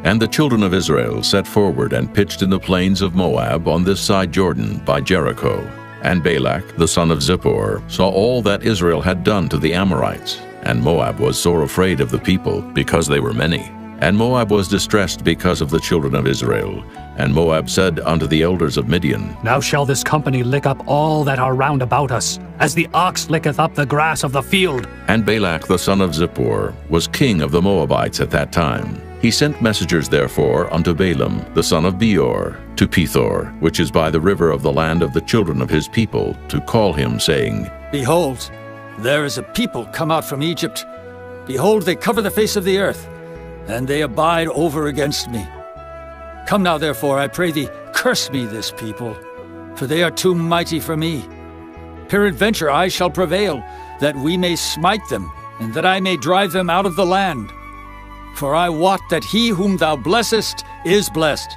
And the children of Israel set forward and pitched in the plains of Moab on this side Jordan by Jericho. And Balak the son of Zippor saw all that Israel had done to the Amorites. And Moab was sore afraid of the people, because they were many. And Moab was distressed because of the children of Israel. And Moab said unto the elders of Midian, Now shall this company lick up all that are round about us, as the ox licketh up the grass of the field. And Balak the son of Zippor was king of the Moabites at that time. He sent messengers therefore unto Balaam the son of Beor to Pethor, which is by the river of the land of the children of his people, to call him, saying, Behold, there is a people come out from Egypt. Behold, they cover the face of the earth, and they abide over against me. Come now, therefore, I pray thee, curse me this people, for they are too mighty for me. Peradventure I shall prevail, that we may smite them, and that I may drive them out of the land. For I wot that he whom thou blessest is blessed,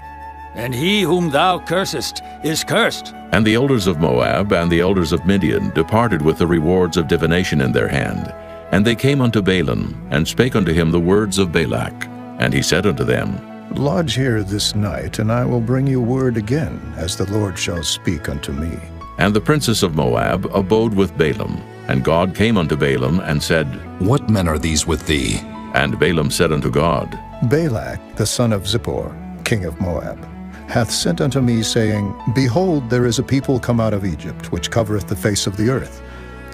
and he whom thou cursest is cursed. And the elders of Moab and the elders of Midian departed with the rewards of divination in their hand. And they came unto Balaam, and spake unto him the words of Balak. And he said unto them, Lodge here this night, and I will bring you word again, as the Lord shall speak unto me. And the princess of Moab abode with Balaam. And God came unto Balaam, and said, What men are these with thee? And Balaam said unto God, Balak, the son of Zippor, king of Moab, hath sent unto me, saying, Behold, there is a people come out of Egypt, which covereth the face of the earth.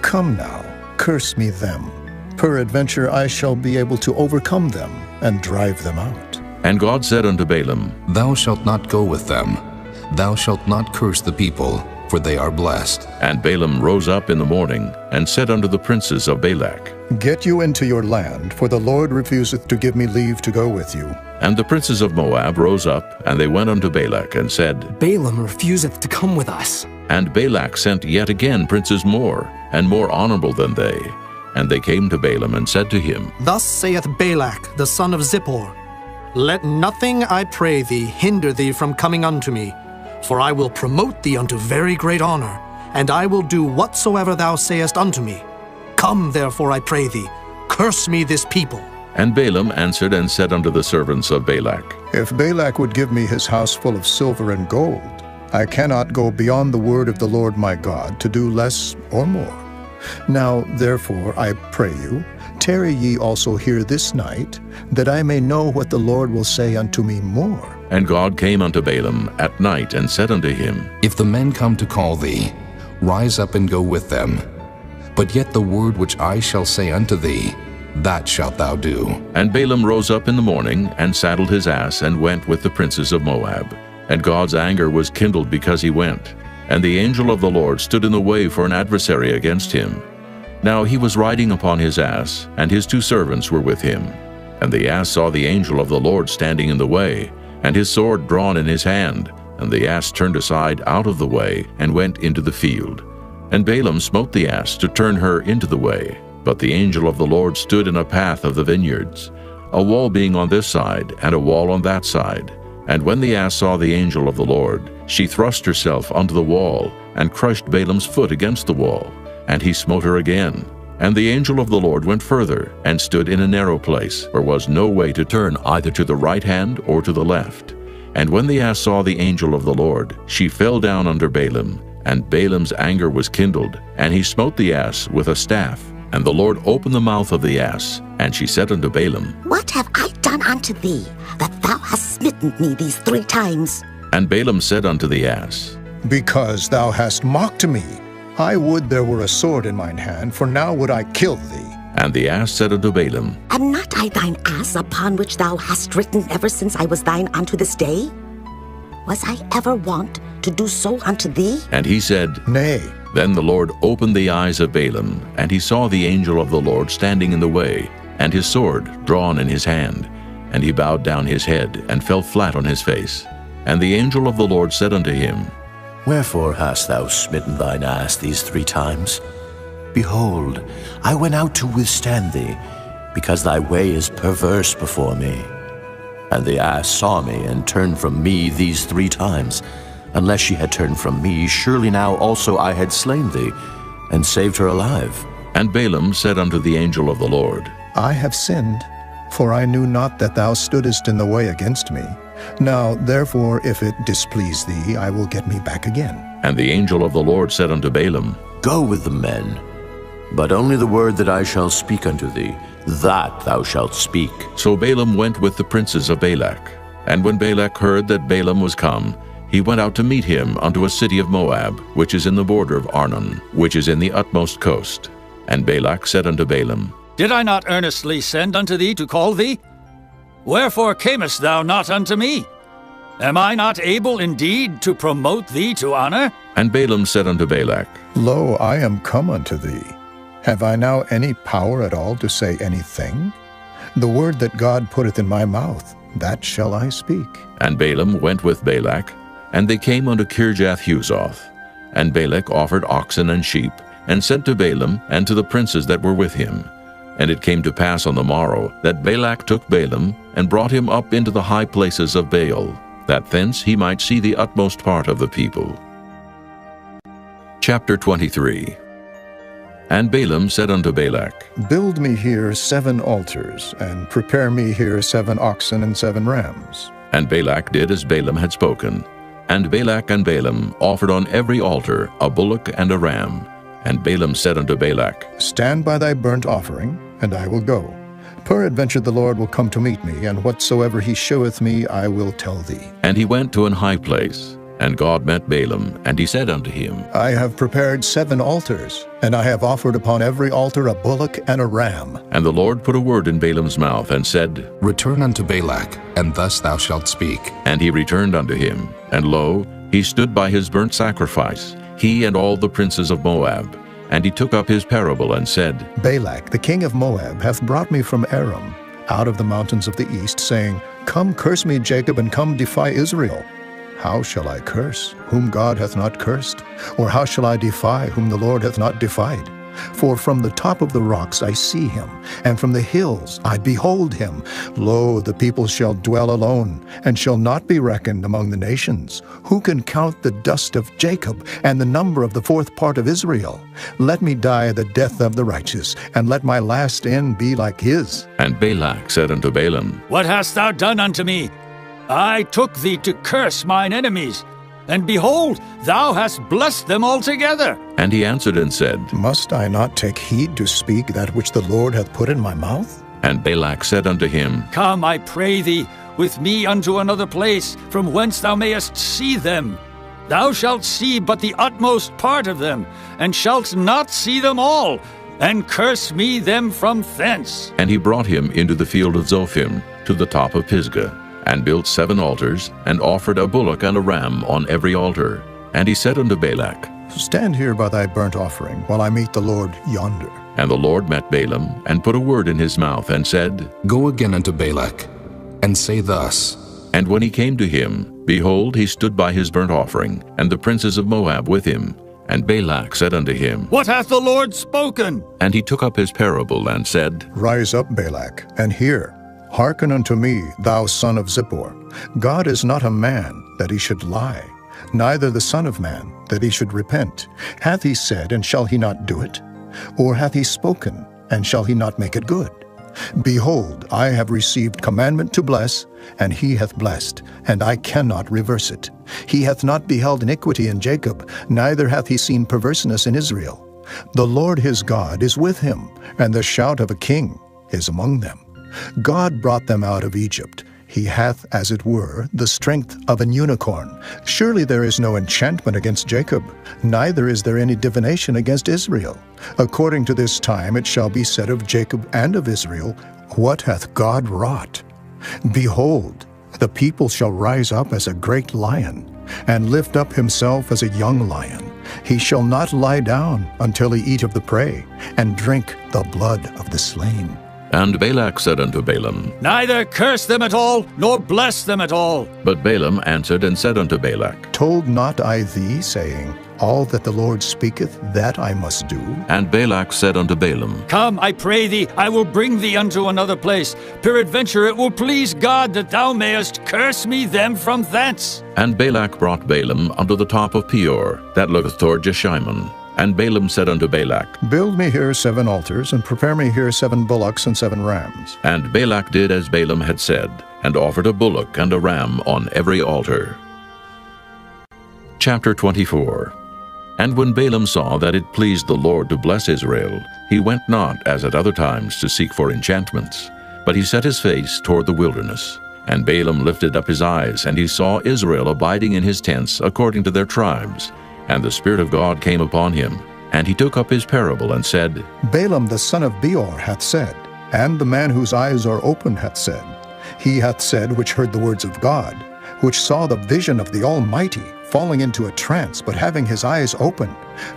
Come now, curse me them. Peradventure I shall be able to overcome them, and drive them out. And God said unto Balaam, Thou shalt not go with them. Thou shalt not curse the people, for they are blessed. And Balaam rose up in the morning, and said unto the princes of Balak, Get you into your land, for the Lord refuseth to give me leave to go with you. And the princes of Moab rose up, and they went unto Balak, and said, Balaam refuseth to come with us. And Balak sent yet again princes more, and more honorable than they. And they came to Balaam, and said to him, Thus saith Balak, the son of Zippor, Let nothing, I pray thee, hinder thee from coming unto me, for I will promote thee unto very great honor, and I will do whatsoever thou sayest unto me. Come, therefore, I pray thee, curse me this people. And Balaam answered and said unto the servants of Balak, If Balak would give me his house full of silver and gold, I cannot go beyond the word of the Lord my God to do less or more. Now, therefore, I pray you, tarry ye also here this night, that I may know what the Lord will say unto me more. And God came unto Balaam at night, and said unto him, If the men come to call thee, rise up and go with them. But yet the word which I shall say unto thee, that shalt thou do. And Balaam rose up in the morning, and saddled his ass, and went with the princes of Moab. And God's anger was kindled because he went. And the angel of the Lord stood in the way for an adversary against him. Now he was riding upon his ass, and his 2 servants were with him. And the ass saw the angel of the Lord standing in the way, and his sword drawn in his hand. And the ass turned aside out of the way, and went into the field. And Balaam smote the ass to turn her into the way. But the angel of the Lord stood in a path of the vineyards, a wall being on this side, and a wall on that side. And when the ass saw the angel of the Lord, she thrust herself unto the wall, and crushed Balaam's foot against the wall. And he smote her again. And the angel of the Lord went further, and stood in a narrow place, where was no way to turn either to the right hand or to the left. And when the ass saw the angel of the Lord, she fell down under Balaam, and Balaam's anger was kindled, and he smote the ass with a staff. And the Lord opened the mouth of the ass, and she said unto Balaam, What have I done unto thee, that thou hast smitten me these 3 times? And Balaam said unto the ass, Because thou hast mocked me. I would there were a sword in mine hand, for now would I kill thee. And the ass said unto Balaam, Am not I thine ass, upon which thou hast ridden ever since I was thine unto this day? Was I ever wont to do so unto thee? And he said, Nay. Then the Lord opened the eyes of Balaam, and he saw the angel of the Lord standing in the way, and his sword drawn in his hand. And he bowed down his head, and fell flat on his face. And the angel of the Lord said unto him, Wherefore hast thou smitten thine ass these 3 times? Behold, I went out to withstand thee, because thy way is perverse before me. And the ass saw me, and turned from me these 3 times. Unless she had turned from me, surely now also I had slain thee, and saved her alive. And Balaam said unto the angel of the Lord, I have sinned, for I knew not that thou stoodest in the way against me. Now, therefore, if it displease thee, I will get me back again. And the angel of the Lord said unto Balaam, Go with the men, but only the word that I shall speak unto thee, that thou shalt speak. So Balaam went with the princes of Balak. And when Balak heard that Balaam was come, he went out to meet him unto a city of Moab, which is in the border of Arnon, which is in the utmost coast. And Balak said unto Balaam, Did I not earnestly send unto thee to call thee? Wherefore camest thou not unto me? Am I not able indeed to promote thee to honor? And Balaam said unto Balak, Lo, I am come unto thee. Have I now any power at all to say anything? The word that God putteth in my mouth, that shall I speak. And Balaam went with Balak, and they came unto Kirjath-Huzoth. And Balak offered oxen and sheep, and sent to Balaam and to the princes that were with him. And it came to pass on the morrow that Balak took Balaam, and brought him up into the high places of Baal, that thence he might see the utmost part of the people. Chapter 23. And Balaam said unto Balak, Build me here 7 altars, and prepare me here 7 oxen and 7 rams. And Balak did as Balaam had spoken. And Balak and Balaam offered on every altar a bullock and a ram. And Balaam said unto Balak, Stand by thy burnt offering, and I will go. Peradventure the Lord will come to meet me, and whatsoever he sheweth me I will tell thee. And he went to an high place. And God met Balaam, and he said unto him, I have prepared 7 altars, and I have offered upon every altar a bullock and a ram. And the Lord put a word in Balaam's mouth, and said, Return unto Balak, and thus thou shalt speak. And he returned unto him. And lo, he stood by his burnt sacrifice, he and all the princes of Moab. And he took up his parable, and said, Balak, the king of Moab, hath brought me from Aram, out of the mountains of the east, saying, Come curse me, Jacob, and come defy Israel. How shall I curse, whom God hath not cursed? Or how shall I defy, whom the Lord hath not defied? For from the top of the rocks I see him, and from the hills I behold him. Lo, the people shall dwell alone, and shall not be reckoned among the nations. Who can count the dust of Jacob, and the number of the 4th part of Israel? Let me die the death of the righteous, and let my last end be like his. And Balak said unto Balaam, What hast thou done unto me? I took thee to curse mine enemies, and behold, thou hast blessed them altogether. And he answered and said, Must I not take heed to speak that which the Lord hath put in my mouth? And Balak said unto him, Come, I pray thee, with me unto another place, from whence thou mayest see them. Thou shalt see but the utmost part of them, and shalt not see them all, and curse me them from thence. And he brought him into the field of Zophim, to the top of Pisgah, and built 7 altars, and offered a bullock and a ram on every altar. And he said unto Balak, Stand here by thy burnt offering, while I meet the Lord yonder. And the Lord met Balaam, and put a word in his mouth, and said, Go again unto Balak, and say thus. And when he came to him, behold, he stood by his burnt offering, and the princes of Moab with him. And Balak said unto him, What hath the Lord spoken? And he took up his parable, and said, Rise up, Balak, and hear. Hearken unto me, thou son of Zippor. God is not a man, that he should lie, neither the son of man, that he should repent. Hath he said, and shall he not do it? Or hath he spoken, and shall he not make it good? Behold, I have received commandment to bless, and he hath blessed, and I cannot reverse it. He hath not beheld iniquity in Jacob, neither hath he seen perverseness in Israel. The Lord his God is with him, and the shout of a king is among them. God brought them out of Egypt. He hath, as it were, the strength of an unicorn. Surely there is no enchantment against Jacob, neither is there any divination against Israel. According to this time it shall be said of Jacob and of Israel, What hath God wrought? Behold, the people shall rise up as a great lion, and lift up himself as a young lion. He shall not lie down until he eat of the prey, and drink the blood of the slain. And Balak said unto Balaam, Neither curse them at all, nor bless them at all. But Balaam answered and said unto Balak, Told not I thee, saying, All that the Lord speaketh, that I must do? And Balak said unto Balaam, Come, I pray thee, I will bring thee unto another place. Peradventure it will please God that thou mayest curse me them from thence. And Balak brought Balaam unto the top of Peor, that looketh toward Jeshimon. And Balaam said unto Balak, Build me here 7 altars, and prepare me here 7 bullocks and 7 rams. And Balak did as Balaam had said, and offered a bullock and a ram on every altar. Chapter 24. And when Balaam saw that it pleased the Lord to bless Israel, he went not as at other times to seek for enchantments, but he set his face toward the wilderness. And Balaam lifted up his eyes, and he saw Israel abiding in his tents according to their tribes. And the Spirit of God came upon him, and he took up his parable and said, Balaam the son of Beor hath said, and the man whose eyes are open hath said, He hath said which heard the words of God, which saw the vision of the Almighty, falling into a trance, but having his eyes open.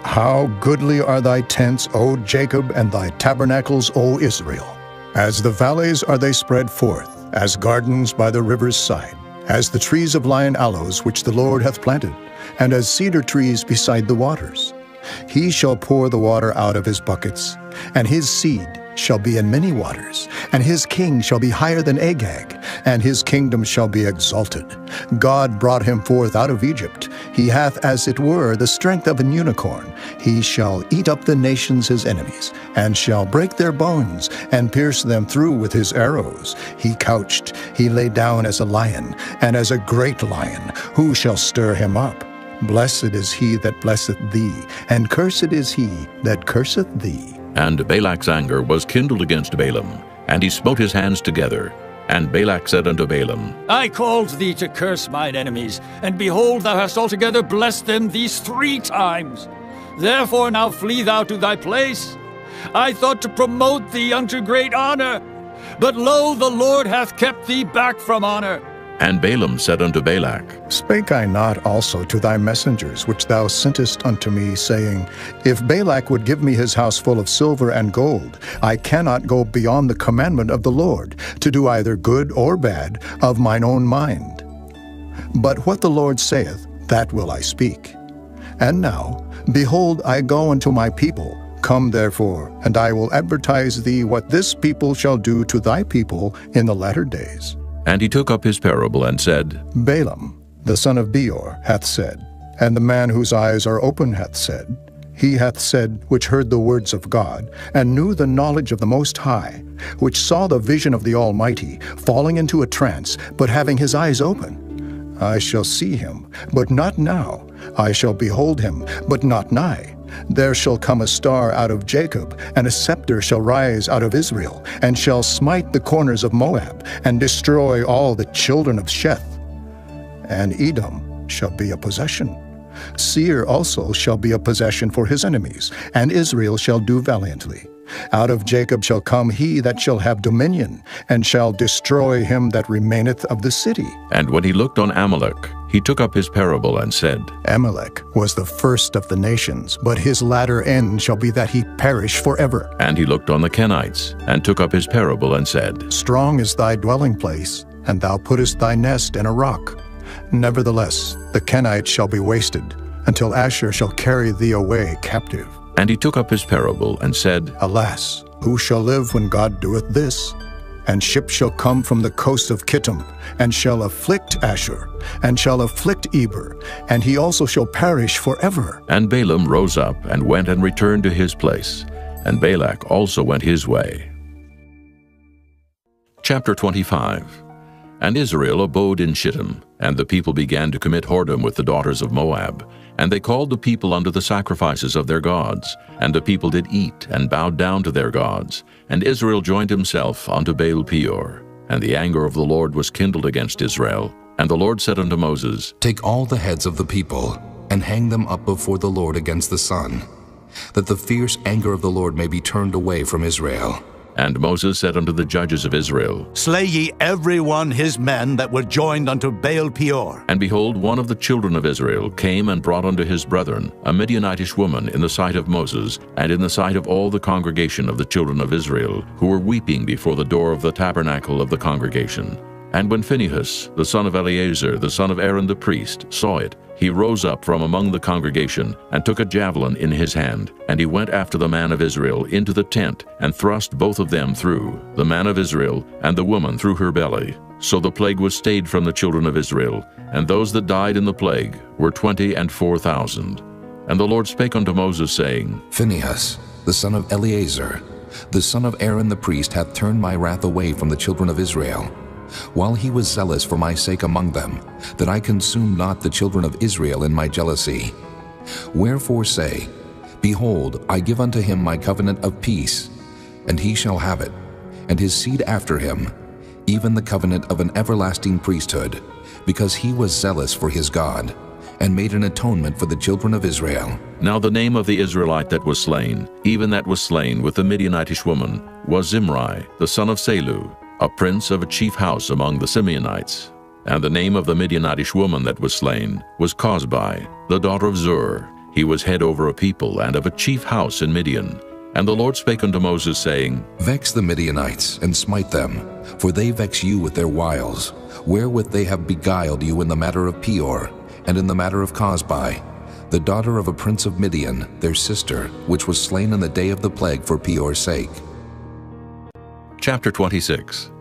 How goodly are thy tents, O Jacob, and thy tabernacles, O Israel! As the valleys are they spread forth, as gardens by the river's side, as the trees of lion aloes which the Lord hath planted, and as cedar trees beside the waters. He shall pour the water out of his buckets, and his seed shall be in many waters, and his king shall be higher than Agag, and his kingdom shall be exalted. God brought him forth out of Egypt. He hath as it were the strength of an unicorn. He shall eat up the nations his enemies, and shall break their bones, and pierce them through with his arrows. He couched, he lay down as a lion, and as a great lion. Who shall stir him up? Blessed is he that blesseth thee, and cursed is he that curseth thee. And Balak's anger was kindled against Balaam, and he smote his hands together. And Balak said unto Balaam, I called thee to curse mine enemies, and behold, thou hast altogether blessed them these 3 times. Therefore now flee thou to thy place. I thought to promote thee unto great honor, but lo, the Lord hath kept thee back from honor. And Balaam said unto Balak, Spake I not also to thy messengers which thou sentest unto me, saying, If Balak would give me his house full of silver and gold, I cannot go beyond the commandment of the Lord, to do either good or bad of mine own mind. But what the Lord saith, that will I speak. And now, behold, I go unto my people. Come therefore, and I will advertise thee what this people shall do to thy people in the latter days. And he took up his parable and said, Balaam, the son of Beor, hath said, and the man whose eyes are open hath said, He hath said, which heard the words of God, and knew the knowledge of the Most High, which saw the vision of the Almighty, falling into a trance, but having his eyes open. I shall see him, but not now. I shall behold him, but not nigh. There shall come a star out of Jacob, and a scepter shall rise out of Israel, and shall smite the corners of Moab, and destroy all the children of Sheth. And Edom shall be a possession. Seir also shall be a possession for his enemies, and Israel shall do valiantly. Out of Jacob shall come he that shall have dominion, and shall destroy him that remaineth of the city. And when he looked on Amalek, he took up his parable and said, Amalek was the first of the nations, but his latter end shall be that he perish forever. And he looked on the Kenites, and took up his parable and said, Strong is thy dwelling place, and thou puttest thy nest in a rock. Nevertheless, the Kenites shall be wasted, until Asher shall carry thee away captive. And he took up his parable and said, Alas, who shall live when God doeth this? And ships shall come from the coast of Kittim, and shall afflict Asher, and shall afflict Eber, and he also shall perish forever. And Balaam rose up and went and returned to his place, and Balak also went his way. Chapter 25. And Israel abode in Shittim, and the people began to commit whoredom with the daughters of Moab. And they called the people unto the sacrifices of their gods. And the people did eat, and bowed down to their gods. And Israel joined himself unto Baal Peor. And the anger of the Lord was kindled against Israel. And the Lord said unto Moses, Take all the heads of the people, and hang them up before the Lord against the sun, that the fierce anger of the Lord may be turned away from Israel. And Moses said unto the judges of Israel, Slay ye every one his men that were joined unto Baal Peor. And behold, one of the children of Israel came and brought unto his brethren a Midianitish woman in the sight of Moses, and in the sight of all the congregation of the children of Israel, who were weeping before the door of the tabernacle of the congregation. And when Phinehas, the son of Eleazar, the son of Aaron the priest, saw it, he rose up from among the congregation, and took a javelin in his hand, and he went after the man of Israel into the tent, and thrust both of them through, the man of Israel and the woman through her belly. So the plague was stayed from the children of Israel, and those that died in the plague were 24,000. And the Lord spake unto Moses, saying, Phinehas, the son of Eleazar, the son of Aaron the priest, hath turned my wrath away from the children of Israel, while he was zealous for my sake among them, that I consume not the children of Israel in my jealousy. Wherefore say, Behold, I give unto him my covenant of peace, and he shall have it, and his seed after him, even the covenant of an everlasting priesthood, because he was zealous for his God, and made an atonement for the children of Israel. Now the name of the Israelite that was slain, even that was slain with the Midianitish woman, was Zimri, the son of Salu, a prince of a chief house among the Simeonites. And the name of the Midianitish woman that was slain was Cosbi, the daughter of Zur. He was head over a people and of a chief house in Midian. And the Lord spake unto Moses, saying, Vex the Midianites, and smite them, for they vex you with their wiles, wherewith they have beguiled you in the matter of Peor, and in the matter of Cosbi, the daughter of a prince of Midian, their sister, which was slain in the day of the plague for Peor's sake. Chapter 26.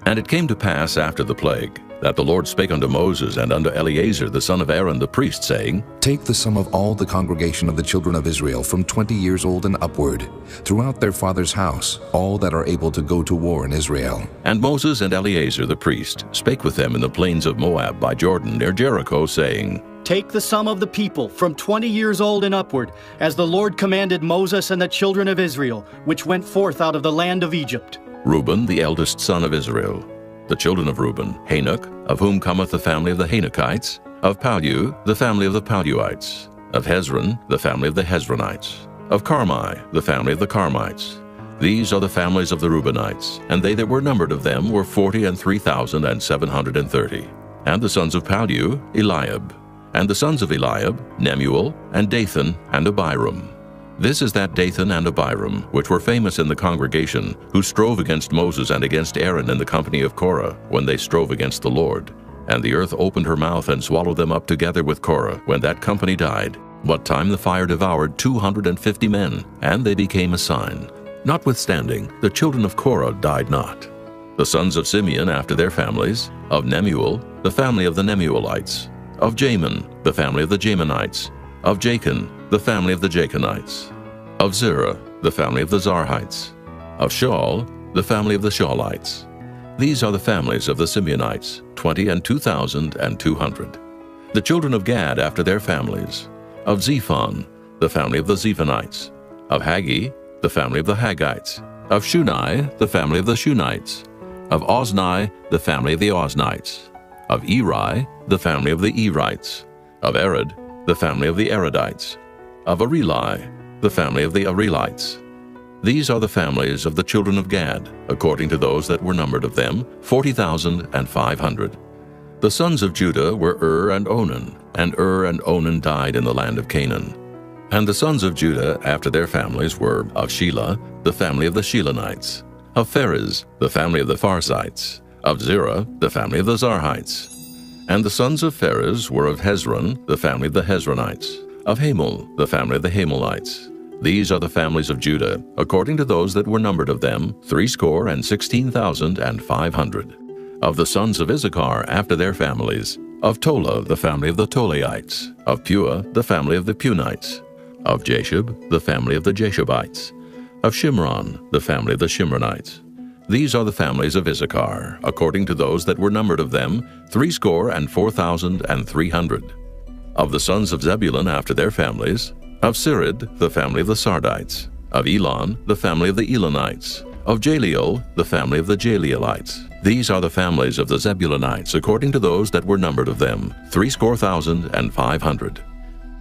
And it came to pass after the plague, that the Lord spake unto Moses and unto Eleazar the son of Aaron the priest, saying, Take the sum of all the congregation of the children of Israel from 20 years old and upward, throughout their father's house, all that are able to go to war in Israel. And Moses and Eleazar the priest spake with them in the plains of Moab by Jordan near Jericho, saying, Take the sum of the people from 20 years old and upward, as the Lord commanded Moses and the children of Israel, which went forth out of the land of Egypt. Reuben, the eldest son of Israel. The children of Reuben, Hanok, of whom cometh the family of the Hanokites. Of Pallu, the family of the Palluites. Of Hezron, the family of the Hezronites. Of Carmi, the family of the Carmites. These are the families of the Reubenites, and they that were numbered of them were 43,730. And the sons of Pallu, Eliab. And the sons of Eliab, Nemuel, and Dathan, and Abiram. This is that Dathan and Abiram, which were famous in the congregation, who strove against Moses and against Aaron in the company of Korah, when they strove against the Lord. And the earth opened her mouth and swallowed them up together with Korah, when that company died. What time the fire devoured 250 men, and they became a sign. Notwithstanding, the children of Korah died not. The sons of Simeon after their families, of Nemuel, the family of the Nemuelites. Of Jamin, the family of the Jaminites. Of Jachin, the family of the Jachinites. Of Zerah, the family of the Zarhites. Of Shaul, the family of the Shaulites. These are the families of the Simeonites, 22,200. The children of Gad after their families. Of Zephon, the family of the Zephonites. Of Haggi, the family of the Haggites. Of Shunai, the family of the Shunites. Of Ozni, the family of the Oznites. Of Eri, the family of the Erites. Of Arad, the family of the Aradites. Of Areli, the family of the Arelites. These are the families of the children of Gad, according to those that were numbered of them, 40,500. The sons of Judah were and Onan, and and Onan died in the land of Canaan. And the sons of Judah after their families were of Shelah, the family of the Shelonites. Of Pharez, the family of the Pharzites. Of Zerah, the family of the Zarhites. And the sons of Pharez were of Hezron, the family of the Hezronites. Of Hamul, the family of the Hamelites. These are the families of Judah, according to those that were numbered of them, 16,500. Of the sons of Issachar after their families, of Tola, the family of the Tolaites. Of Pua, the family of the Punites. Of Jashub, the family of the Jashubites. Of Shimron, the family of the Shimronites. These are the families of Issachar, according to those that were numbered of them, 64,300. Of the sons of Zebulun after their families, of Sirid, the family of the Sardites. Of Elon, the family of the Elonites. Of Jaleel, the family of the Jaleelites. These are the families of the Zebulunites, according to those that were numbered of them, 64,500.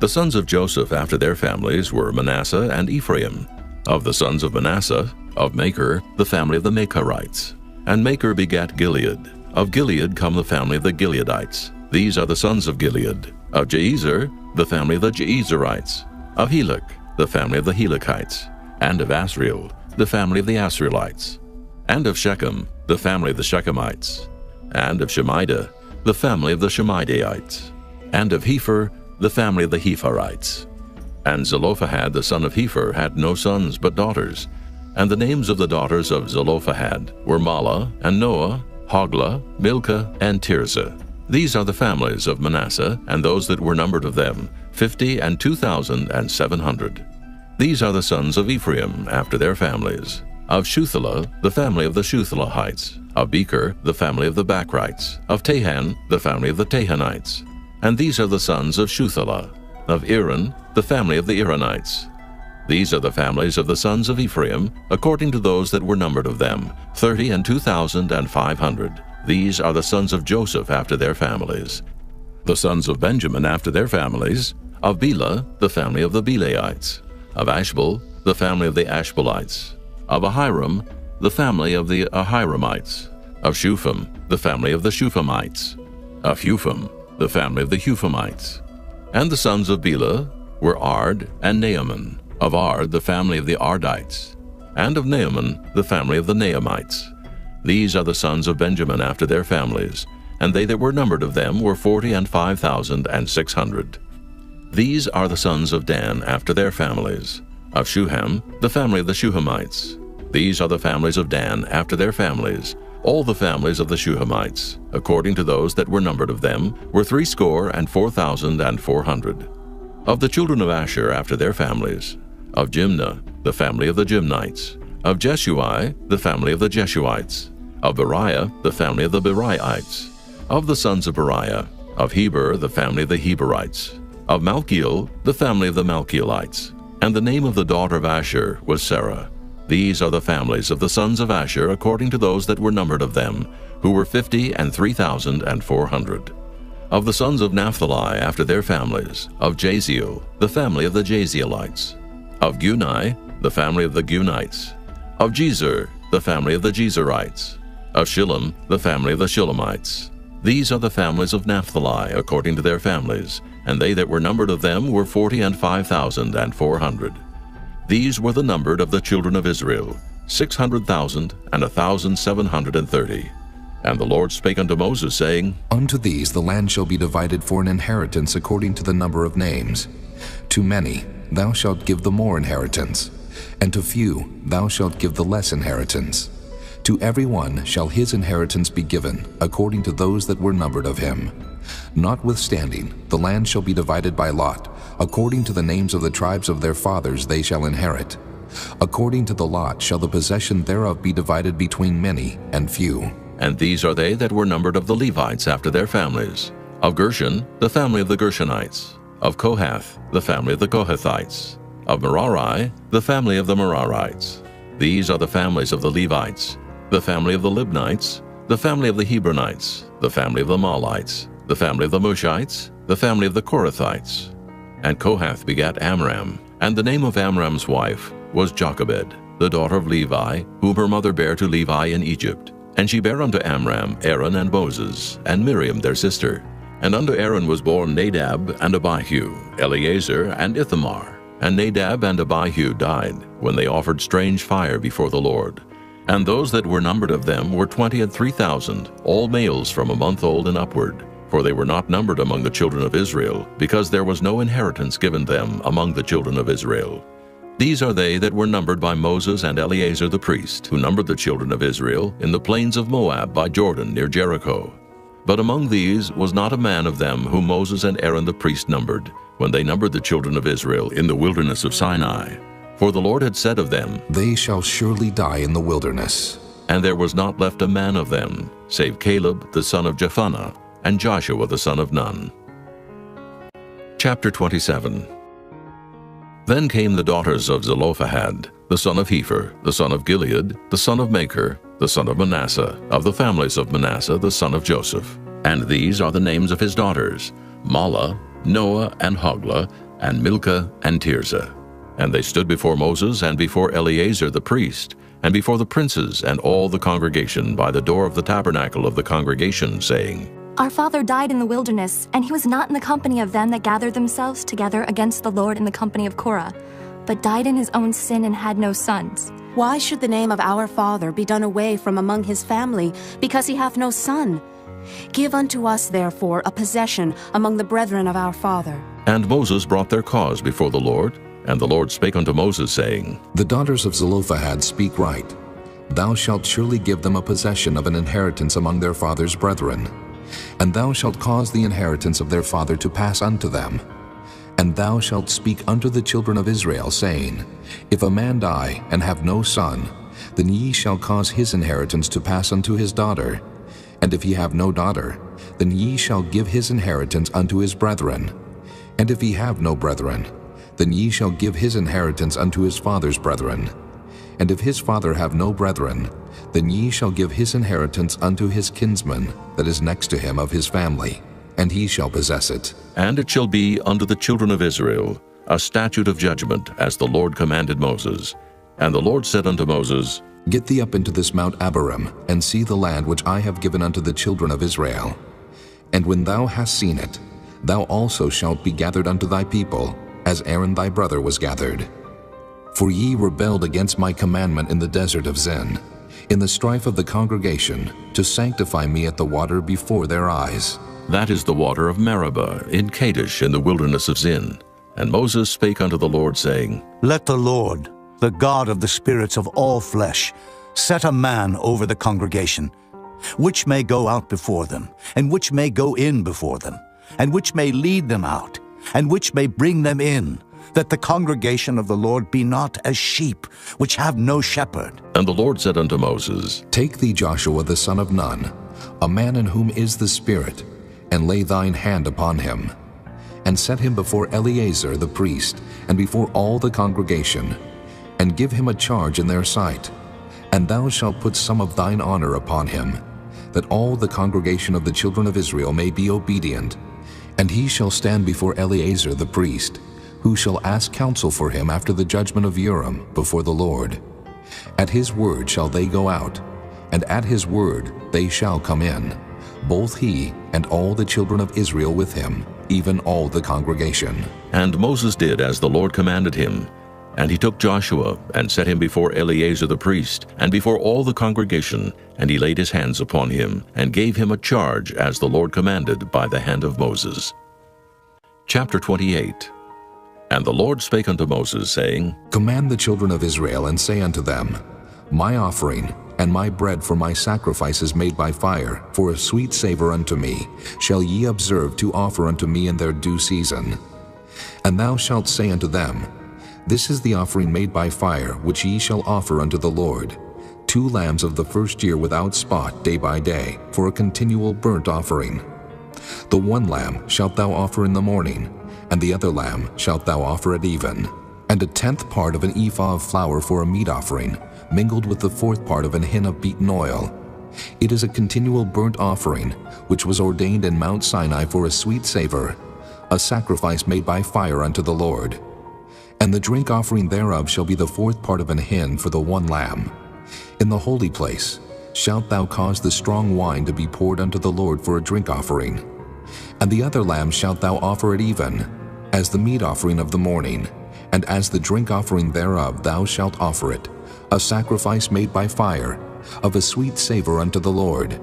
The sons of Joseph after their families were Manasseh and Ephraim. Of the sons of Manasseh, of Machir, the family of the Machirites. And Machir begat Gilead. Of Gilead come the family of the Gileadites. These are the sons of Gilead. Of Jeezer, the family of the Jeezerites. Of Helek, the family of the Helekites. And of Asriel, the family of the Asrielites. And of Shechem, the family of the Shechemites. And of Shemida, the family of the Shemidaites. And of Hepher, the family of the Hepherites. And Zelophehad the son of Hepher had no sons but daughters. And the names of the daughters of Zelophehad were Mahlah, and Noah, Hoglah, Milcah, and Tirzah. These are the families of Manasseh, and those that were numbered of them, 50 and 2,700. These are the sons of Ephraim after their families. Of Shuthelah, the family of the Shuthelahites. Of Becher, the family of the Bachrites. Of Tahan, the family of the Tahanites. And these are the sons of Shuthelah. Of Aaron, the family of the Aaronites. These are the families of the sons of Ephraim, according to those that were numbered of them, 30 and 2,500. These are the sons of Joseph after their families. The sons of Benjamin after their families, of Bela, the family of the Belaites. Of Ashbel, the family of the Ashbelites. Of Ahiram, the family of the Ahiramites. Of Shupham, the family of the Shuphamites. Of Hupham, the family of the Huphamites. And the sons of Bela were Ard and Naaman. Of Ard, the family of the Ardites. And of Naaman, the family of the Naamites. These are the sons of Benjamin after their families, and they that were numbered of them were 40 and 5,600. These are the sons of Dan after their families. Of Shuham, the family of the Shuhamites. These are the families of Dan after their families. All the families of the Shuhamites, according to those that were numbered of them, were 64,400. Of the children of Asher after their families, of Jimnah, the family of the Jimnites. Of Jeshui, the family of the Jeshuites. Of Beriah, the family of the Beriaites. Of the sons of Beriah, of Heber, the family of the Heberites. Of Malchiel, the family of the Malchielites. And the name of the daughter of Asher was Sarah. These are the families of the sons of Asher according to those that were numbered of them, who were 50 and 3,400. Of the sons of Naphtali after their families, of Jaziel, the family of the Jazielites. Of Guni, the family of the Gunites. Of Jezer, the family of the Jezerites. Of Shillem, the family of the Shillemites. These are the families of Naphtali according to their families, and they that were numbered of them were 40 and 5,400. These were the numbered of the children of Israel, 600,000 and 1,730. And the Lord spake unto Moses, saying, Unto these the land shall be divided for an inheritance according to the number of names. To many thou shalt give the more inheritance, and to few thou shalt give the less inheritance. To every one shall his inheritance be given, according to those that were numbered of him. Notwithstanding, the land shall be divided by lot, according to the names of the tribes of their fathers they shall inherit. According to the lot shall the possession thereof be divided between many and few. And these are they that were numbered of the Levites after their families. Of Gershon, the family of the Gershonites. Of Kohath, the family of the Kohathites. Of Merari, the family of the Merarites. These are the families of the Levites. The family of the Libnites, the family of the Hebronites, the family of the Mahlites, the family of the Mushites, the family of the Korathites. And Kohath begat Amram, and the name of Amram's wife was Jochebed, the daughter of Levi, whom her mother bare to Levi in Egypt. And she bare unto Amram Aaron and Moses, and Miriam their sister. And unto Aaron was born Nadab and Abihu, Eleazar and Ithamar. And Nadab and Abihu died, when they offered strange fire before the Lord. And those that were numbered of them were 20 and 3,000, all males from a month old and upward. For they were not numbered among the children of Israel, because there was no inheritance given them among the children of Israel. These are they that were numbered by Moses and Eleazar the priest, who numbered the children of Israel in the plains of Moab by Jordan near Jericho. But among these was not a man of them whom Moses and Aaron the priest numbered, when they numbered the children of Israel in the wilderness of Sinai. For the Lord had said of them, They shall surely die in the wilderness. And there was not left a man of them, save Caleb the son of Jephunneh, and Joshua the son of Nun. Chapter 27. Then came the daughters of Zelophehad, the son of Hepher, the son of Gilead, the son of Machir, the son of Manasseh, of the families of Manasseh, the son of Joseph. And these are the names of his daughters, Mahlah, Noah, and Hoglah, and Milcah, and Tirzah. And they stood before Moses and before Eleazar the priest, and before the princes and all the congregation by the door of the tabernacle of the congregation, saying, Our father died in the wilderness, and he was not in the company of them that gathered themselves together against the Lord in the company of Korah, but died in his own sin and had no sons. Why should the name of our father be done away from among his family, because he hath no son? Give unto us, therefore, a possession among the brethren of our father. And Moses brought their cause before the Lord. And the Lord spake unto Moses, saying, The daughters of Zelophehad speak right. Thou shalt surely give them a possession of an inheritance among their father's brethren. And thou shalt cause the inheritance of their father to pass unto them. And thou shalt speak unto the children of Israel, saying, If a man die and have no son, then ye shall cause his inheritance to pass unto his daughter. And if he have no daughter, then ye shall give his inheritance unto his brethren. And if he have no brethren, then ye shall give his inheritance unto his father's brethren. And if his father have no brethren, then ye shall give his inheritance unto his kinsman that is next to him of his family, and he shall possess it. And it shall be unto the children of Israel a statute of judgment, as the Lord commanded Moses. And the Lord said unto Moses, Get thee up into this Mount Abarim, and see the land which I have given unto the children of Israel. And when thou hast seen it, thou also shalt be gathered unto thy people, as Aaron thy brother was gathered. For ye rebelled against my commandment in the desert of Zin, in the strife of the congregation, to sanctify me at the water before their eyes. That is the water of Meribah in Kadesh in the wilderness of Zin. And Moses spake unto the Lord, saying, Let the Lord, the God of the spirits of all flesh, set a man over the congregation, which may go out before them, and which may go in before them, and which may lead them out, and which may bring them in, that the congregation of the Lord be not as sheep, which have no shepherd. And the Lord said unto Moses, Take thee Joshua the son of Nun, a man in whom is the Spirit, and lay thine hand upon him, and set him before Eleazar the priest, and before all the congregation, and give him a charge in their sight. And thou shalt put some of thine honor upon him, that all the congregation of the children of Israel may be obedient. And he shall stand before Eleazar the priest, who shall ask counsel for him after the judgment of Urim before the Lord. At his word shall they go out, and at his word they shall come in, both he and all the children of Israel with him, even all the congregation. And Moses did as the Lord commanded him. And he took Joshua, and set him before Eleazar the priest, and before all the congregation, and he laid his hands upon him, and gave him a charge as the Lord commanded by the hand of Moses. Chapter 28. And the Lord spake unto Moses, saying, Command the children of Israel, and say unto them, My offering and my bread for my sacrifices made by fire, for a sweet savor unto me, shall ye observe to offer unto me in their due season. And thou shalt say unto them, This is the offering made by fire, which ye shall offer unto the Lord, 2 lambs of the first year without spot day by day, for a continual burnt offering. The 1 lamb shalt thou offer in the morning, and the other lamb shalt thou offer at even. And a 10th part of an ephah of flour for a meat offering, mingled with the 4th part of an hin of beaten oil. It is a continual burnt offering, which was ordained in Mount Sinai for a sweet savor, a sacrifice made by fire unto the Lord. And the drink offering thereof shall be the 4th part of an hin for the 1 lamb. In the holy place shalt thou cause the strong wine to be poured unto the Lord for a drink offering. And the other lamb shalt thou offer at even, as the meat offering of the morning, and as the drink offering thereof thou shalt offer it, a sacrifice made by fire, of a sweet savor unto the Lord.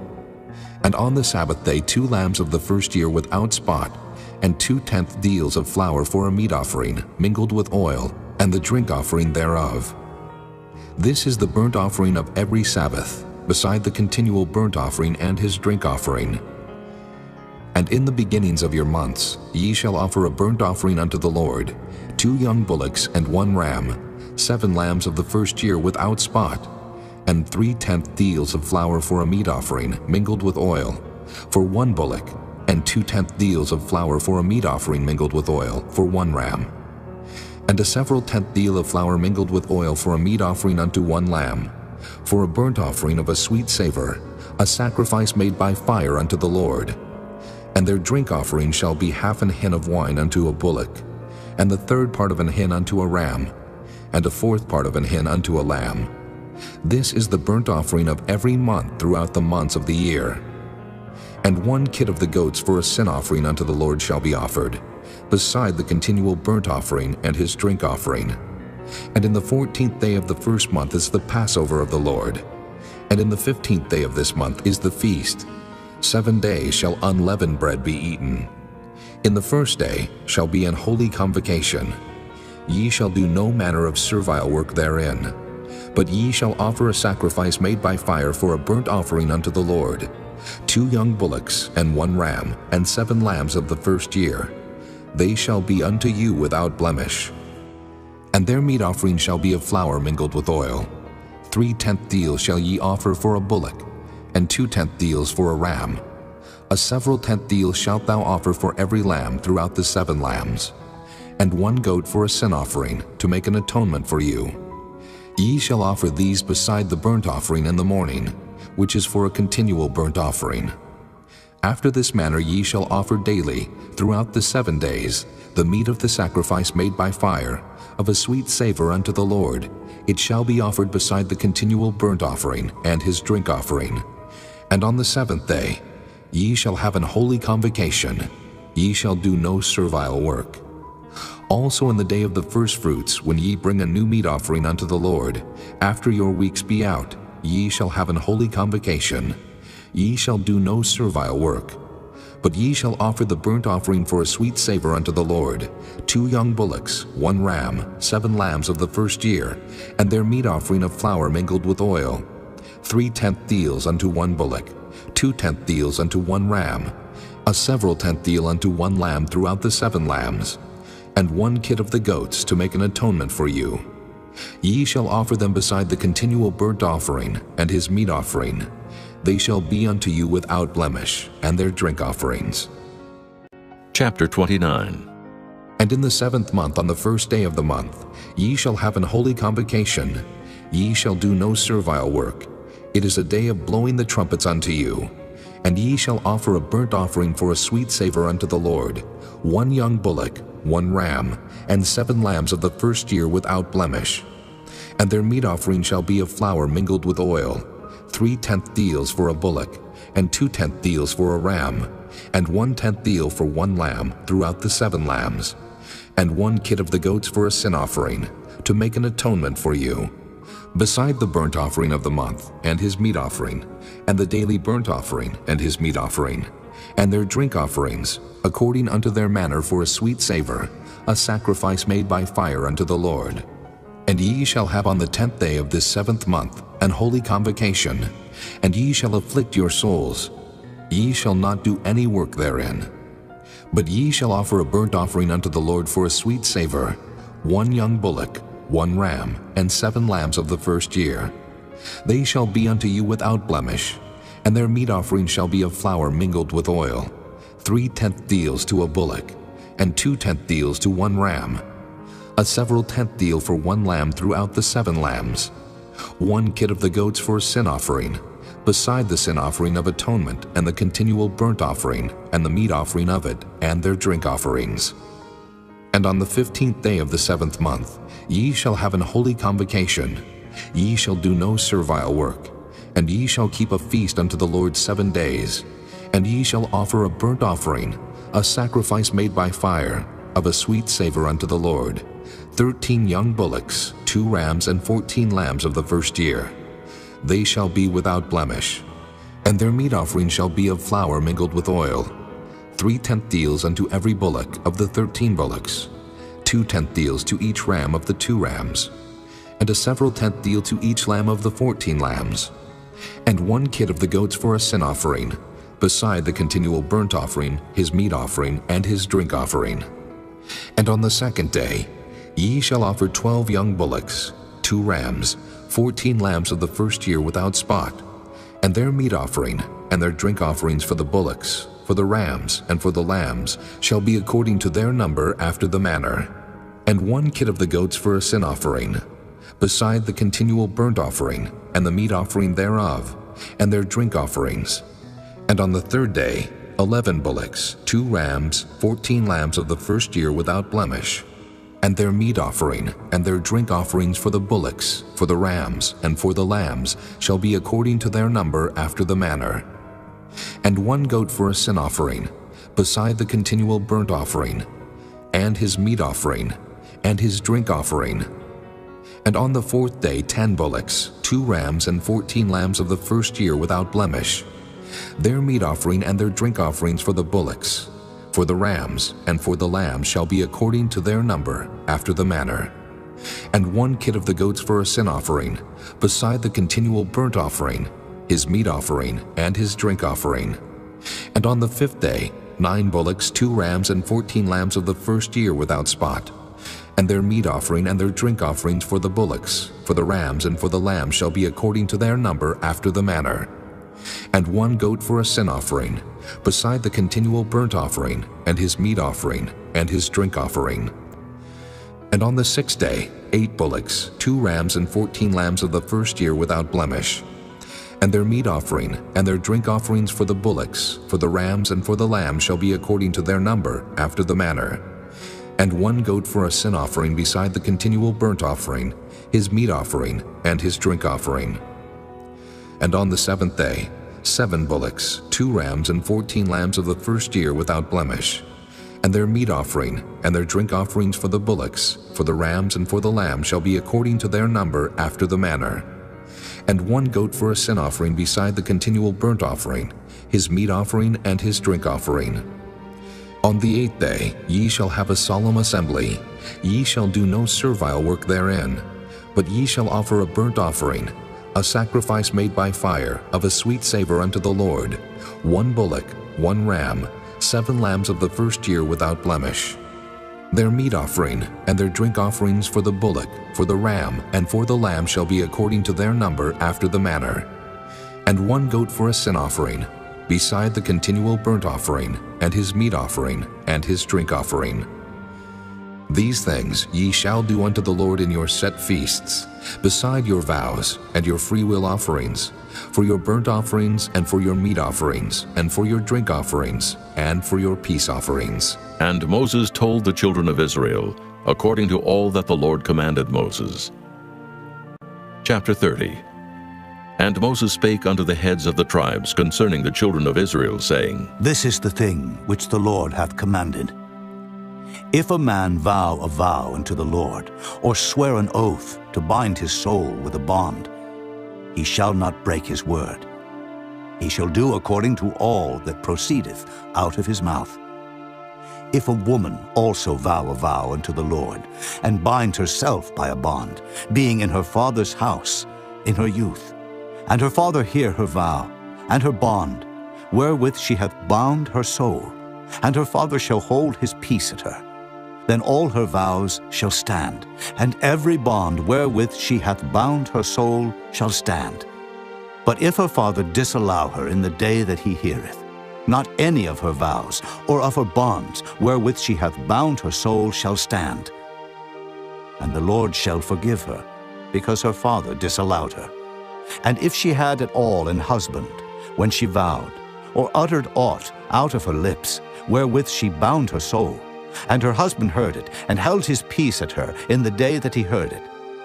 And on the Sabbath day 2 lambs of the first year without spot, and 2/10 deals of flour for a meat offering, mingled with oil, and the drink offering thereof. This is the burnt offering of every Sabbath, beside the continual burnt offering and his drink offering. And in the beginnings of your months ye shall offer a burnt offering unto the Lord, 2 young bullocks and 1 ram, 7 lambs of the first year without spot, and 3/10 deals of flour for a meat offering, mingled with oil, for 1 bullock, and 2/10 deals of flour for a meat offering mingled with oil, for 1 ram. And a several 10th deal of flour mingled with oil for a meat offering unto 1 lamb, for a burnt offering of a sweet savor, a sacrifice made by fire unto the Lord. And their drink offering shall be 1/2 hin of wine unto a bullock, and the 3rd part of an hin unto a ram, and a fourth part of an hin unto a lamb. This is the burnt offering of every month throughout the months of the year. And 1 kid of the goats for a sin offering unto the Lord shall be offered, beside the continual burnt offering and his drink offering. And in the 14th day of the first month is the Passover of the Lord. And in the 15th day of this month is the feast. 7 days shall unleavened bread be eaten. In the first day shall be an holy convocation. Ye shall do no manner of servile work therein. But ye shall offer a sacrifice made by fire for a burnt offering unto the Lord, 2 young bullocks and 1 ram, and 7 lambs of the first year. They shall be unto you without blemish. And their meat offering shall be of flour mingled with oil. 3/10 deals shall ye offer for a bullock, and 2/10 deals for a ram. A several 10th deal shalt thou offer for every lamb throughout the 7 lambs, and 1 goat for a sin offering, to make an atonement for you. Ye shall offer these beside the burnt offering in the morning, which is for a continual burnt offering. After this manner ye shall offer daily, throughout the 7 days, the meat of the sacrifice made by fire, of a sweet savor unto the Lord. It shall be offered beside the continual burnt offering and his drink offering. And on the 7th day ye shall have an holy convocation. Ye shall do no servile work. Also in the day of the firstfruits, when ye bring a new meat offering unto the Lord, after your weeks be out, ye shall have an holy convocation. Ye shall do no servile work. But ye shall offer the burnt offering for a sweet savor unto the Lord, 2 young bullocks, 1 ram, 7 lambs of the first year, and their meat offering of flour mingled with oil, 3/10 deals unto 1 bullock, 2/10 deals unto 1 ram, a several 10th deal unto 1 lamb throughout the 7 lambs, and 1 kid of the goats to make an atonement for you. Ye shall offer them beside the continual burnt offering and his meat offering. They shall be unto you without blemish, and their drink offerings. Chapter 29. And in the 7th month, on the first day of the month, ye shall have an holy convocation. Ye shall do no servile work. It is a day of blowing the trumpets unto you. And ye shall offer a burnt offering for a sweet savor unto the Lord, 1 young bullock, 1 ram, and 7 lambs of the first year without blemish. And their meat offering shall be of flour mingled with oil, 3/10 deals for a bullock, and 2/10 deals for a ram, and 1/10 deal for 1 lamb throughout the 7 lambs, and 1 kid of the goats for a sin offering, to make an atonement for you. Beside the burnt offering of the month, and his meat offering, and the daily burnt offering, and his meat offering, and their drink offerings, according unto their manner for a sweet savor, a sacrifice made by fire unto the Lord. And ye shall have on the 10th day of this 7th month an holy convocation, and ye shall afflict your souls. Ye shall not do any work therein. But ye shall offer a burnt offering unto the Lord for a sweet savor, 1 young bullock, 1 ram, and 7 lambs of the first year. They shall be unto you without blemish, and their meat offering shall be of flour mingled with oil, 3/10 deals to a bullock, and 2/10 deals to 1 ram, a several 10th deal for 1 lamb throughout the 7 lambs, 1 kid of the goats for a sin offering, beside the sin offering of atonement and the continual burnt offering, and the meat offering of it, and their drink offerings. And on the 15th day of the 7th month ye shall have an holy convocation. Ye shall do no servile work, and ye shall keep a feast unto the Lord 7 days, and ye shall offer a burnt offering, a sacrifice made by fire, of a sweet savor unto the Lord, 13 young bullocks, 2 rams, and 14 lambs of the first year. They shall be without blemish. And their meat offering shall be of flour mingled with oil, 3/10 deals unto every bullock of the 13 bullocks, 2/10 deals to each ram of the 2 rams, and a several 10th deal to each lamb of the 14 lambs, and 1 kid of the goats for a sin offering, beside the continual burnt offering, his meat offering, and his drink offering. And on the 2nd day ye shall offer 12 young bullocks, 2 rams, 14 lambs of the first year without spot, and their meat offering, and their drink offerings for the bullocks, for the rams, and for the lambs, shall be according to their number after the manner, and 1 kid of the goats for a sin offering, beside the continual burnt offering, and the meat offering thereof, and their drink offerings. And on the 3rd day 11 bullocks, 2 rams, 14 lambs of the first year without blemish, And their meat offering and their drink offerings for the bullocks, for the rams, and for the lambs shall be according to their number after the manner. And 1 goat for a sin offering, beside the continual burnt offering, and his meat offering, and his drink offering. And on the 4th day 10 bullocks, 2 rams, and 14 lambs of the first year without blemish. Their meat offering and their drink offerings for the bullocks, for the rams, and for the lambs shall be according to their number, after the manner. And 1 kid of the goats for a sin offering, beside the continual burnt offering, his meat offering, and his drink offering. And on the 5th day 9 bullocks, 2 rams, and 14 lambs of the first year without spot. And their meat offering and their drink offerings for the bullocks, for the rams, and for the lambs shall be according to their number, after the manner. And 1 goat for a sin offering, beside the continual burnt offering, and his meat offering, and his drink offering. And on the 6th day 8 bullocks, 2 rams, and 14 lambs of the first year without blemish. And their meat offering and their drink offerings for the bullocks, for the rams, and for the lambs shall be according to their number, after the manner. And 1 goat for a sin offering beside the continual burnt offering, his meat offering, and his drink offering. And on the 7th day 7 bullocks, 2 rams, and 14 lambs of the first year without blemish. And their meat offering and their drink offerings for the bullocks, for the rams, and for the lambs shall be according to their number, after the manner. And 1 goat for a sin offering beside the continual burnt offering, his meat offering, and his drink offering. On the 8th day ye shall have a solemn assembly. Ye shall do no servile work therein, but ye shall offer a burnt offering, a sacrifice made by fire, of a sweet savor unto the Lord, 1 bullock, 1 ram, 7 lambs of the first year without blemish. Their meat offering and their drink offerings for the bullock, for the ram, and for the lamb shall be according to their number, after the manner. And 1 goat for a sin offering, beside the continual burnt offering, and his meat offering, and his drink offering. These things ye shall do unto the Lord in your set feasts, beside your vows and your freewill offerings, for your burnt offerings, and for your meat offerings, and for your drink offerings, and for your peace offerings. And Moses told the children of Israel, according to all that the Lord commanded Moses. Chapter 30. And Moses spake unto the heads of the tribes concerning the children of Israel, saying, This is the thing which the Lord hath commanded. If a man vow a vow unto the Lord, or swear an oath to bind his soul with a bond, he shall not break his word. He shall do according to all that proceedeth out of his mouth. If a woman also vow a vow unto the Lord, and bind herself by a bond, being in her father's house in her youth, and her father hear her vow, and her bond, wherewith she hath bound her soul, and her father shall hold his peace at her, then all her vows shall stand, and every bond wherewith she hath bound her soul shall stand. But if her father disallow her in the day that he heareth, not any of her vows or of her bonds wherewith she hath bound her soul shall stand. And the Lord shall forgive her, because her father disallowed her. And if she had at all an husband, when she vowed, or uttered aught out of her lips, wherewith she bound her soul, and her husband heard it, and held his peace at her in the day that he heard it,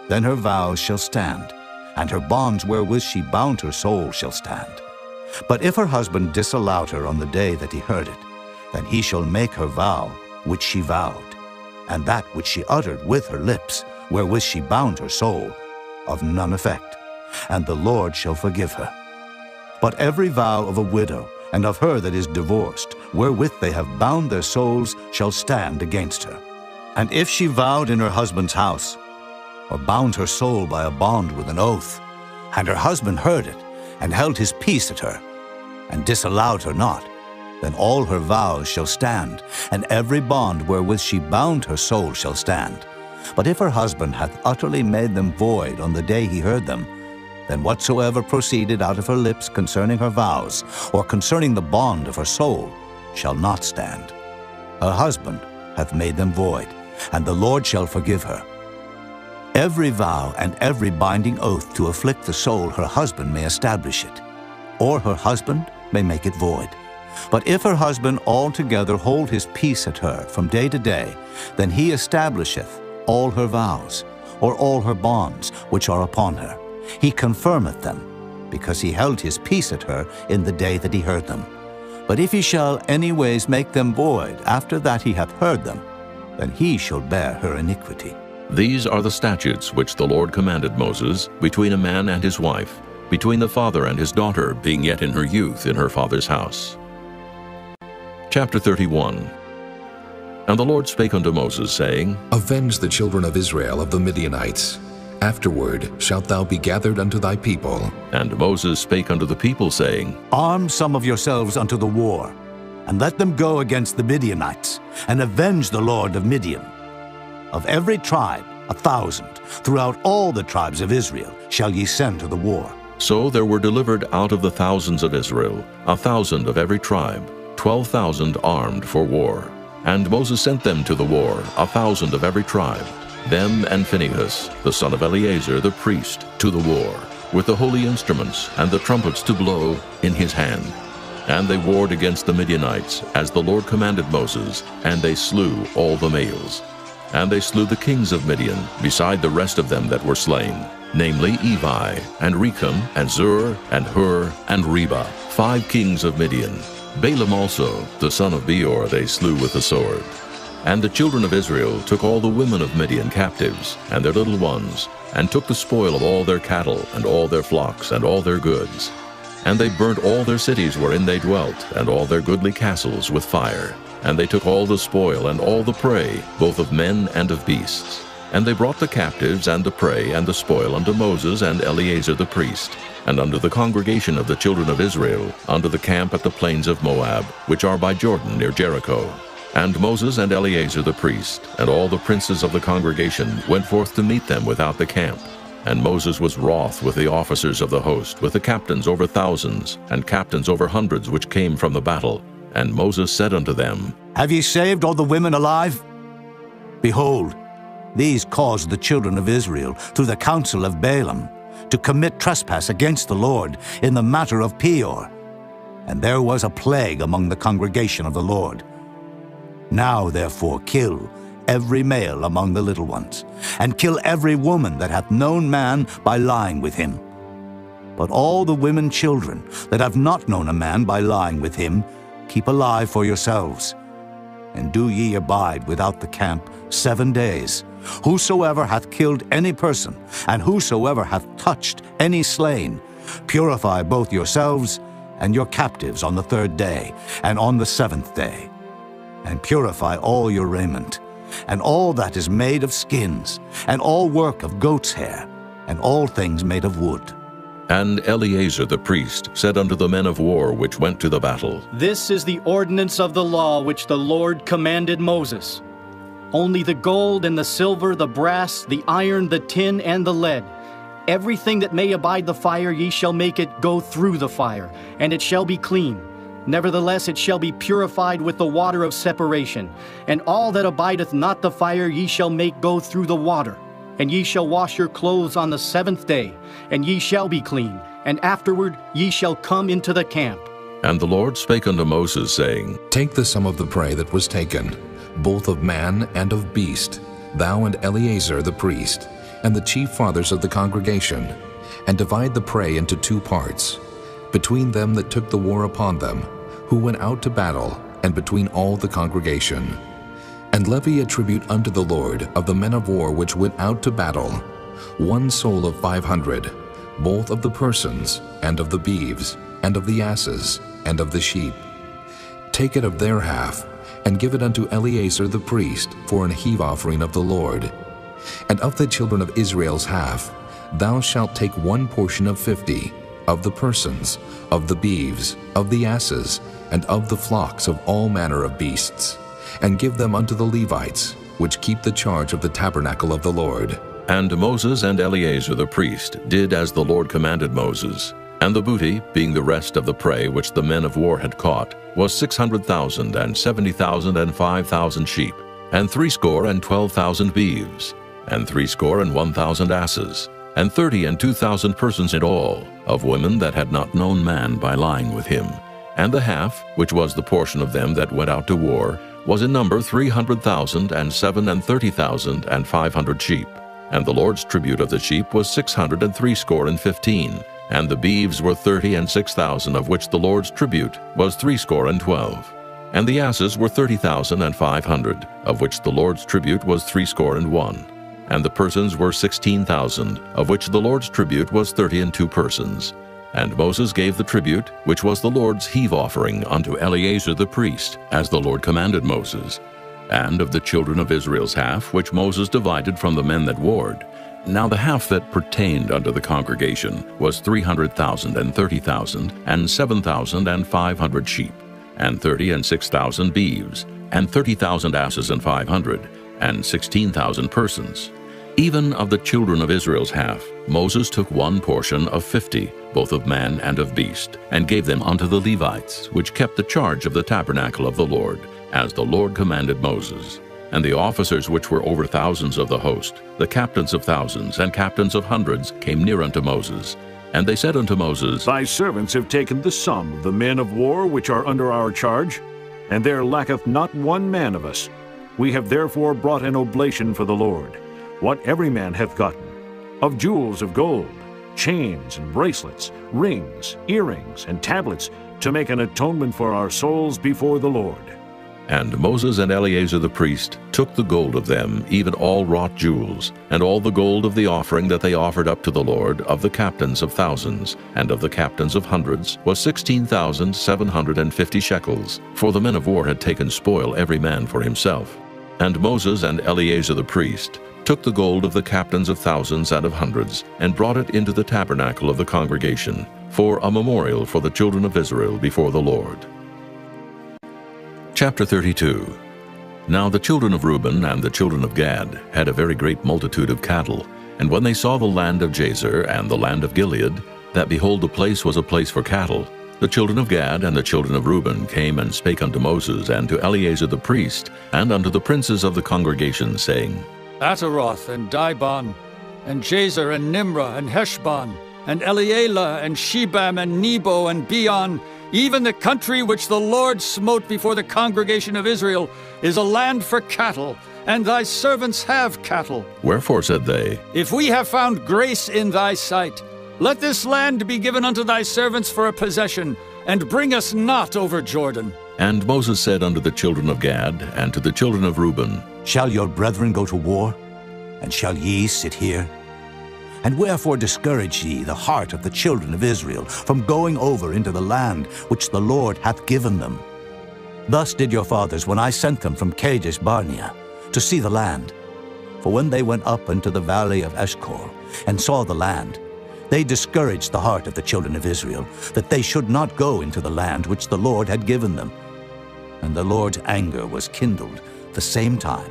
then her vows shall stand, and her bonds wherewith she bound her soul shall stand. But if her husband disallowed her on the day that he heard it, then he shall make her vow which she vowed, and that which she uttered with her lips, wherewith she bound her soul, of none effect, and the Lord shall forgive her. But every vow of a widow, and of her that is divorced, wherewith they have bound their souls, shall stand against her. And if she vowed in her husband's house, or bound her soul by a bond with an oath, and her husband heard it, and held his peace at her, and disallowed her not, then all her vows shall stand, and every bond wherewith she bound her soul shall stand. But if her husband hath utterly made them void on the day he heard them, then whatsoever proceeded out of her lips concerning her vows, or concerning the bond of her soul, shall not stand. Her husband hath made them void, and the Lord shall forgive her. Every vow and every binding oath to afflict the soul her husband may establish it, or her husband may make it void. But if her husband altogether hold his peace at her from day to day, then he establisheth all her vows, or all her bonds which are upon her. He confirmeth them, because he held his peace at her in the day that he heard them. But if he shall any ways make them void after that he hath heard them, then he shall bear her iniquity. These are the statutes which the Lord commanded Moses between a man and his wife, between the father and his daughter, being yet in her youth in her father's house. Chapter 31. And the Lord spake unto Moses, saying, Avenge the children of Israel of the Midianites. Afterward shalt thou be gathered unto thy people. And Moses spake unto the people, saying, Arm some of yourselves unto the war, and let them go against the Midianites, and avenge the Lord of Midian. Of every tribe 1,000, throughout all the tribes of Israel, shall ye send to the war. So there were delivered out of the thousands of Israel 1,000 of every tribe, 12,000 armed for war. And Moses sent them to the war, 1,000 of every tribe, them and Phinehas, the son of Eleazar the priest, to the war, with the holy instruments and the trumpets to blow in his hand. And they warred against the Midianites, as the Lord commanded Moses, and they slew all the males. And they slew the kings of Midian, beside the rest of them that were slain, namely Evi, and Recham, and Zur, and Hur, and Reba, 5 kings of Midian. Balaam also, the son of Beor, they slew with the sword. And the children of Israel took all the women of Midian captives, and their little ones, and took the spoil of all their cattle, and all their flocks, and all their goods. And they burnt all their cities wherein they dwelt, and all their goodly castles with fire. And they took all the spoil and all the prey, both of men and of beasts. And they brought the captives and the prey and the spoil unto Moses and Eleazar the priest, and unto the congregation of the children of Israel, unto the camp at the plains of Moab, which are by Jordan near Jericho. And Moses and Eleazar the priest, and all the princes of the congregation, went forth to meet them without the camp. And Moses was wroth with the officers of the host, with the captains over thousands, and captains over hundreds which came from the battle. And Moses said unto them, Have ye saved all the women alive? Behold, these caused the children of Israel, through the counsel of Balaam, to commit trespass against the Lord in the matter of Peor. And there was a plague among the congregation of the Lord. Now therefore kill every male among the little ones, and kill every woman that hath known man by lying with him. But all the women children that have not known a man by lying with him, keep alive for yourselves. And do ye abide without the camp 7 days. Whosoever hath killed any person, and whosoever hath touched any slain, purify both yourselves and your captives on the 3rd day, and on the 7th day. And purify all your raiment, and all that is made of skins, and all work of goat's hair, and all things made of wood. And Eleazar the priest said unto the men of war which went to the battle, This is the ordinance of the law which the Lord commanded Moses. Only the gold and the silver, the brass, the iron, the tin, and the lead, everything that may abide the fire, ye shall make it go through the fire, and it shall be clean. Nevertheless it shall be purified with the water of separation. And all that abideth not the fire ye shall make go through the water. And ye shall wash your clothes on the 7th day, and ye shall be clean, and afterward ye shall come into the camp. And the Lord spake unto Moses, saying, Take the sum of the prey that was taken, both of man and of beast, thou and Eleazar the priest, and the chief fathers of the congregation, and divide the prey into 2 parts, between them that took the war upon them, who went out to battle, and between all the congregation. And levy a tribute unto the Lord of the men of war which went out to battle, 1 soul of 500, both of the persons, and of the beeves, and of the asses, and of the sheep. Take it of their half, and give it unto Eleazar the priest for an heave offering of the Lord. And of the children of Israel's half, thou shalt take 1 portion of 50, of the persons, of the beeves, of the asses, and of the flocks of all manner of beasts, and give them unto the Levites, which keep the charge of the tabernacle of the Lord. And Moses and Eleazar the priest did as the Lord commanded Moses. And the booty, being the rest of the prey which the men of war had caught, was 600,000, and 70,000, and 5,000 sheep, and 62,000 beeves, and 61,000 asses, and 32,000 persons in all, of women that had not known man by lying with him. And the half, which was the portion of them that went out to war, was in number 300,000, and 37,500 sheep. And the Lord's tribute of the sheep was 615, and the beeves were 30 and 6,000, of which the Lord's tribute was 12. And the asses were 30,500, of which the Lord's tribute was 61. And the persons were 16,000, of which the Lord's tribute was 32 persons. And Moses gave the tribute, which was the Lord's heave offering, unto Eleazar the priest, as the Lord commanded Moses. And of the children of Israel's half, which Moses divided from the men that warred. Now the half that pertained unto the congregation was 300,000 and 30,000, and 7,500 sheep, and 30 and 6,000 beeves, and 30,000 asses and 500, and 16,000 persons. Even of the children of Israel's half, Moses took one portion of 50, both of man and of beast, and gave them unto the Levites, which kept the charge of the tabernacle of the Lord, as the Lord commanded Moses. And the officers which were over thousands of the host, the captains of thousands and captains of hundreds, came near unto Moses. And they said unto Moses, Thy servants have taken the sum of the men of war which are under our charge, and there lacketh not one man of us. We have therefore brought an oblation for the Lord, what every man hath gotten, of jewels of gold, chains and bracelets, rings, earrings, and tablets, to make an atonement for our souls before the Lord. And Moses and Eleazar the priest took the gold of them, even all wrought jewels, and all the gold of the offering that they offered up to the Lord, of the captains of thousands, and of the captains of hundreds, was 16,750 shekels, for the men of war had taken spoil every man for himself. And Moses and Eleazar the priest took the gold of the captains of thousands and of hundreds, and brought it into the tabernacle of the congregation, for a memorial for the children of Israel before the Lord. Chapter 32. Now the children of Reuben and the children of Gad had a very great multitude of cattle, and when they saw the land of Jazer and the land of Gilead, that behold the place was a place for cattle, the children of Gad and the children of Reuben came and spake unto Moses and to Eleazar the priest, and unto the princes of the congregation, saying, Ataroth and Dibon, and Jazer and Nimrah and Heshbon, and Elealeh and Shebam and Nebo and Beon, even the country which the Lord smote before the congregation of Israel, is a land for cattle, and thy servants have cattle. Wherefore, said they, If we have found grace in thy sight, let this land be given unto thy servants for a possession, and bring us not over Jordan. And Moses said unto the children of Gad and to the children of Reuben, Shall your brethren go to war? And shall ye sit here? And wherefore discourage ye the heart of the children of Israel from going over into the land which the Lord hath given them? Thus did your fathers when I sent them from Kadesh Barnea to see the land. For when they went up into the valley of Eshcol and saw the land, they discouraged the heart of the children of Israel, that they should not go into the land which the Lord had given them. And the Lord's anger was kindled the same time,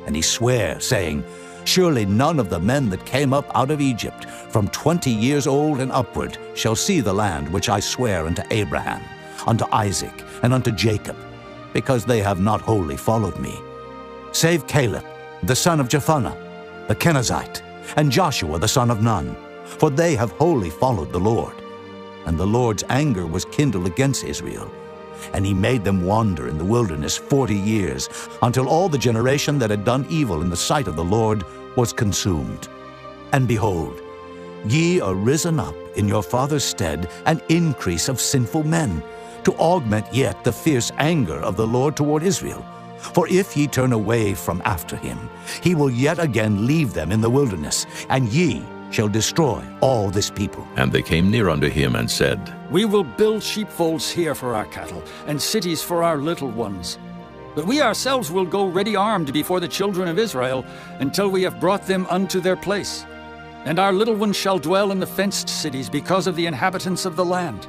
and he sware, saying, Surely none of the men that came up out of Egypt, from 20 years old and upward, shall see the land which I swear unto Abraham, unto Isaac, and unto Jacob, because they have not wholly followed me, save Caleb, the son of Jephunneh, the Kenizzite, and Joshua the son of Nun, for they have wholly followed the Lord. And the Lord's anger was kindled against Israel, and he made them wander in the wilderness 40 years, until all the generation that had done evil in the sight of the Lord was consumed. And behold, ye are risen up in your father's stead an increase of sinful men, to augment yet the fierce anger of the Lord toward Israel. For if ye turn away from after him, he will yet again leave them in the wilderness, and ye shall destroy all this people. And they came near unto him and said, We will build sheepfolds here for our cattle, and cities for our little ones. But we ourselves will go ready armed before the children of Israel, until we have brought them unto their place. And our little ones shall dwell in the fenced cities, because of the inhabitants of the land.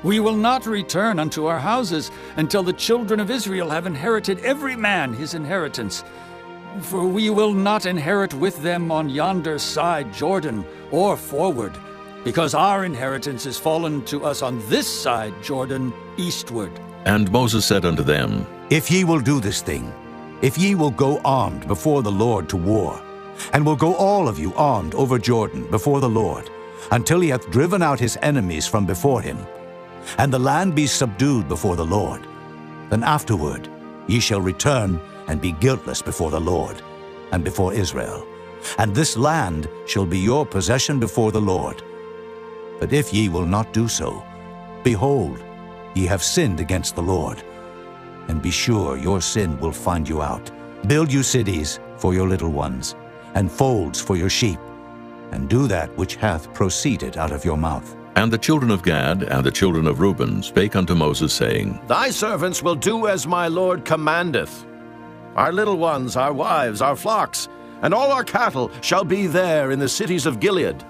We will not return unto our houses, until the children of Israel have inherited every man his inheritance. For we will not inherit with them on yonder side Jordan, or forward, because our inheritance is fallen to us on this side Jordan, eastward. And Moses said unto them, If ye will do this thing, if ye will go armed before the Lord to war, and will go all of you armed over Jordan before the Lord, until he hath driven out his enemies from before him, and the land be subdued before the Lord, then afterward ye shall return and be guiltless before the Lord, and before Israel. And this land shall be your possession before the Lord. But if ye will not do so, behold, ye have sinned against the Lord. And be sure your sin will find you out. Build you cities for your little ones, and folds for your sheep, and do that which hath proceeded out of your mouth. And the children of Gad and the children of Reuben spake unto Moses, saying, Thy servants will do as my Lord commandeth. Our little ones, our wives, our flocks, and all our cattle shall be there in the cities of Gilead.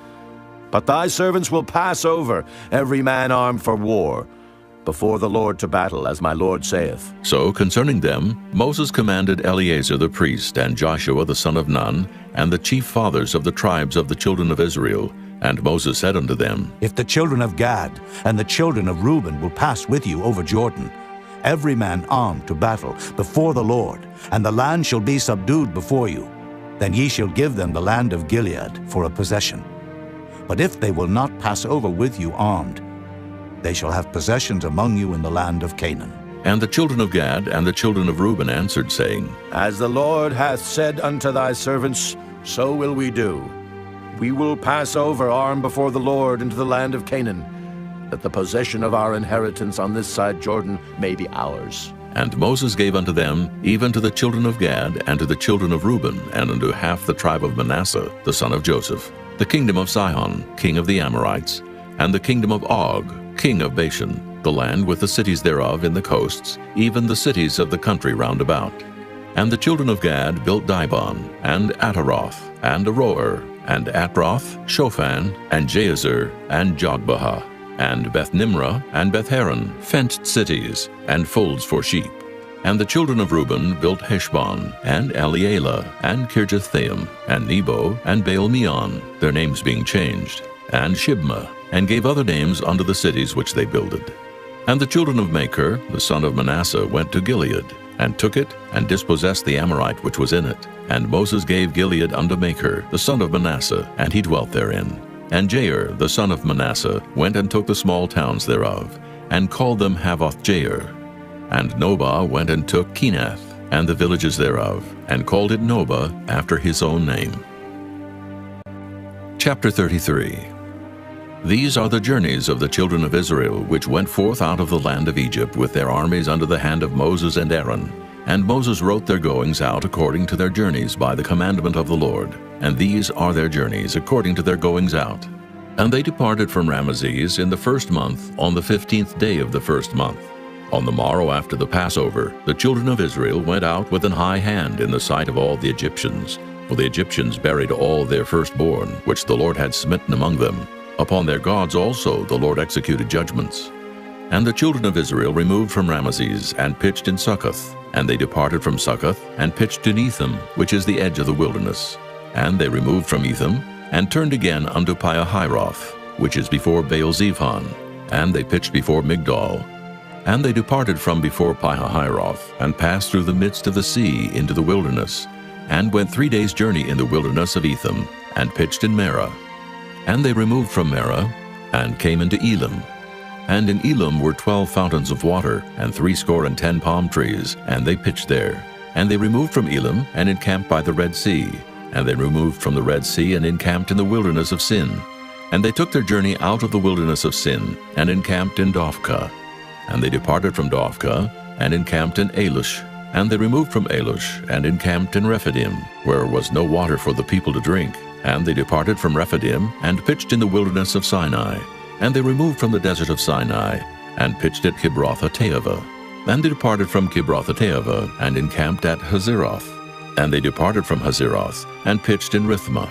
But thy servants will pass over, every man armed for war, before the Lord to battle, as my Lord saith. So concerning them Moses commanded Eleazar the priest, and Joshua the son of Nun, and the chief fathers of the tribes of the children of Israel. And Moses said unto them, If the children of Gad and the children of Reuben will pass with you over Jordan, every man armed to battle before the Lord, and the land shall be subdued before you, then ye shall give them the land of Gilead for a possession. But if they will not pass over with you armed, they shall have possessions among you in the land of Canaan. And the children of Gad and the children of Reuben answered, saying, As the Lord hath said unto thy servants, so will we do. We will pass over armed before the Lord into the land of Canaan, that the possession of our inheritance on this side Jordan may be ours. And Moses gave unto them, even to the children of Gad, and to the children of Reuben, and unto half the tribe of Manasseh, the son of Joseph, the kingdom of Sihon, king of the Amorites, and the kingdom of Og, king of Bashan, the land with the cities thereof in the coasts, even the cities of the country round about. And the children of Gad built Dibon, and Ataroth, and Aroer, and Atroth, Shophan, and Jazer, and Jogbehah, and Beth-nimrah, and Beth-haran, fenced cities, and folds for sheep. And the children of Reuben built Heshbon, and Elealeh, and Kirjathaim, and Nebo, and Baal-meon, their names being changed, and Shibmah, and gave other names unto the cities which they builded. And the children of Machir, the son of Manasseh, went to Gilead, and took it, and dispossessed the Amorite which was in it. And Moses gave Gilead unto Machir, the son of Manasseh, and he dwelt therein. And Jair, the son of Manasseh, went and took the small towns thereof, and called them Havoth-jair. And Nobah went and took Kenath, and the villages thereof, and called it Nobah after his own name. Chapter 33. These are the journeys of the children of Israel, which went forth out of the land of Egypt with their armies under the hand of Moses and Aaron. And Moses wrote their goings out according to their journeys by the commandment of the Lord. And these are their journeys according to their goings out. And they departed from Ramesses in the first month, on the 15th day of the first month. On the morrow after the Passover, the children of Israel went out with an high hand in the sight of all the Egyptians. For the Egyptians buried all their firstborn, which the Lord had smitten among them. Upon their gods also the Lord executed judgments. And the children of Israel removed from Ramesses, and pitched in Succoth. And they departed from Succoth, and pitched in Etham, which is the edge of the wilderness. And they removed from Etham, and turned again unto Piahiroth, which is before Baal-zephon. And they pitched before Migdol. And they departed from before Piahiroth, and passed through the midst of the sea into the wilderness, and went 3 days' journey in the wilderness of Etham, and pitched in Marah. And they removed from Marah, and came into Elim. And in Elim were 12 fountains of water, and 70 palm trees, and they pitched there. And they removed from Elim, and encamped by the Red Sea. And they removed from the Red Sea, and encamped in the wilderness of Sin. And they took their journey out of the wilderness of Sin, and encamped in Dophkah. And they departed from Dophkah, and encamped in Alush. And they removed from Alush, and encamped in Rephidim, where was no water for the people to drink. And they departed from Rephidim, and pitched in the wilderness of Sinai. And they removed from the desert of Sinai, and pitched at Kibroth-hattaavah. And they departed from Kibroth-hattaavah, and encamped at Hazeroth. And they departed from Hazeroth, and pitched in Rithmah.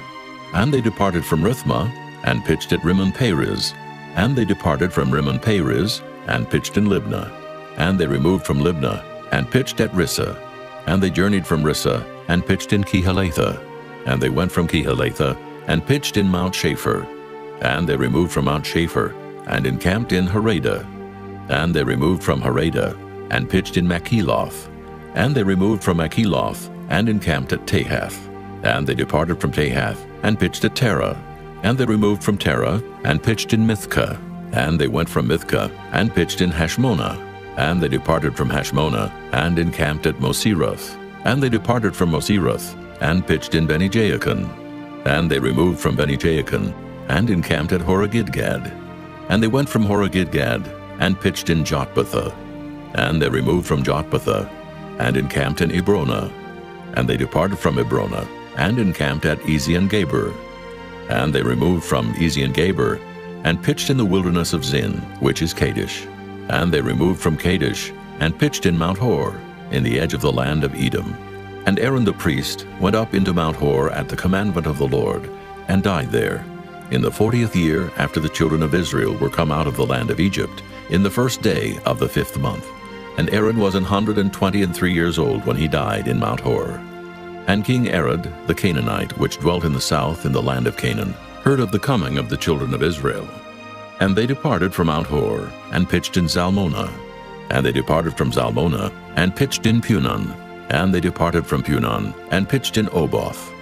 And they departed from Rithmah, and pitched at Rimmon-Perez. And they departed from Rimmon-Perez, and pitched in Libnah. And they removed from Libnah, and pitched at Rissah. And they journeyed from Rissah, and pitched in Kehelathah. And they went from Kehelathah, and pitched in Mount Shapher. And they removed from Mount Shapher, and encamped in Haradah. And they removed from Haradah, and pitched in Makheloth. And they removed from Makheloth, and encamped at Tahath. And they departed from Tahath, and pitched at Terah. And they removed from Terah, and pitched in Mithkah. And they went from Mithkah, and pitched in Hashmonah. And they departed from Hashmonah, and encamped at Moseroth. And they departed from Moseroth, and pitched in Beni-Jaakon. And they removed from Beni-Jaakon, and encamped at Horah-Gidgad. And they went from Horah-Gidgad, and pitched in Jotbathah. And they removed from Jotbathah, and encamped in Ebrona. And they departed from Ebrona, and encamped at Ezion-Geber. And they removed from Ezion-Geber, and pitched in the wilderness of Zin, which is Kadesh. And they removed from Kadesh, and pitched in Mount Hor, in the edge of the land of Edom. And Aaron the priest went up into Mount Hor at the commandment of the Lord, and died there, in the 40th year after the children of Israel were come out of the land of Egypt, in the first day of the 5th month. And Aaron was 123 years old when he died in Mount Hor. And King Arad, the Canaanite, which dwelt in the south in the land of Canaan, heard of the coming of the children of Israel. And they departed from Mount Hor, and pitched in Zalmonah. And they departed from Zalmonah, and pitched in Punon. And they departed from Punon, and pitched in Oboth.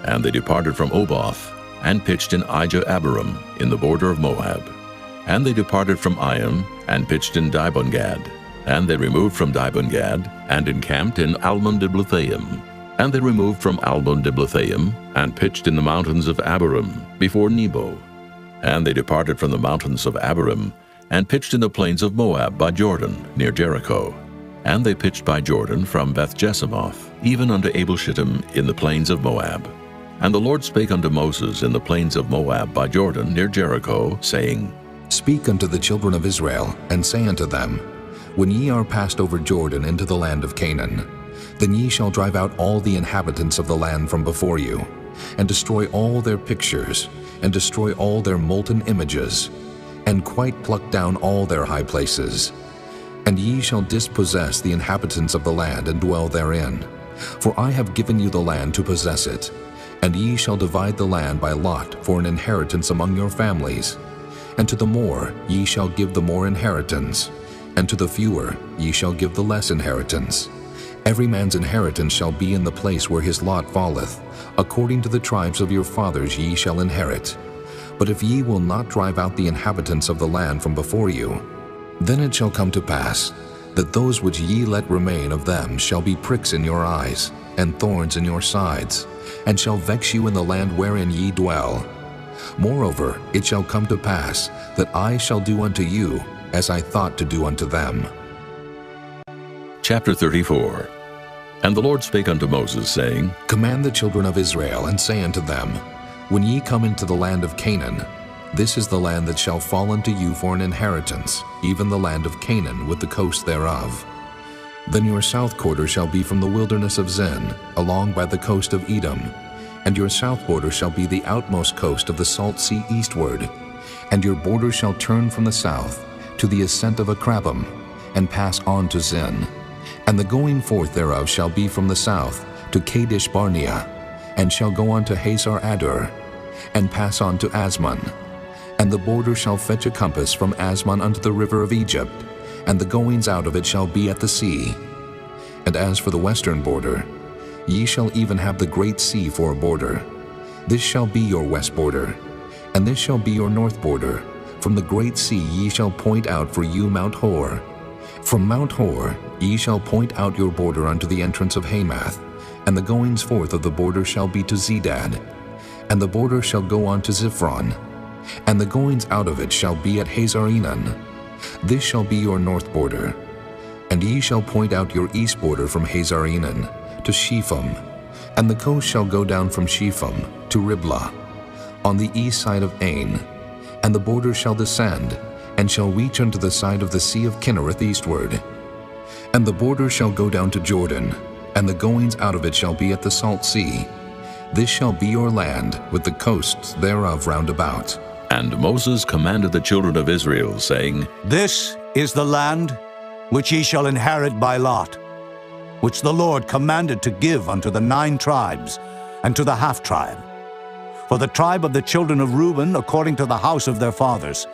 And they departed from Oboth, and pitched in Ijah-Abarim, in the border of Moab. And they departed from Iam, and pitched in Dibon-Gad. And they removed from Dibon-Gad, and encamped in Almon-Diblathaim. And they removed from Almon-Diblathaim, and pitched in the mountains of Abarim, before Nebo. And they departed from the mountains of Abarim, and pitched in the plains of Moab by Jordan, near Jericho. And they pitched by Jordan from Beth-Jesimoth, even unto Abel-Shittim in the plains of Moab. And the Lord spake unto Moses in the plains of Moab by Jordan, near Jericho, saying, Speak unto the children of Israel, and say unto them, When ye are passed over Jordan into the land of Canaan, then ye shall drive out all the inhabitants of the land from before you, and destroy all their pictures, and destroy all their molten images, and quite pluck down all their high places. And ye shall dispossess the inhabitants of the land, and dwell therein. For I have given you the land to possess it, and ye shall divide the land by lot for an inheritance among your families. And to the more ye shall give the more inheritance, and to the fewer ye shall give the less inheritance. Every man's inheritance shall be in the place where his lot falleth. According to the tribes of your fathers ye shall inherit. But if ye will not drive out the inhabitants of the land from before you, then it shall come to pass that those which ye let remain of them shall be pricks in your eyes, and thorns in your sides, and shall vex you in the land wherein ye dwell. Moreover, it shall come to pass that I shall do unto you as I thought to do unto them. Chapter 34. And the Lord spake unto Moses, saying, Command the children of Israel, and say unto them, When ye come into the land of Canaan, this is the land that shall fall unto you for an inheritance, even the land of Canaan with the coast thereof. Then your south quarter shall be from the wilderness of Zin, along by the coast of Edom, and your south border shall be the outmost coast of the salt sea eastward, and your border shall turn from the south to the ascent of Akrabim, and pass on to Zin. And the going forth thereof shall be from the south to Kadesh Barnea, and shall go on to Hazar Adur, and pass on to Asmon. And the border shall fetch a compass from Asmon unto the river of Egypt, and the goings out of it shall be at the sea. And as for the western border, ye shall even have the great sea for a border. This shall be your west border, and this shall be your north border. From the great sea ye shall point out for you Mount Hor. From Mount Hor ye shall point out your border unto the entrance of Hamath, and the goings forth of the border shall be to Zedad. And the border shall go on to Ziphron, and the goings out of it shall be at Hazar-Enan. This shall be your north border. And ye shall point out your east border from Hazar-Enan to Shepham, and the coast shall go down from Shepham to Riblah, on the east side of Ain. And the border shall descend, and shall reach unto the side of the sea of Kinnereth eastward. And the border shall go down to Jordan, and the goings out of it shall be at the salt sea. This shall be your land, with the coasts thereof round about. And Moses commanded the children of Israel, saying, This is the land which ye shall inherit by lot, which the Lord commanded to give unto the 9 tribes, and to the half-tribe. For the tribe of the children of Reuben according to the house of their fathers,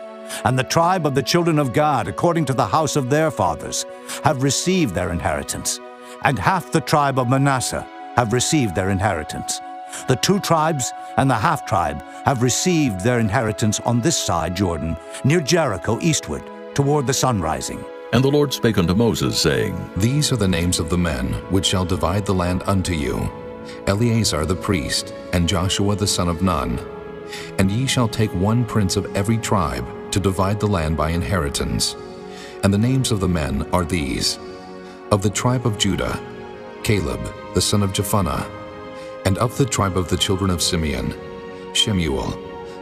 and the tribe of the children of Gad according to the house of their fathers, have received their inheritance, and half the tribe of Manasseh have received their inheritance. The 2 tribes and the half-tribe have received their inheritance on this side Jordan, near Jericho eastward, toward the sun rising. And the Lord spake unto Moses, saying, These are the names of the men which shall divide the land unto you, Eleazar the priest, and Joshua the son of Nun. And ye shall take one prince of every tribe to divide the land by inheritance. And the names of the men are these: of the tribe of Judah, Caleb the son of Jephunneh; and of the tribe of the children of Simeon, Shemuel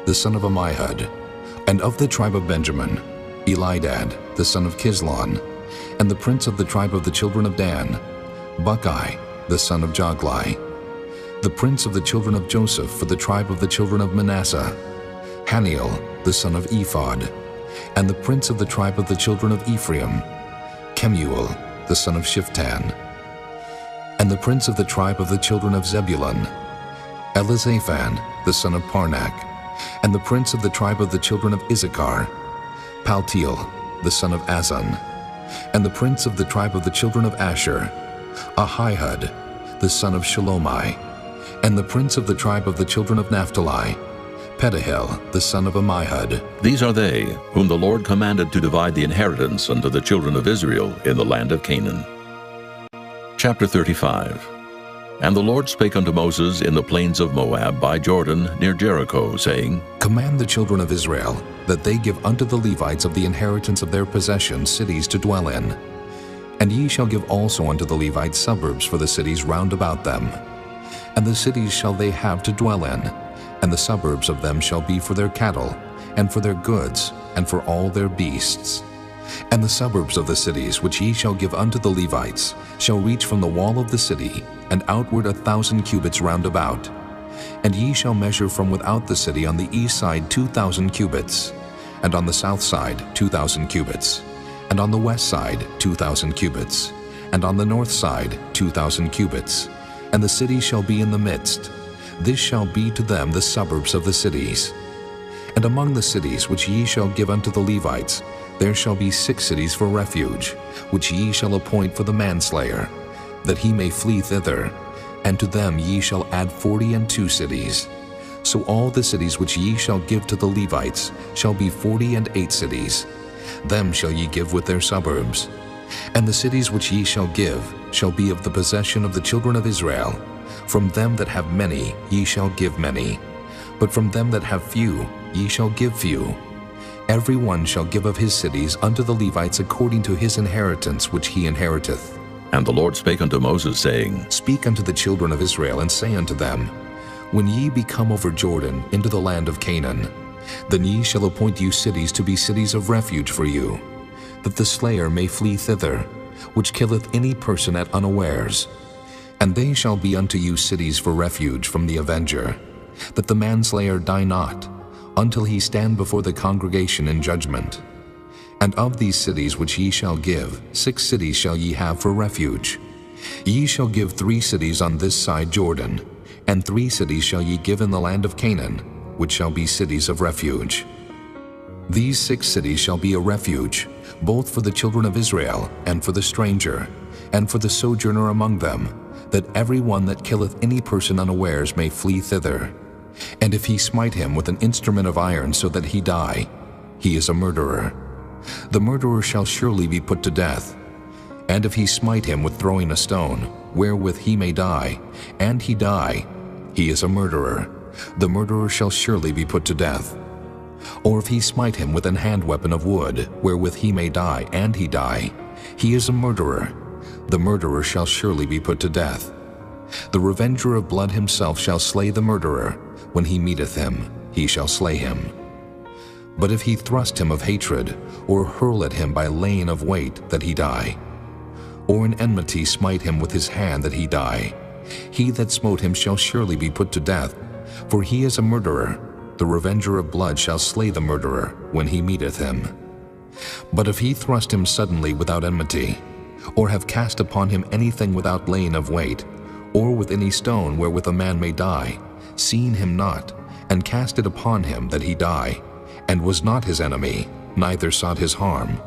the son of Ammihud; and of the tribe of Benjamin, Elidad the son of Kislon; and the prince of the tribe of the children of Dan, Bucci the son of Joglai; the prince of the children of Joseph for the tribe of the children of Manasseh, Haniel the son of Ephod; and the prince of the tribe of the children of Ephraim, Kemuel the son of Shiftan; and the prince of the tribe of the children of Zebulun, Elizaphan the son of Parnak; and the prince of the tribe of the children of Issachar, Paltiel the son of Azan; and the prince of the tribe of the children of Asher, Ahihud the son of Shalomai; and the prince of the tribe of the children of Naphtali, Pedahel the son of Ammihud. These are they whom the Lord commanded to divide the inheritance unto the children of Israel in the land of Canaan. Chapter 35. And the Lord spake unto Moses in the plains of Moab by Jordan near Jericho, saying, Command the children of Israel that they give unto the Levites of the inheritance of their possession cities to dwell in. And ye shall give also unto the Levites suburbs for the cities round about them. And the cities shall they have to dwell in, and the suburbs of them shall be for their cattle, and for their goods, and for all their beasts. And the suburbs of the cities which ye shall give unto the Levites shall reach from the wall of the city, and outward 1,000 cubits round about. And ye shall measure from without the city on the east side 2,000 cubits, and on the south side 2,000 cubits, and on the west side 2,000 cubits, and on the north side 2,000 cubits. And the city shall be in the midst. This shall be to them the suburbs of the cities. And among the cities which ye shall give unto the Levites, there shall be 6 cities for refuge, which ye shall appoint for the manslayer, that he may flee thither, and to them ye shall add 42 cities. So all the cities which ye shall give to the Levites shall be 48 cities. Them shall ye give with their suburbs. And the cities which ye shall give shall be of the possession of the children of Israel. From them that have many ye shall give many, but from them that have few ye shall give few. Every one shall give of his cities unto the Levites according to his inheritance which he inheriteth. And the Lord spake unto Moses, saying, Speak unto the children of Israel, and say unto them, When ye be come over Jordan into the land of Canaan, then ye shall appoint you cities to be cities of refuge for you, that the slayer may flee thither, which killeth any person at unawares. And they shall be unto you cities for refuge from the avenger, that the manslayer die not, until he stand before the congregation in judgment. And of these cities which ye shall give, 6 cities shall ye have for refuge. Ye shall give 3 cities on this side Jordan, and 3 cities shall ye give in the land of Canaan, which shall be cities of refuge. These 6 cities shall be a refuge, both for the children of Israel, and for the stranger, and for the sojourner among them, that every one that killeth any person unawares may flee thither. And if he smite him with an instrument of iron so that he die, he is a murderer. The murderer shall surely be put to death. And if he smite him with throwing a stone, wherewith he may die, and he die, he is a murderer. The murderer shall surely be put to death. Or if he smite him with an hand weapon of wood, wherewith he may die, and he die, he is a murderer. The murderer shall surely be put to death. The revenger of blood himself shall slay the murderer. When he meeteth him, he shall slay him. But if he thrust him of hatred, or hurl at him by laying of weight, that he die, or in enmity smite him with his hand, that he die, he that smote him shall surely be put to death, for he is a murderer. The revenger of blood shall slay the murderer when he meeteth him. But if he thrust him suddenly without enmity, or have cast upon him anything without laying of weight, or with any stone wherewith a man may die, seeing him not, and cast it upon him that he die, and was not his enemy, neither sought his harm,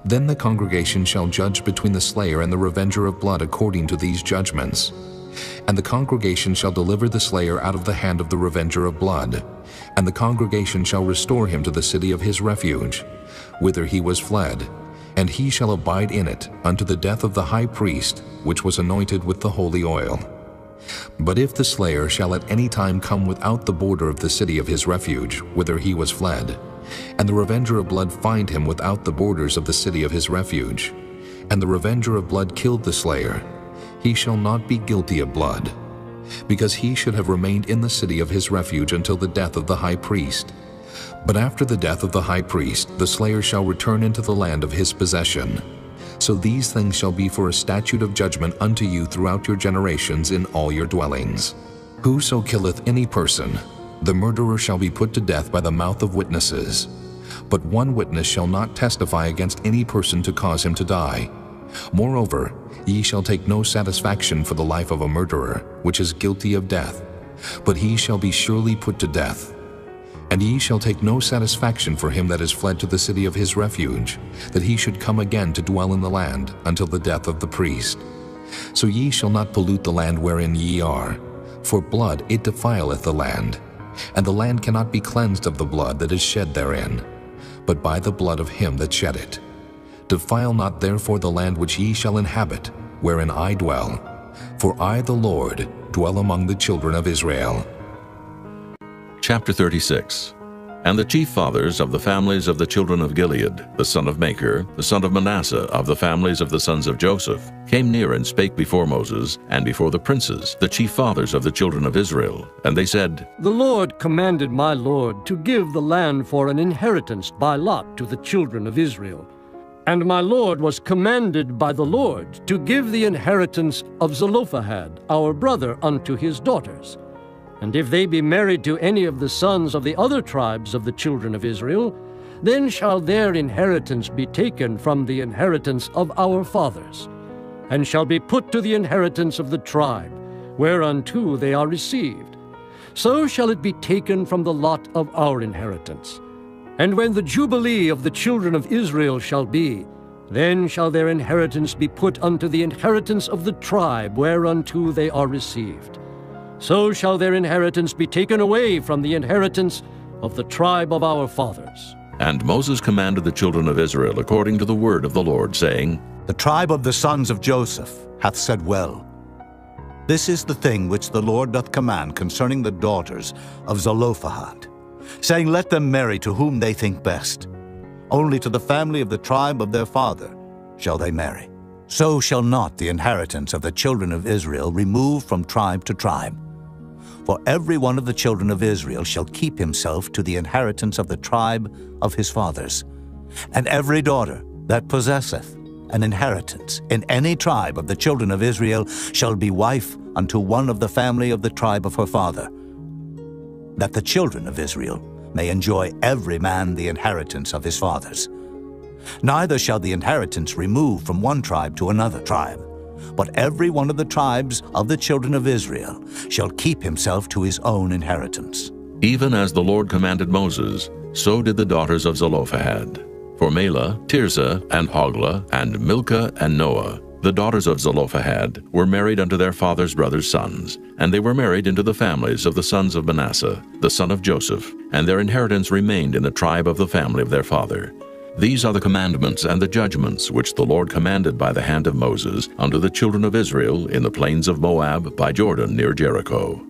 then the congregation shall judge between the slayer and the revenger of blood according to these judgments. And the congregation shall deliver the slayer out of the hand of the revenger of blood, and the congregation shall restore him to the city of his refuge, whither he was fled, and he shall abide in it unto the death of the high priest, which was anointed with the holy oil. But if the slayer shall at any time come without the border of the city of his refuge, whither he was fled, and the revenger of blood find him without the borders of the city of his refuge, and the revenger of blood killed the slayer, he shall not be guilty of blood, because he should have remained in the city of his refuge until the death of the high priest. But after the death of the high priest, the slayer shall return into the land of his possession. So these things shall be for a statute of judgment unto you throughout your generations in all your dwellings. Whoso killeth any person, the murderer shall be put to death by the mouth of witnesses. But one witness shall not testify against any person to cause him to die. Moreover, ye shall take no satisfaction for the life of a murderer, which is guilty of death, but he shall be surely put to death. And ye shall take no satisfaction for him that is fled to the city of his refuge, that he should come again to dwell in the land until the death of the priest. So ye shall not pollute the land wherein ye are, for blood it defileth the land, and the land cannot be cleansed of the blood that is shed therein, but by the blood of him that shed it. Defile not therefore the land which ye shall inhabit, wherein I dwell, for I the Lord dwell among the children of Israel. Chapter 36. And the chief fathers of the families of the children of Gilead, the son of Machir, the son of Manasseh, of the families of the sons of Joseph, came near and spake before Moses, and before the princes, the chief fathers of the children of Israel. And they said, The Lord commanded my Lord to give the land for an inheritance by lot to the children of Israel. And my Lord was commanded by the Lord to give the inheritance of Zelophehad, our brother, unto his daughters. And if they be married to any of the sons of the other tribes of the children of Israel, then shall their inheritance be taken from the inheritance of our fathers, and shall be put to the inheritance of the tribe, whereunto they are received. So shall it be taken from the lot of our inheritance. And when the Jubilee of the children of Israel shall be, then shall their inheritance be put unto the inheritance of the tribe, whereunto they are received. So shall their inheritance be taken away from the inheritance of the tribe of our fathers. And Moses commanded the children of Israel according to the word of the Lord, saying, The tribe of the sons of Joseph hath said well. This is the thing which the Lord doth command concerning the daughters of Zelophehad, saying, Let them marry to whom they think best. Only to the family of the tribe of their father shall they marry. So shall not the inheritance of the children of Israel remove from tribe to tribe. For every one of the children of Israel shall keep himself to the inheritance of the tribe of his fathers. And every daughter that possesseth an inheritance in any tribe of the children of Israel shall be wife unto one of the family of the tribe of her father, that the children of Israel may enjoy every man the inheritance of his fathers. Neither shall the inheritance remove from one tribe to another tribe, but every one of the tribes of the children of Israel shall keep himself to his own inheritance. Even as the Lord commanded Moses, so did the daughters of Zelophehad. For Mahlah, Tirzah, and Hoglah, and Milcah, and Noah, the daughters of Zelophehad, were married unto their father's brothers' sons, and they were married into the families of the sons of Manasseh, the son of Joseph, and their inheritance remained in the tribe of the family of their father. These are the commandments and the judgments which the Lord commanded by the hand of Moses unto the children of Israel in the plains of Moab by Jordan near Jericho.